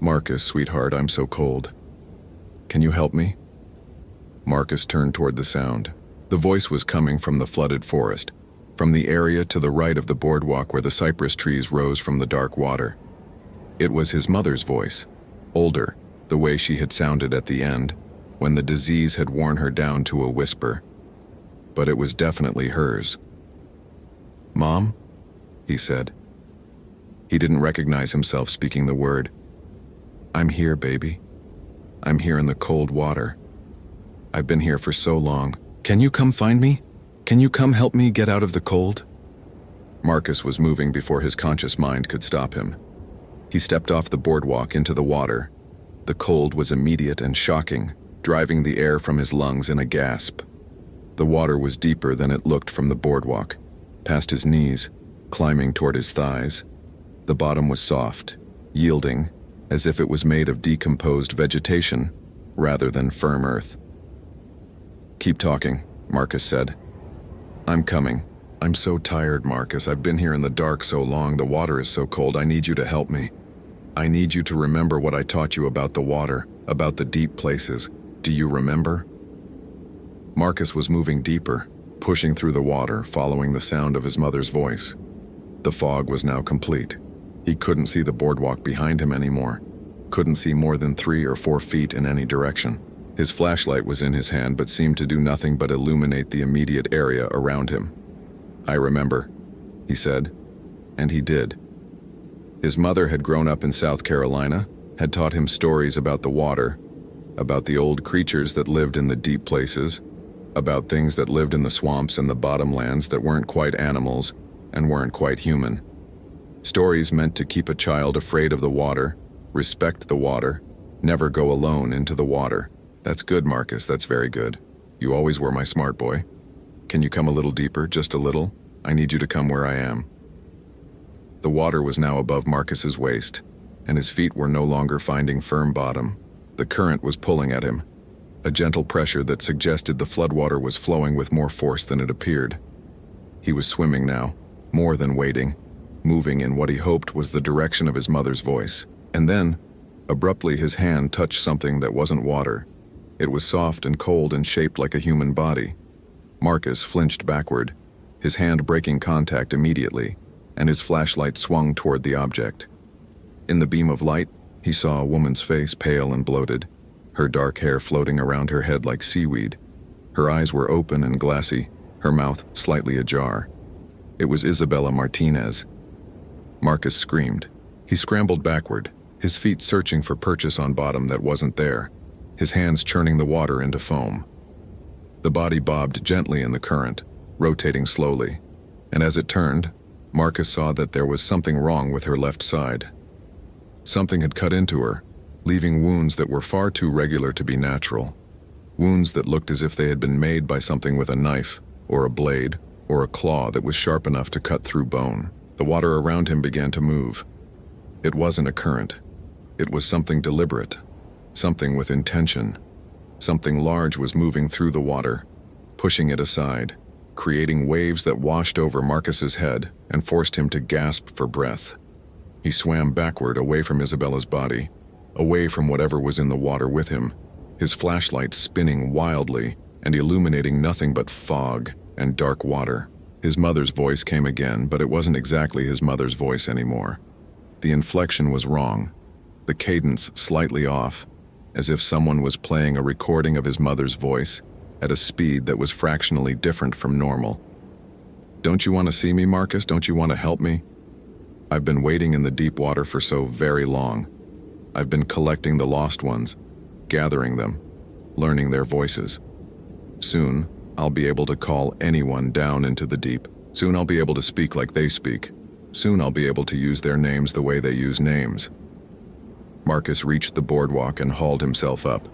[SPEAKER 1] Marcus, sweetheart, I'm so cold. Can you help me? Marcus turned toward the sound. The voice was coming from the flooded forest, from the area to the right of the boardwalk where the cypress trees rose from the dark water. It was his mother's voice, older, the way she had sounded at the end, when the disease had worn her down to a whisper. But it was definitely hers. Mom? He said. He didn't recognize himself speaking the word. I'm here, baby. I'm here in the cold water. I've been here for so long. Can you come find me? Can you come help me get out of the cold? Marcus was moving before his conscious mind could stop him. He stepped off the boardwalk into the water. The cold was immediate and shocking, driving the air from his lungs in a gasp. The water was deeper than it looked from the boardwalk, past his knees, climbing toward his thighs. The bottom was soft, yielding, as if it was made of decomposed vegetation, rather than firm earth. Keep talking, Marcus said. I'm coming. I'm so tired, Marcus. I've been here in the dark so long. The water is so cold. I need you to help me. I need you to remember what I taught you about the water, about the deep places. Do you remember? Marcus was moving deeper, pushing through the water, following the sound of his mother's voice. The fog was now complete. He couldn't see the boardwalk behind him anymore. Couldn't see more than 3 or 4 feet in any direction. His flashlight was in his hand but seemed to do nothing but illuminate the immediate area around him. I remember, he said, and he did. His mother had grown up in South Carolina, had taught him stories about the water, about the old creatures that lived in the deep places, about things that lived in the swamps and the bottomlands that weren't quite animals and weren't quite human. Stories meant to keep a child afraid of the water, respect the water, never go alone into the water. That's good, Marcus, that's very good. You always were my smart boy. Can you come a little deeper, just a little? I need you to come where I am. The water was now above Marcus's waist, and his feet were no longer finding firm bottom. The current was pulling at him, a gentle pressure that suggested the floodwater was flowing with more force than it appeared. He was swimming now, more than wading, moving in what he hoped was the direction of his mother's voice. And then, abruptly, his hand touched something that wasn't water. It was soft and cold and shaped like a human body. Marcus flinched backward, his hand breaking contact immediately, and his flashlight swung toward the object. In the beam of light, he saw a woman's face, pale and bloated, her dark hair floating around her head like seaweed. Her eyes were open and glassy, her mouth slightly ajar. It was Isabella Martinez. Marcus screamed. He scrambled backward, his feet searching for purchase on bottom that wasn't there, his hands churning the water into foam. The body bobbed gently in the current, rotating slowly, and as it turned, Marcus saw that there was something wrong with her left side. Something had cut into her, leaving wounds that were far too regular to be natural. Wounds that looked as if they had been made by something with a knife, or a blade, or a claw that was sharp enough to cut through bone. The water around him began to move. It wasn't a current. It was something deliberate, something with intention. Something large was moving through the water, pushing it aside, creating waves that washed over Marcus's head and forced him to gasp for breath. He swam backward away from Isabella's body, away from whatever was in the water with him, his flashlight spinning wildly and illuminating nothing but fog and dark water. His mother's voice came again, but it wasn't exactly his mother's voice anymore. The inflection was wrong, the cadence slightly off, as if someone was playing a recording of his mother's voice at a speed that was fractionally different from normal. Don't you want to see me, Marcus? Don't you want to help me? I've been waiting in the deep water for so very long. I've been collecting the lost ones, gathering them, learning their voices. Soon, I'll be able to call anyone down into the deep. Soon I'll be able to speak like they speak. Soon I'll be able to use their names the way they use names. Marcus reached the boardwalk and hauled himself up,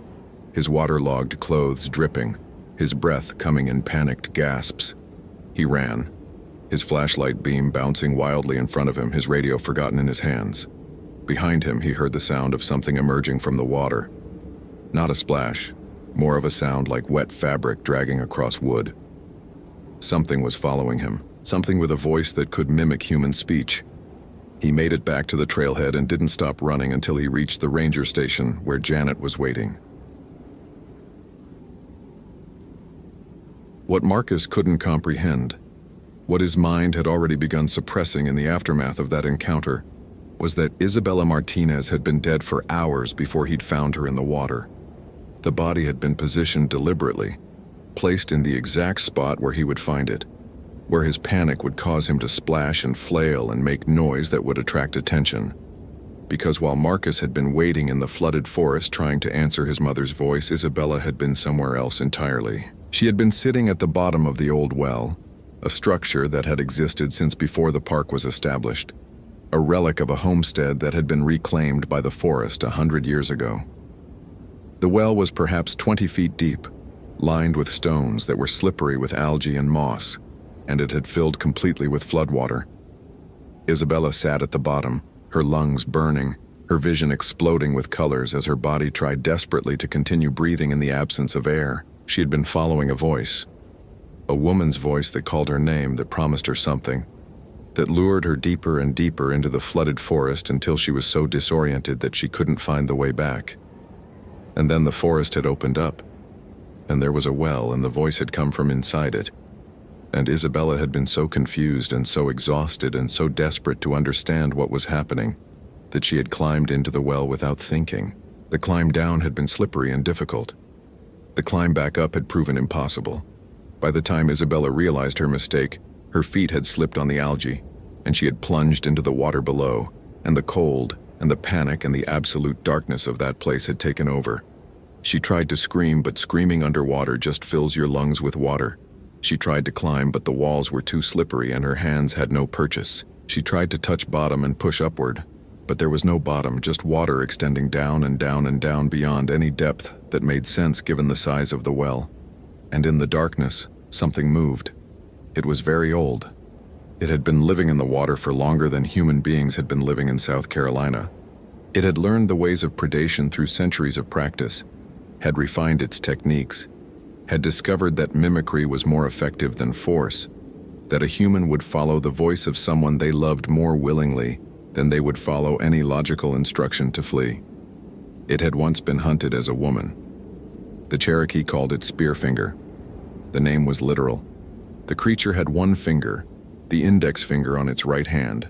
[SPEAKER 1] his waterlogged clothes dripping, his breath coming in panicked gasps. He ran, his flashlight beam bouncing wildly in front of him, his radio forgotten in his hands. Behind him, he heard the sound of something emerging from the water. Not a splash, more of a sound like wet fabric dragging across wood. Something was following him, something with a voice that could mimic human speech. He made it back to the trailhead and didn't stop running until he reached the ranger station where Janet was waiting. What Marcus couldn't comprehend, what his mind had already begun suppressing in the aftermath of that encounter, was that Isabella Martinez had been dead for hours before he'd found her in the water. The body had been positioned deliberately, placed in the exact spot where he would find it, where his panic would cause him to splash and flail and make noise that would attract attention. Because while Marcus had been waiting in the flooded forest trying to answer his mother's voice, Isabella had been somewhere else entirely. She had been sitting at the bottom of the old well, a structure that had existed since before the park was established, a relic of a homestead that had been reclaimed by the forest 100 years ago. The well was perhaps 20 feet deep, lined with stones that were slippery with algae and moss, and it had filled completely with floodwater. Isabella sat at the bottom, her lungs burning, her vision exploding with colors as her body tried desperately to continue breathing in the absence of air. She had been following a voice. A woman's voice that called her name, that promised her something, that lured her deeper and deeper into the flooded forest until she was so disoriented that she couldn't find the way back. And then the forest had opened up, and there was a well, and the voice had come from inside it. And Isabella had been so confused and so exhausted and so desperate to understand what was happening that she had climbed into the well without thinking. The climb down had been slippery and difficult. The climb back up had proven impossible. By the time Isabella realized her mistake, her feet had slipped on the algae, and she had plunged into the water below, and the cold and the panic and the absolute darkness of that place had taken over. She tried to scream, but screaming underwater just fills your lungs with water. She tried to climb, but the walls were too slippery and her hands had no purchase. She tried to touch bottom and push upward, but there was no bottom, just water extending down and down and down beyond any depth that made sense given the size of the well. And in the darkness, something moved. It was very old. It had been living in the water for longer than human beings had been living in South Carolina. It had learned the ways of predation through centuries of practice, had refined its techniques, had discovered that mimicry was more effective than force, that a human would follow the voice of someone they loved more willingly than they would follow any logical instruction to flee. It had once been hunted as a woman. The Cherokee called it Spearfinger. The name was literal. The creature had one finger, the index finger on its right hand,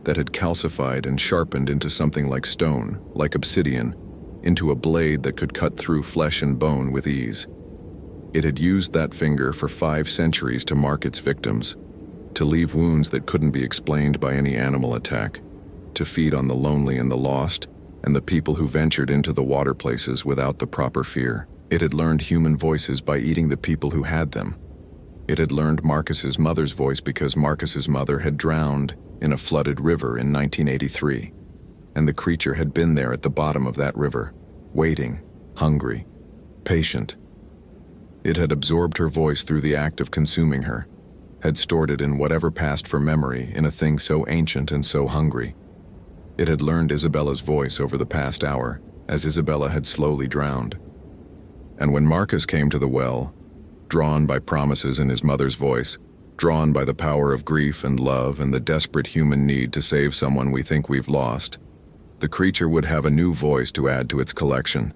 [SPEAKER 1] that had calcified and sharpened into something like stone, like obsidian, into a blade that could cut through flesh and bone with ease. It had used that finger for 5 centuries to mark its victims, to leave wounds that couldn't be explained by any animal attack, to feed on the lonely and the lost, and the people who ventured into the water places without the proper fear. It had learned human voices by eating the people who had them. It had learned Marcus's mother's voice because Marcus's mother had drowned in a flooded river in 1983, and the creature had been there at the bottom of that river, waiting, hungry, patient. It had absorbed her voice through the act of consuming her, had stored it in whatever passed for memory in a thing so ancient and so hungry. It had learned Isabella's voice over the past hour, as Isabella had slowly drowned. And when Marcus came to the well, drawn by promises in his mother's voice, drawn by the power of grief and love and the desperate human need to save someone we think we've lost, the creature would have a new voice to add to its collection.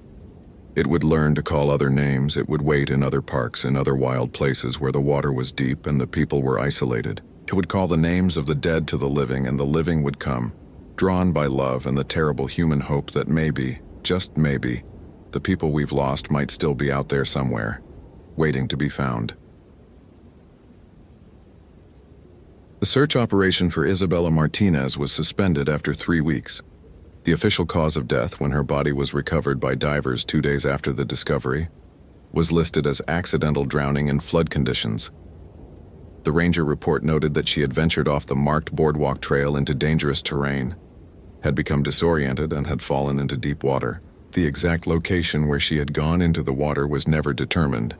[SPEAKER 1] It would learn to call other names. It would wait in other parks and other wild places where the water was deep and the people were isolated. It would call the names of the dead to the living, and the living would come, drawn by love and the terrible human hope that maybe, just maybe, the people we've lost might still be out there somewhere, waiting to be found. The search operation for Isabella Martinez was suspended after 3 weeks. The official cause of death, when her body was recovered by divers 2 days after the discovery, was listed as accidental drowning in flood conditions. The ranger report noted that she had ventured off the marked boardwalk trail into dangerous terrain, had become disoriented, and had fallen into deep water. The exact location where she had gone into the water was never determined,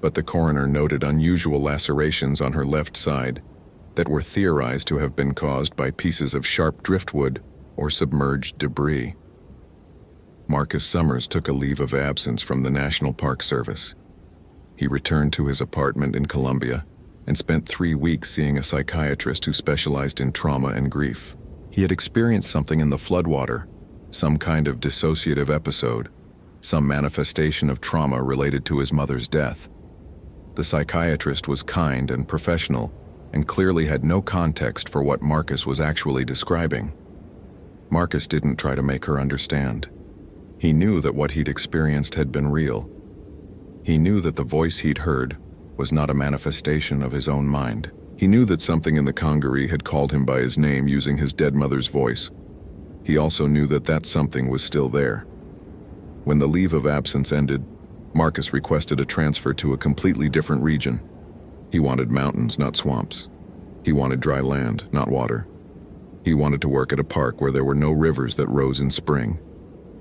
[SPEAKER 1] but the coroner noted unusual lacerations on her left side that were theorized to have been caused by pieces of sharp driftwood or submerged debris. Marcus Summers took a leave of absence from the National Park Service. He returned to his apartment in Columbia and spent 3 weeks seeing a psychiatrist who specialized in trauma and grief. He had experienced something in the floodwater, some kind of dissociative episode, some manifestation of trauma related to his mother's death. The psychiatrist was kind and professional and clearly had no context for what Marcus was actually describing. Marcus didn't try to make her understand. He knew that what he'd experienced had been real. He knew that the voice he'd heard was not a manifestation of his own mind. He knew that something in the congaree had called him by his name using his dead mother's voice. He also knew that that something was still there. When the leave of absence ended, Marcus requested a transfer to a completely different region. He wanted mountains, not swamps. He wanted dry land, not water. He wanted to work at a park where there were no rivers that rose in spring,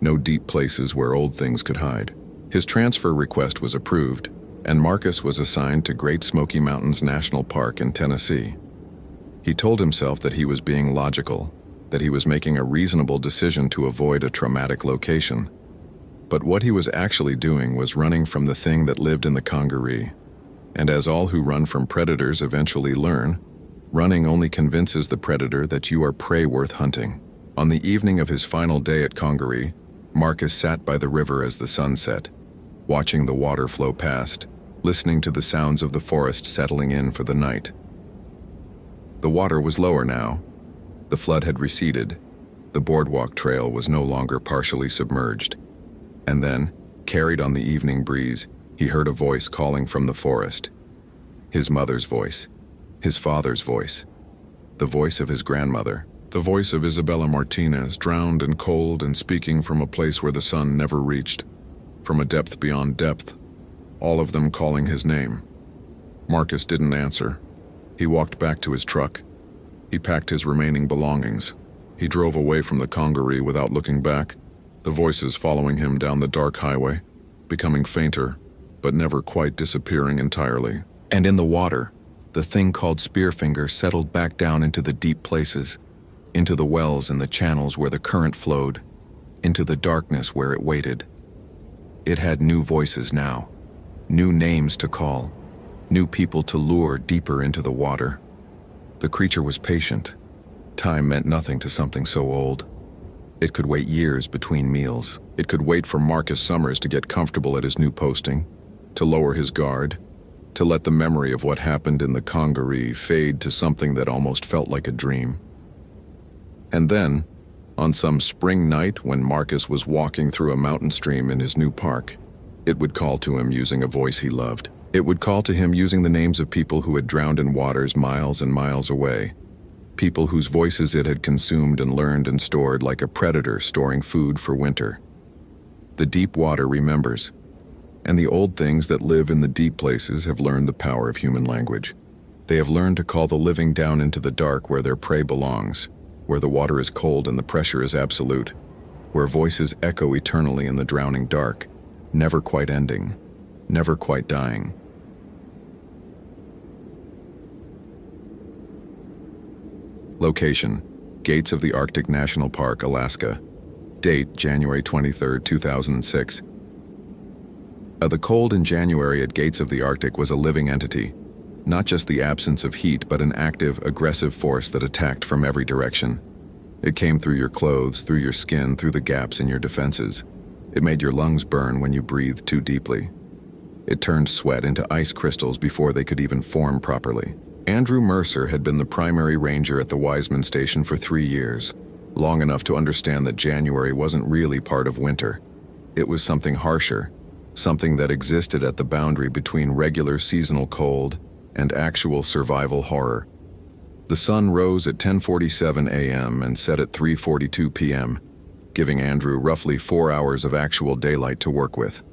[SPEAKER 1] no deep places where old things could hide. His transfer request was approved, and Marcus was assigned to Great Smoky Mountains National Park in Tennessee. He told himself that he was being logical, that he was making a reasonable decision to avoid a traumatic location. But what he was actually doing was running from the thing that lived in the congaree, And as all who run from predators eventually learn, running only convinces the predator that you are prey worth hunting. On the evening of his final day at Congaree, Marcus sat by the river as the sun set, watching the water flow past, listening to the sounds of the forest settling in for the night. The water was lower now. The flood had receded. The boardwalk trail was no longer partially submerged. And then, carried on the evening breeze, he heard a voice calling from the forest. His mother's voice. His father's voice. The voice of his grandmother. The voice of Isabella Martinez, drowned and cold and speaking from a place where the sun never reached, from a depth beyond depth, all of them calling his name. Marcus didn't answer. He walked back to his truck. He packed his remaining belongings. He drove away from the Congaree without looking back, the voices following him down the dark highway, becoming fainter, but never quite disappearing entirely. And in the water, the thing called Spearfinger settled back down into the deep places, into the wells and the channels where the current flowed, into the darkness where it waited. It had new voices now, new names to call, new people to lure deeper into the water. The creature was patient. Time meant nothing to something so old. It could wait years between meals. It could wait for Marcus Summers to get comfortable at his new posting, to lower his guard, to let the memory of what happened in the Congaree fade to something that almost felt like a dream. And then, on some spring night when Marcus was walking through a mountain stream in his new park, it would call to him using a voice he loved. It would call to him using the names of people who had drowned in waters miles and miles away, people whose voices it had consumed and learned and stored like a predator storing food for winter. The deep water remembers, and the old things that live in the deep places have learned the power of human language. They have learned to call the living down into the dark where their prey belongs, where the water is cold and the pressure is absolute, where voices echo eternally in the drowning dark, never quite ending, never quite dying. Location: Gates of the Arctic National Park, Alaska. Date: January 23, 2006. The cold in January at Gates of the Arctic was a living entity, not just the absence of heat, but an active, aggressive force that attacked from every direction. It came through your clothes, through your skin, through the gaps in your defenses. It made your lungs burn when you breathed too deeply. It turned sweat into ice crystals before they could even form properly. Andrew Mercer had been the primary ranger at the Wiseman Station for 3 years, long enough to understand that January wasn't really part of winter. It was something harsher, something that existed at the boundary between regular seasonal cold and actual survival horror. The sun rose at 10:47 a.m. and set at 3:42 p.m., giving Andrew roughly 4 hours of actual daylight to work with.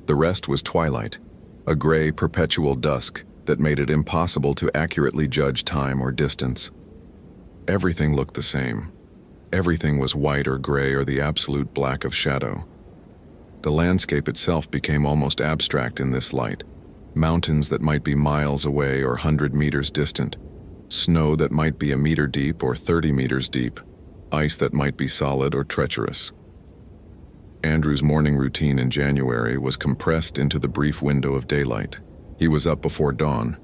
[SPEAKER 1] The rest was twilight, a gray, perpetual dusk that made it impossible to accurately judge time or distance. Everything looked the same. Everything was white or gray or the absolute black of shadow. The landscape itself became almost abstract in this light. Mountains that might be miles away or 100 meters distant. Snow that might be 1 meter deep or 30 meters deep. Ice that might be solid or treacherous. Andrew's morning routine in January was compressed into the brief window of daylight. He was up before dawn,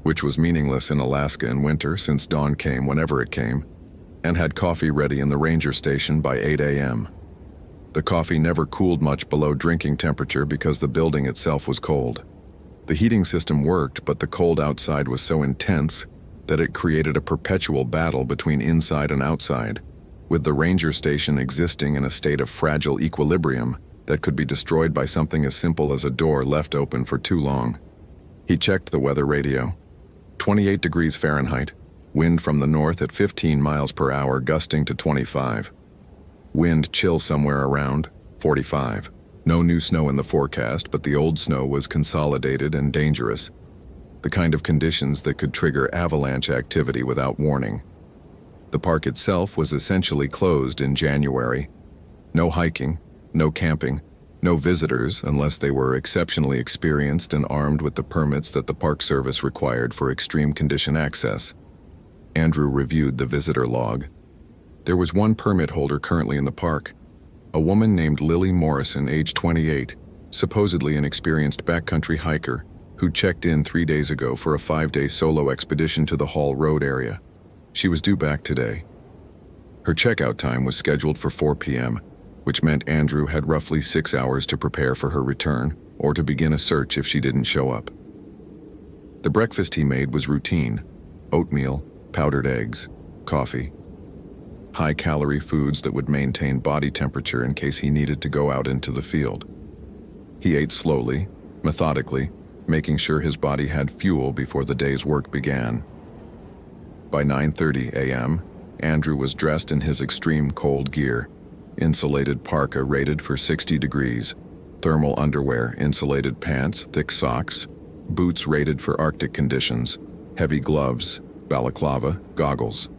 [SPEAKER 1] which was meaningless in Alaska in winter since dawn came whenever it came, and had coffee ready in the ranger station by 8 a.m. The coffee never cooled much below drinking temperature because the building itself was cold. The heating system worked, but the cold outside was so intense that it created a perpetual battle between inside and outside, with the ranger station existing in a state of fragile equilibrium that could be destroyed by something as simple as a door left open for too long. He checked the weather radio. 28 degrees Fahrenheit, wind from the north at 15 miles per hour, gusting to 25. Wind chill somewhere around 45. No new snow in the forecast, but the old snow was consolidated and dangerous. The kind of conditions that could trigger avalanche activity without warning. The park itself was essentially closed in January. No hiking, no camping, no visitors unless they were exceptionally experienced and armed with the permits that the Park Service required for extreme condition access. Andrew reviewed the visitor log. There was one permit holder currently in the park, a woman named Lily Morrison, age 28, supposedly an experienced backcountry hiker, who checked in 3 days ago for a 5-day solo expedition to the Hall Road area. She was due back today. Her checkout time was scheduled for 4 p.m., which meant Andrew had roughly 6 hours to prepare for her return or to begin a search if she didn't show up. The breakfast he made was routine: oatmeal, powdered eggs, coffee. High-calorie foods that would maintain body temperature in case he needed to go out into the field. He ate slowly, methodically, making sure his body had fuel before the day's work began. By 9:30 a.m., Andrew was dressed in his extreme cold gear: insulated parka rated for 60 degrees, thermal underwear, insulated pants, thick socks, boots rated for Arctic conditions, heavy gloves, balaclava, goggles.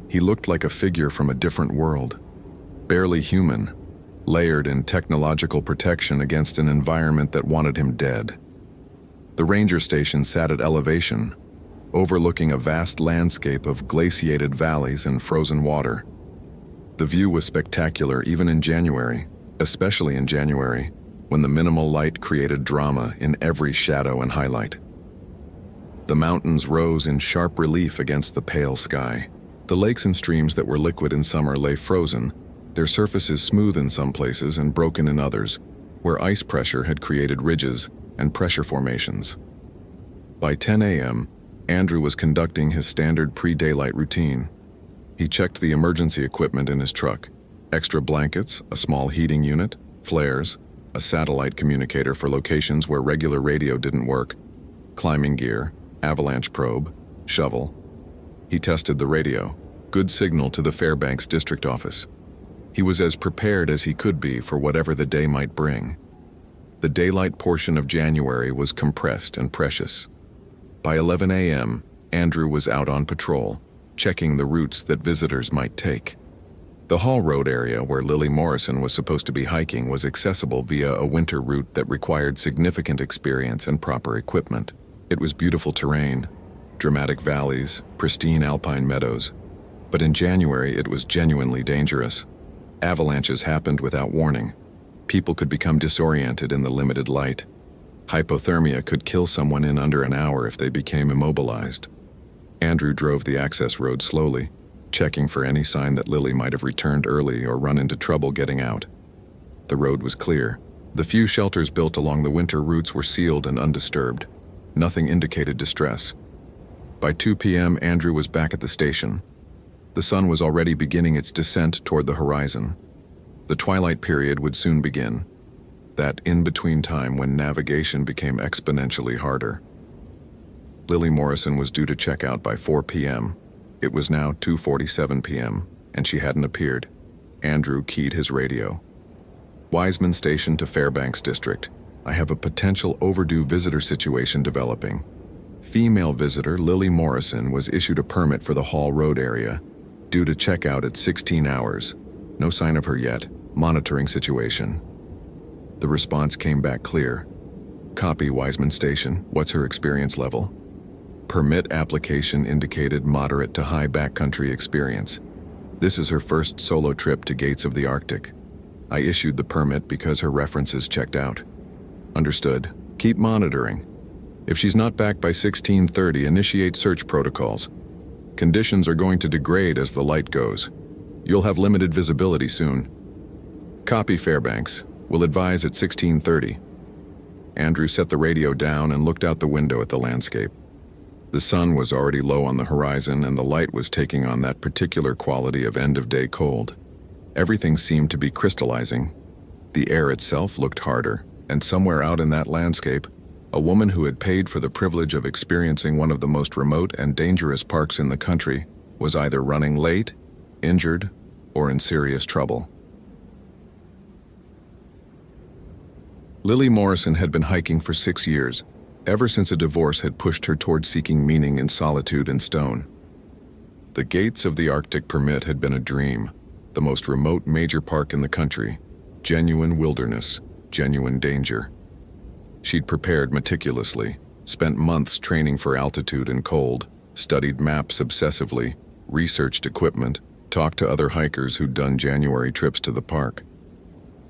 [SPEAKER 1] He looked like a figure from a different world, barely human, layered in technological protection against an environment that wanted him dead. The ranger station sat at elevation, overlooking a vast landscape of glaciated valleys and frozen water. The view was spectacular even in January, especially in January, when the minimal light created drama in every shadow and highlight. The mountains rose in sharp relief against the pale sky. The lakes and streams that were liquid in summer lay frozen, their surfaces smooth in some places and broken in others, where ice pressure had created ridges and pressure formations. By 10 a.m., Andrew was conducting his standard pre-daylight routine. He checked the emergency equipment in his truck: extra blankets, a small heating unit, flares, a satellite communicator for locations where regular radio didn't work, climbing gear, avalanche probe, shovel. He tested the radio. Good signal to the Fairbanks district office. He was as prepared as he could be for whatever the day might bring. The daylight portion of January was compressed and precious. By 11 a.m., Andrew was out on patrol, checking the routes that visitors might take. The Hall Road area where Lily Morrison was supposed to be hiking was accessible via a winter route that required significant experience and proper equipment. It was beautiful terrain, dramatic valleys, pristine alpine meadows. But in January, it was genuinely dangerous. Avalanches happened without warning. People could become disoriented in the limited light. Hypothermia could kill someone in under an hour if they became immobilized. Andrew drove the access road slowly, checking for any sign that Lily might have returned early or run into trouble getting out. The road was clear. The few shelters built along the winter routes were sealed and undisturbed. Nothing indicated distress. By 2 p.m., Andrew was back at the station. The sun was already beginning its descent toward the horizon. The twilight period would soon begin, that in-between time when navigation became exponentially harder. Lily Morrison was due to check out by 4 p.m. It was now 2:47 p.m., and she hadn't appeared. Andrew keyed his radio. Wiseman Station to Fairbanks District. I have a potential overdue visitor situation developing. Female visitor Lily Morrison was issued a permit for the Hall Road area, due to check out at 16 hours. No sign of her yet. Monitoring situation. The response came back clear. Copy, Wiseman Station. What's her experience level? Permit application indicated moderate to high backcountry experience. This is her first solo trip to gates of the Arctic. I issued the permit because her references checked out. Understood. Keep monitoring. If she's not back by 16:30, initiate search protocols. Conditions are going to degrade as the light goes. You'll have limited visibility soon. Copy, Fairbanks. We'll advise at 16:30. Andrew set the radio down and looked out the window at the landscape. The sun was already low on the horizon, and the light was taking on that particular quality of end-of-day cold. Everything seemed to be crystallizing. The air itself looked harder, and somewhere out in that landscape, a woman who had paid for the privilege of experiencing one of the most remote and dangerous parks in the country was either running late, injured, or in serious trouble. Lily Morrison had been hiking for 6 years, ever since a divorce had pushed her toward seeking meaning in solitude and stone. The gates of the Arctic permit had been a dream, the most remote major park in the country, genuine wilderness, genuine danger. She'd prepared meticulously, spent months training for altitude and cold, studied maps obsessively, researched equipment, talked to other hikers who'd done January trips to the park.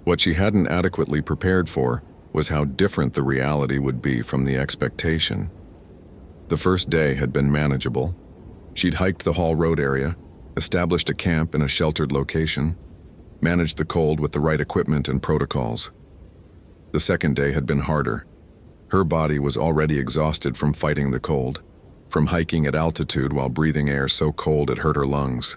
[SPEAKER 1] What she hadn't adequately prepared for was how different the reality would be from the expectation. The first day had been manageable. She'd hiked the Hall Road area, established a camp in a sheltered location, managed the cold with the right equipment and protocols. The second day had been harder. Her body was already exhausted from fighting the cold, from hiking at altitude while breathing air so cold it hurt her lungs.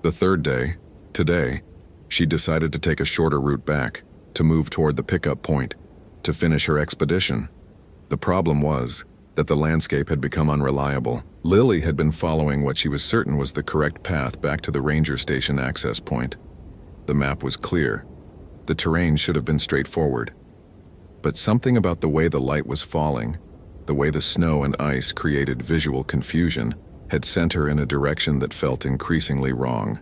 [SPEAKER 1] The third day, today, she decided to take a shorter route back, to move toward the pickup point, to finish her expedition. The problem was that the landscape had become unreliable. Lily had been following what she was certain was the correct path back to the ranger station access point. The map was clear. The terrain should have been straightforward. But something about the way the light was falling, the way the snow and ice created visual confusion, had sent her in a direction that felt increasingly wrong.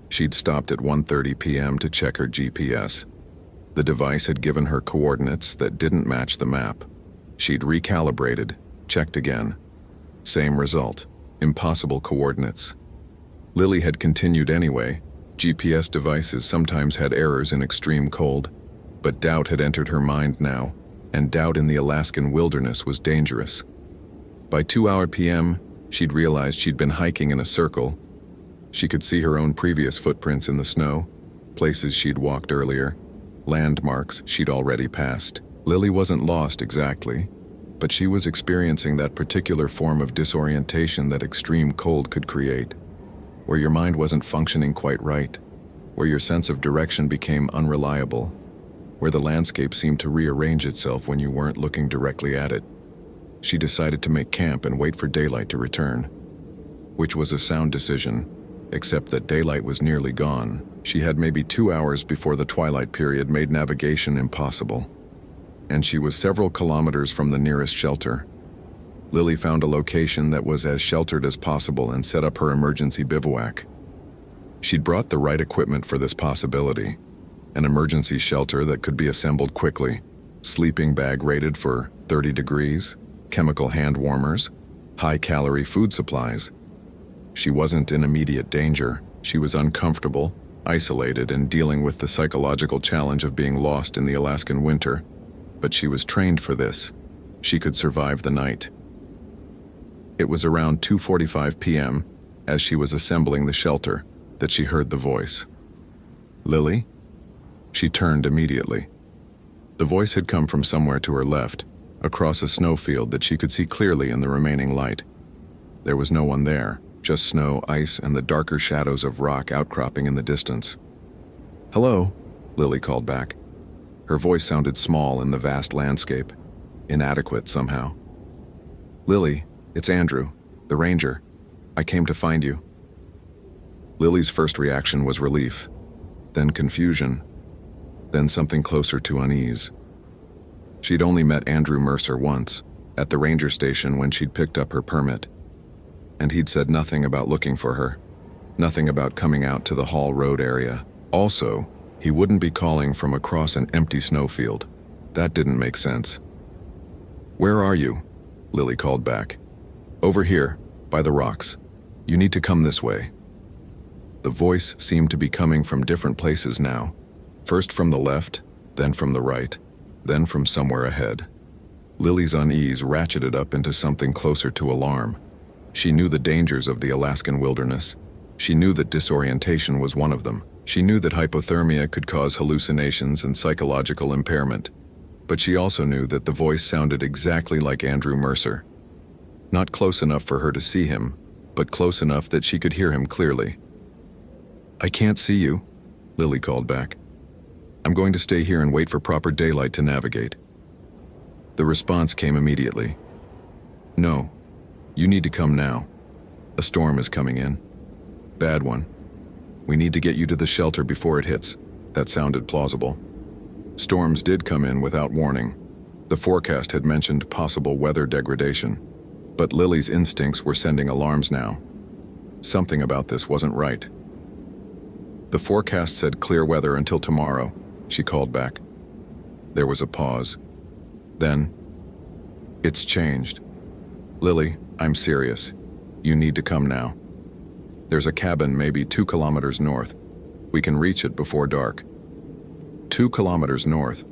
[SPEAKER 1] She'd stopped at 1:30 p.m. to check her GPS. The device had given her coordinates that didn't match the map. She'd recalibrated, checked again. Same result, impossible coordinates. Lily had continued anyway. GPS devices sometimes had errors in extreme cold, but doubt had entered her mind now, and doubt in the Alaskan wilderness was dangerous. By 2 p.m., she'd realized she'd been hiking in a circle. She could see her own previous footprints in the snow, places she'd walked earlier, landmarks she'd already passed. Lily wasn't lost exactly, but she was experiencing that particular form of disorientation that extreme cold could create, where your mind wasn't functioning quite right, where your sense of direction became unreliable, where the landscape seemed to rearrange itself when you weren't looking directly at it. She decided to make camp and wait for daylight to return, which was a sound decision, except that daylight was nearly gone. She had maybe 2 hours before the twilight period made navigation impossible, and she was several kilometers from the nearest shelter. Lily found a location that was as sheltered as possible and set up her emergency bivouac. She'd brought the right equipment for this possibility, an emergency shelter that could be assembled quickly, sleeping bag rated for 30 degrees, chemical hand warmers, high-calorie food supplies. She wasn't in immediate danger. She was uncomfortable, isolated, and dealing with the psychological challenge of being lost in the Alaskan winter. But she was trained for this. She could survive the night. It was around 2:45 p.m., as she was assembling the shelter, that she heard the voice. "Lily?" She turned immediately. The voice had come from somewhere to her left, across a snowfield that she could see clearly in the remaining light. There was no one there, just snow, ice, and the darker shadows of rock outcropping in the distance. "Hello," Lily called back. Her voice sounded small in the vast landscape, inadequate somehow. "Lily, it's Andrew, the ranger. I came to find you." Lily's first reaction was relief, then confusion, then something closer to unease. She'd only met Andrew Mercer once, at the ranger station when she'd picked up her permit, and he'd said nothing about looking for her, nothing about coming out to the Hall Road area. Also, he wouldn't be calling from across an empty snowfield. That didn't make sense. "Where are you?" Lily called back. "Over here, by the rocks. You need to come this way." The voice seemed to be coming from different places now, first from the left, then from the right, then from somewhere ahead. Lily's unease ratcheted up into something closer to alarm. She knew the dangers of the Alaskan wilderness. She knew that disorientation was one of them. She knew that hypothermia could cause hallucinations and psychological impairment. But she also knew that the voice sounded exactly like Andrew Mercer. Not close enough for her to see him, but close enough that she could hear him clearly. "I can't see you," Lily called back. "I'm going to stay here and wait for proper daylight to navigate." The response came immediately. "No, you need to come now. A storm is coming in. Bad one. We need to get you to the shelter before it hits." That sounded plausible. Storms did come in without warning. The forecast had mentioned possible weather degradation, but Lily's instincts were sending alarms now. Something about this wasn't right. "The forecast said clear weather until tomorrow," she called back. There was a pause. Then, "It's changed. Lily, I'm serious. You need to come now. There's a cabin maybe 2 kilometers north. We can reach it before dark." 2 kilometers north.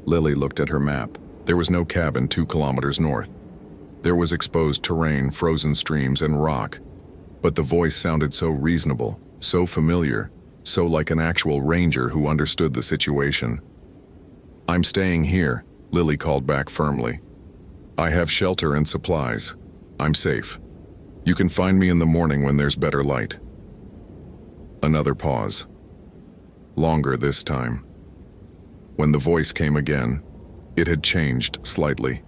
[SPEAKER 1] Lily looked at her map. There was no cabin 2 kilometers north. There was exposed terrain, frozen streams, and rock. But the voice sounded so reasonable, so familiar, so like an actual ranger who understood the situation. "I'm staying here," Lily called back firmly. "I have shelter and supplies. I'm safe. You can find me in the morning when there's better light." Another pause. Longer this time. When the voice came again, it had changed slightly.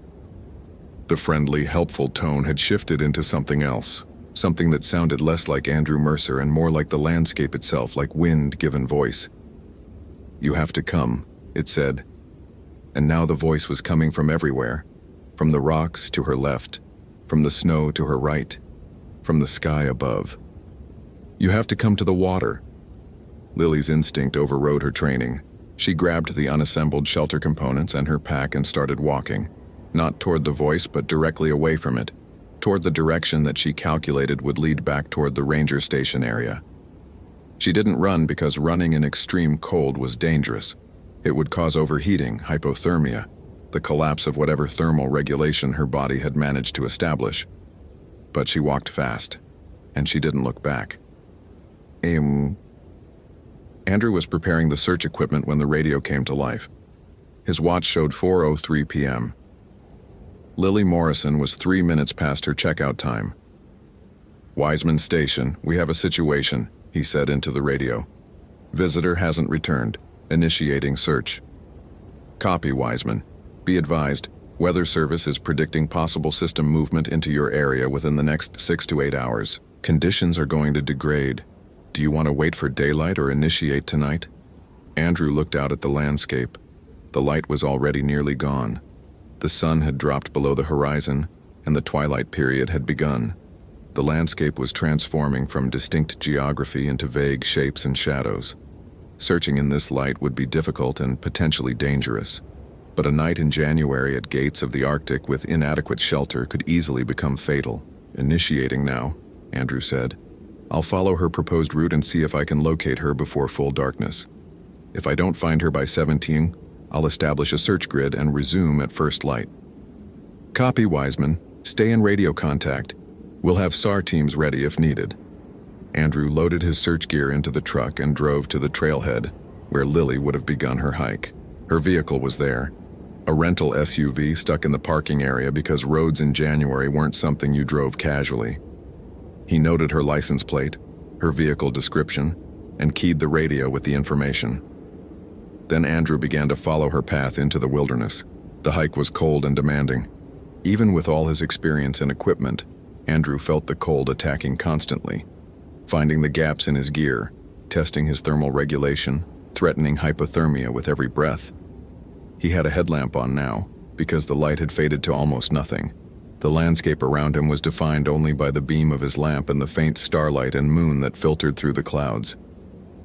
[SPEAKER 1] The friendly, helpful tone had shifted into something else, something that sounded less like Andrew Mercer and more like the landscape itself, like wind given voice. "You have to come," it said. And now the voice was coming from everywhere, from the rocks to her left, from the snow to her right, from the sky above. "You have to come to the water." Lily's instinct overrode her training. She grabbed the unassembled shelter components and her pack and started walking, not toward the voice but directly away from it, toward the direction that she calculated would lead back toward the ranger station area. She didn't run because running in extreme cold was dangerous. It would cause overheating, hypothermia, the collapse of whatever thermal regulation her body had managed to establish. But she walked fast, and she didn't look back. Andrew was preparing the search equipment when the radio came to life. His watch showed 4:03 p.m. Lily Morrison was 3 minutes past her checkout time. "Wiseman Station, we have a situation," he said into the radio. "Visitor hasn't returned. Initiating search." "Copy, Wiseman. Be advised, Weather Service is predicting possible system movement into your area within the next 6 to 8 hours. Conditions are going to degrade. Do you want to wait for daylight or initiate tonight?" Andrew looked out at the landscape. The light was already nearly gone. The sun had dropped below the horizon, and the twilight period had begun. The landscape was transforming from distinct geography into vague shapes and shadows. Searching in this light would be difficult and potentially dangerous. But a night in January at gates of the Arctic with inadequate shelter could easily become fatal. "Initiating now," Andrew said. "I'll follow her proposed route and see if I can locate her before full darkness. If I don't find her by 17, I'll establish a search grid and resume at first light." "Copy, Wiseman. Stay in radio contact. We'll have SAR teams ready if needed." Andrew loaded his search gear into the truck and drove to the trailhead, where Lily would have begun her hike. Her vehicle was there, a rental SUV stuck in the parking area because roads in January weren't something you drove casually. He noted her license plate, her vehicle description, and keyed the radio with the information. Then Andrew began to follow her path into the wilderness. The hike was cold and demanding. Even with all his experience and equipment, Andrew felt the cold attacking constantly, finding the gaps in his gear, testing his thermal regulation, threatening hypothermia with every breath. He had a headlamp on now, because the light had faded to almost nothing. The landscape around him was defined only by the beam of his lamp and the faint starlight and moon that filtered through the clouds.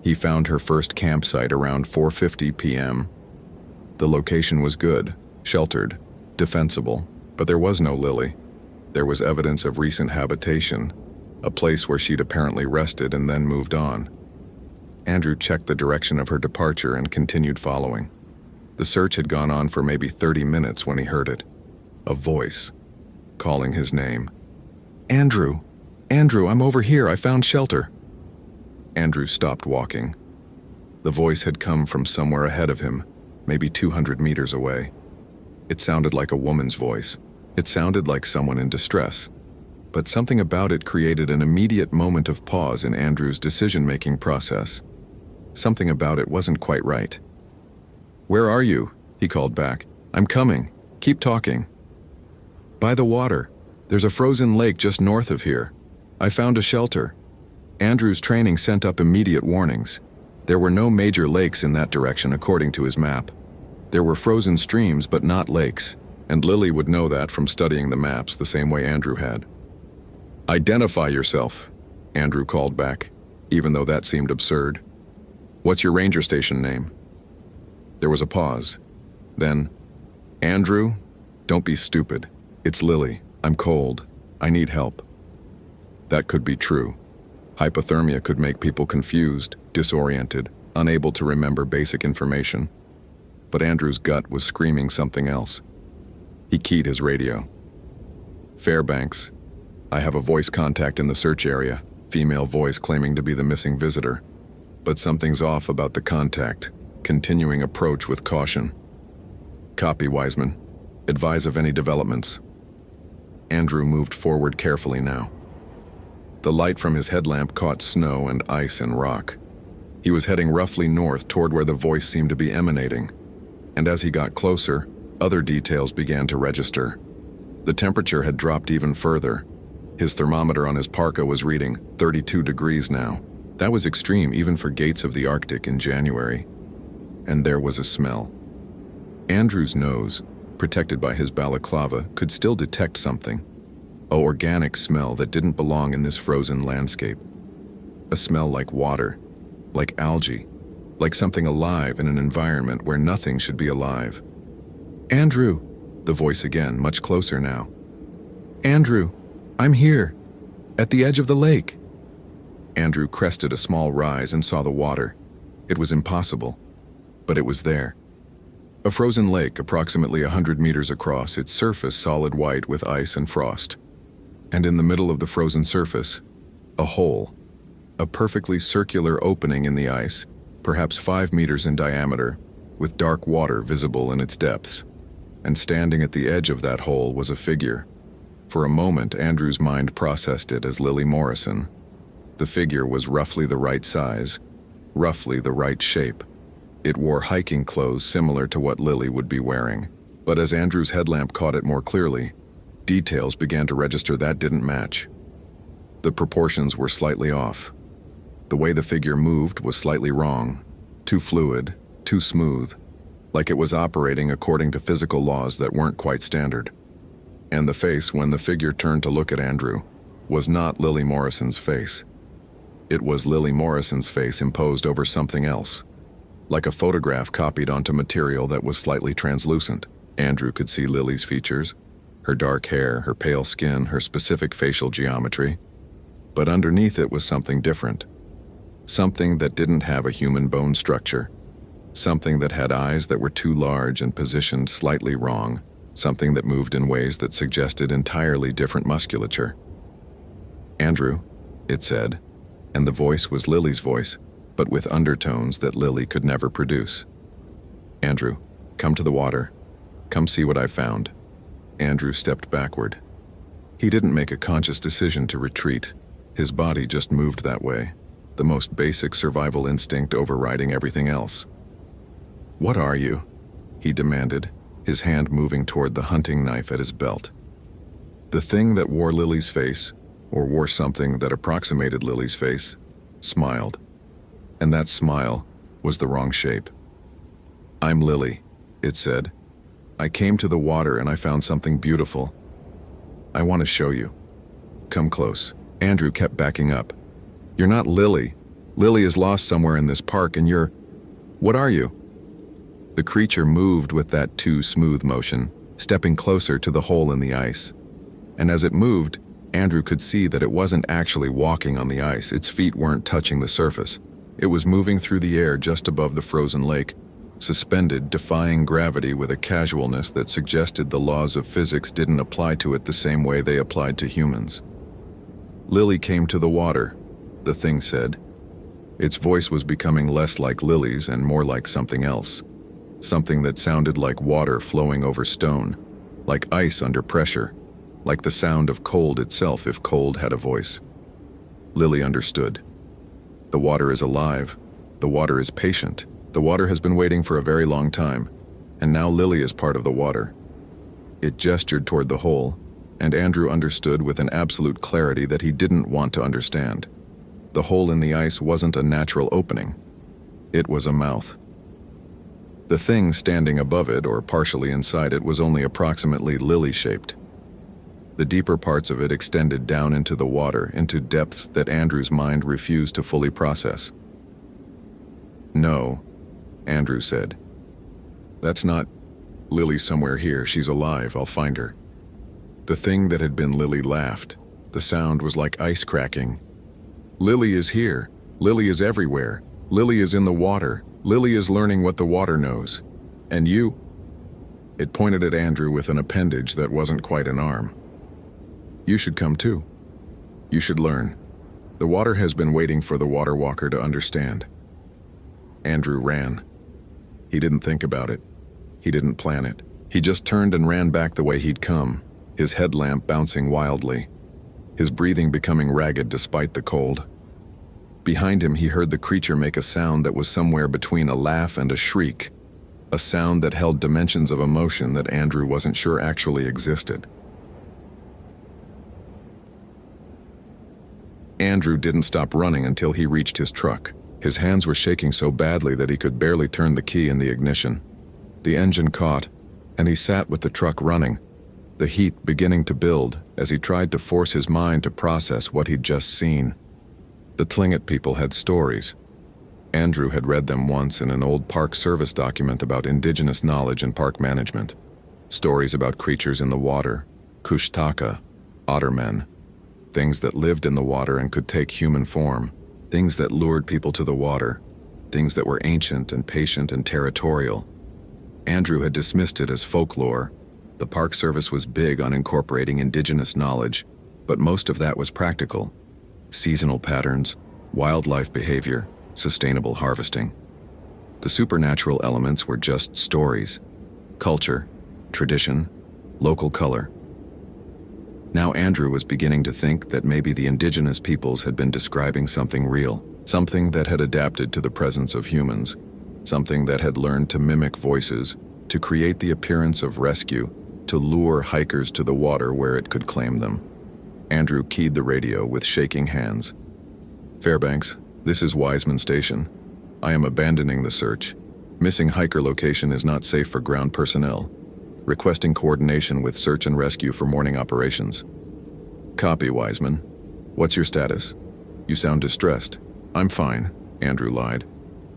[SPEAKER 1] He found her first campsite around 4:50 p.m. The location was good, sheltered, defensible, but there was no Lily. There was evidence of recent habitation, a place where she'd apparently rested and then moved on. Andrew checked the direction of her departure and continued following. The search had gone on for maybe 30 minutes when he heard it. A voice, calling his name. "Andrew! Andrew, I'm over here, I found shelter." Andrew stopped walking. The voice had come from somewhere ahead of him, maybe 200 meters away. It sounded like a woman's voice. It sounded like someone in distress. But something about it created an immediate moment of pause in Andrew's decision-making process. Something about it wasn't quite right. "Where are you?" he called back. "I'm coming. Keep talking." "By the water. There's a frozen lake just north of here. I found a shelter." Andrew's training sent up immediate warnings. There were no major lakes in that direction according to his map. There were frozen streams but not lakes, and Lily would know that from studying the maps the same way Andrew had. "Identify yourself," Andrew called back, even though that seemed absurd. "What's your ranger station name?" There was a pause. Then, "Andrew, don't be stupid. It's Lily. I'm cold. I need help." That could be true. Hypothermia could make people confused, disoriented, unable to remember basic information. but Andrew's gut was screaming something else. He keyed his radio. Fairbanks. I have a voice contact in the search area, female voice claiming to be the missing visitor. But something's off about the contact. Continuing approach with caution. Copy, Wiseman. Advise of any developments. Andrew moved forward carefully now. The light from his headlamp caught snow and ice and rock. He was heading roughly north toward where the voice seemed to be emanating. And as he got closer, other details began to register. The temperature had dropped even further. His thermometer on his parka was reading 32 degrees now. That was extreme even for gates of the Arctic in January. And there was a smell. Andrew's nose, protected by his balaclava, could still detect something. An organic smell that didn't belong in this frozen landscape. A smell like water, like algae, like something alive in an environment where nothing should be alive. Andrew, the voice again, much closer now. Andrew, I'm here, at the edge of the lake. Andrew crested a small rise and saw the water. It was impossible, but it was there. A frozen lake approximately 100 meters across, its surface solid white with ice and frost. And in the middle of the frozen surface, a hole, a perfectly circular opening in the ice, perhaps 5 meters in diameter, with dark water visible in its depths. And standing at the edge of that hole was a figure. For a moment, Andrew's mind processed it as Lily Morrison. The figure was roughly the right size, roughly the right shape. It wore hiking clothes similar to what Lily would be wearing. But as Andrew's headlamp caught it more clearly, details began to register that didn't match. The proportions were slightly off. The way the figure moved was slightly wrong, too fluid, too smooth, like it was operating according to physical laws that weren't quite standard. And the face, when the figure turned to look at Andrew, was not Lily Morrison's face. It was Lily Morrison's face imposed over something else, like a photograph copied onto material that was slightly translucent. Andrew could see Lily's features, her dark hair, her pale skin, her specific facial geometry. But underneath it was something different. Something that didn't have a human bone structure. Something that had eyes that were too large and positioned slightly wrong. Something that moved in ways that suggested entirely different musculature. Andrew, it said, and the voice was Lily's voice, but with undertones that Lily could never produce. Andrew, come to the water. Come see what I found. Andrew stepped backward. He didn't make a conscious decision to retreat. His body just moved that way, the most basic survival instinct overriding everything else. What are you? He demanded, his hand moving toward the hunting knife at his belt. The thing that wore Lily's face, or wore something that approximated Lily's face, smiled. And that smile was the wrong shape. I'm Lily, it said. I came to the water and I found something beautiful. I want to show you. Come close. Andrew kept backing up. You're not Lily. Lily is lost somewhere in this park and you're... What are you? The creature moved with that too smooth motion, stepping closer to the hole in the ice. And as it moved, Andrew could see that it wasn't actually walking on the ice. Its feet weren't touching the surface. It was moving through the air just above the frozen lake, suspended, defying gravity with a casualness that suggested the laws of physics didn't apply to it the same way they applied to humans. Lily came to the water, the thing said. Its voice was becoming less like Lily's and more like something else. Something that sounded like water flowing over stone, like ice under pressure, like the sound of cold itself if cold had a voice. Lily understood. The water is alive. The water is patient. The water has been waiting for a very long time, and now Lily is part of the water. It gestured toward the hole, and Andrew understood with an absolute clarity that he didn't want to understand. The hole in the ice wasn't a natural opening. It was a mouth. The thing standing above it, or partially inside it, was only approximately lily-shaped. The deeper parts of it extended down into the water, into depths that Andrew's mind refused to fully process. No, Andrew said. That's not... Lily's somewhere here. She's alive. I'll find her. The thing that had been Lily laughed. The sound was like ice cracking. Lily is here. Lily is everywhere. Lily is in the water. Lily is learning what the water knows. And you? It pointed at Andrew with an appendage that wasn't quite an arm. You should come too. You should learn. The water has been waiting for the water walker to understand. Andrew ran. He didn't think about it. He didn't plan it. He just turned and ran back the way he'd come, his headlamp bouncing wildly, his breathing becoming ragged despite the cold. Behind him, he heard the creature make a sound that was somewhere between a laugh and a shriek, a sound that held dimensions of emotion that Andrew wasn't sure actually existed. Andrew didn't stop running until he reached his truck. His hands were shaking so badly that he could barely turn the key in the ignition. The engine caught, and he sat with the truck running, the heat beginning to build as he tried to force his mind to process what he'd just seen. The Tlingit people had stories. Andrew had read them once in an old Park Service document about indigenous knowledge and park management. Stories about creatures in the water, kushtaka, ottermen, things that lived in the water and could take human form, things that lured people to the water, things that were ancient and patient and territorial. Andrew had dismissed it as folklore. The Park Service was big on incorporating indigenous knowledge, but most of that was practical. Seasonal patterns, wildlife behavior, sustainable harvesting. The supernatural elements were just stories, culture, tradition, local color. Now Andrew was beginning to think that maybe the indigenous peoples had been describing something real, something that had adapted to the presence of humans, something that had learned to mimic voices, to create the appearance of rescue, to lure hikers to the water where it could claim them. Andrew keyed the radio with shaking hands. Fairbanks, this is Wiseman Station. I am abandoning the search. Missing hiker location is not safe for ground personnel. Requesting coordination with search and rescue for morning operations. Copy, Wiseman. What's your status? You sound distressed. I'm fine, Andrew lied.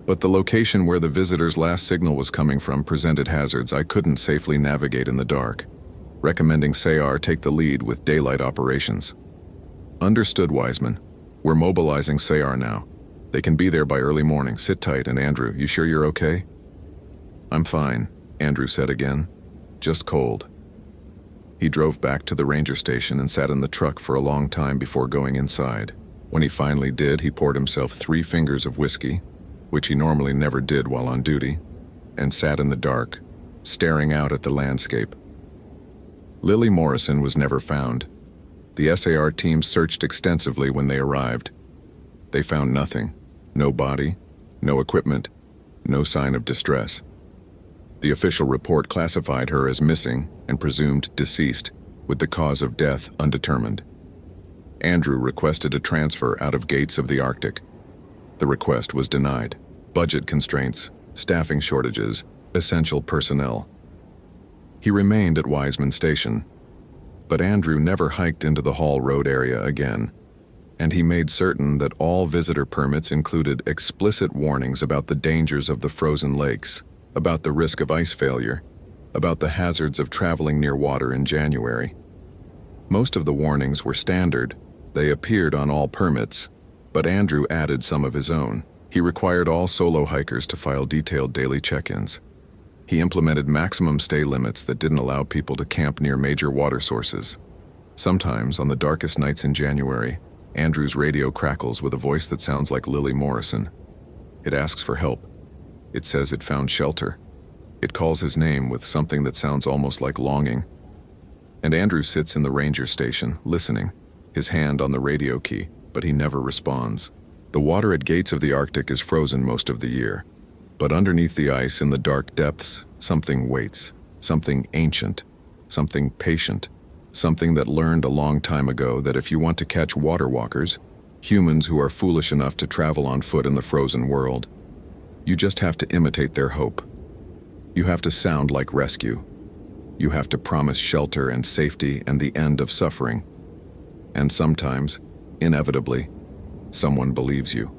[SPEAKER 1] But the location where the visitor's last signal was coming from presented hazards I couldn't safely navigate in the dark. Recommending SAR take the lead with daylight operations. Understood, Wiseman. We're mobilizing SAR now. They can be there by early morning. Sit tight, and Andrew, you sure you're okay? I'm fine, Andrew said again. Just cold. He drove back to the ranger station and sat in the truck for a long time before going inside. When he finally did, he poured himself 3 fingers of whiskey, which he normally never did while on duty, and sat in the dark, staring out at the landscape. Lily Morrison was never found. The SAR team searched extensively when they arrived. They found nothing. No body, no equipment, no sign of distress. The official report classified her as missing and presumed deceased, with the cause of death undetermined. Andrew requested a transfer out of Gates of the Arctic. The request was denied. Budget constraints, staffing shortages, essential personnel. He remained at Wiseman Station, but Andrew never hiked into the Hall Road area again, and he made certain that all visitor permits included explicit warnings about the dangers of the frozen lakes, about the risk of ice failure, about the hazards of traveling near water in January. Most of the warnings were standard. They appeared on all permits, but Andrew added some of his own. He required all solo hikers to file detailed daily check-ins. He implemented maximum stay limits that didn't allow people to camp near major water sources. Sometimes, on the darkest nights in January, Andrew's radio crackles with a voice that sounds like Lily Morrison. It asks for help. It says it found shelter. It calls his name with something that sounds almost like longing. And Andrew sits in the ranger station, listening, his hand on the radio key, but he never responds. The water at Gates of the Arctic is frozen most of the year. But underneath the ice in the dark depths, something waits, something ancient, something patient, something that learned a long time ago that if you want to catch water walkers, humans who are foolish enough to travel on foot in the frozen world, you just have to imitate their hope. You have to sound like rescue. You have to promise shelter and safety and the end of suffering. And sometimes, inevitably, someone believes you.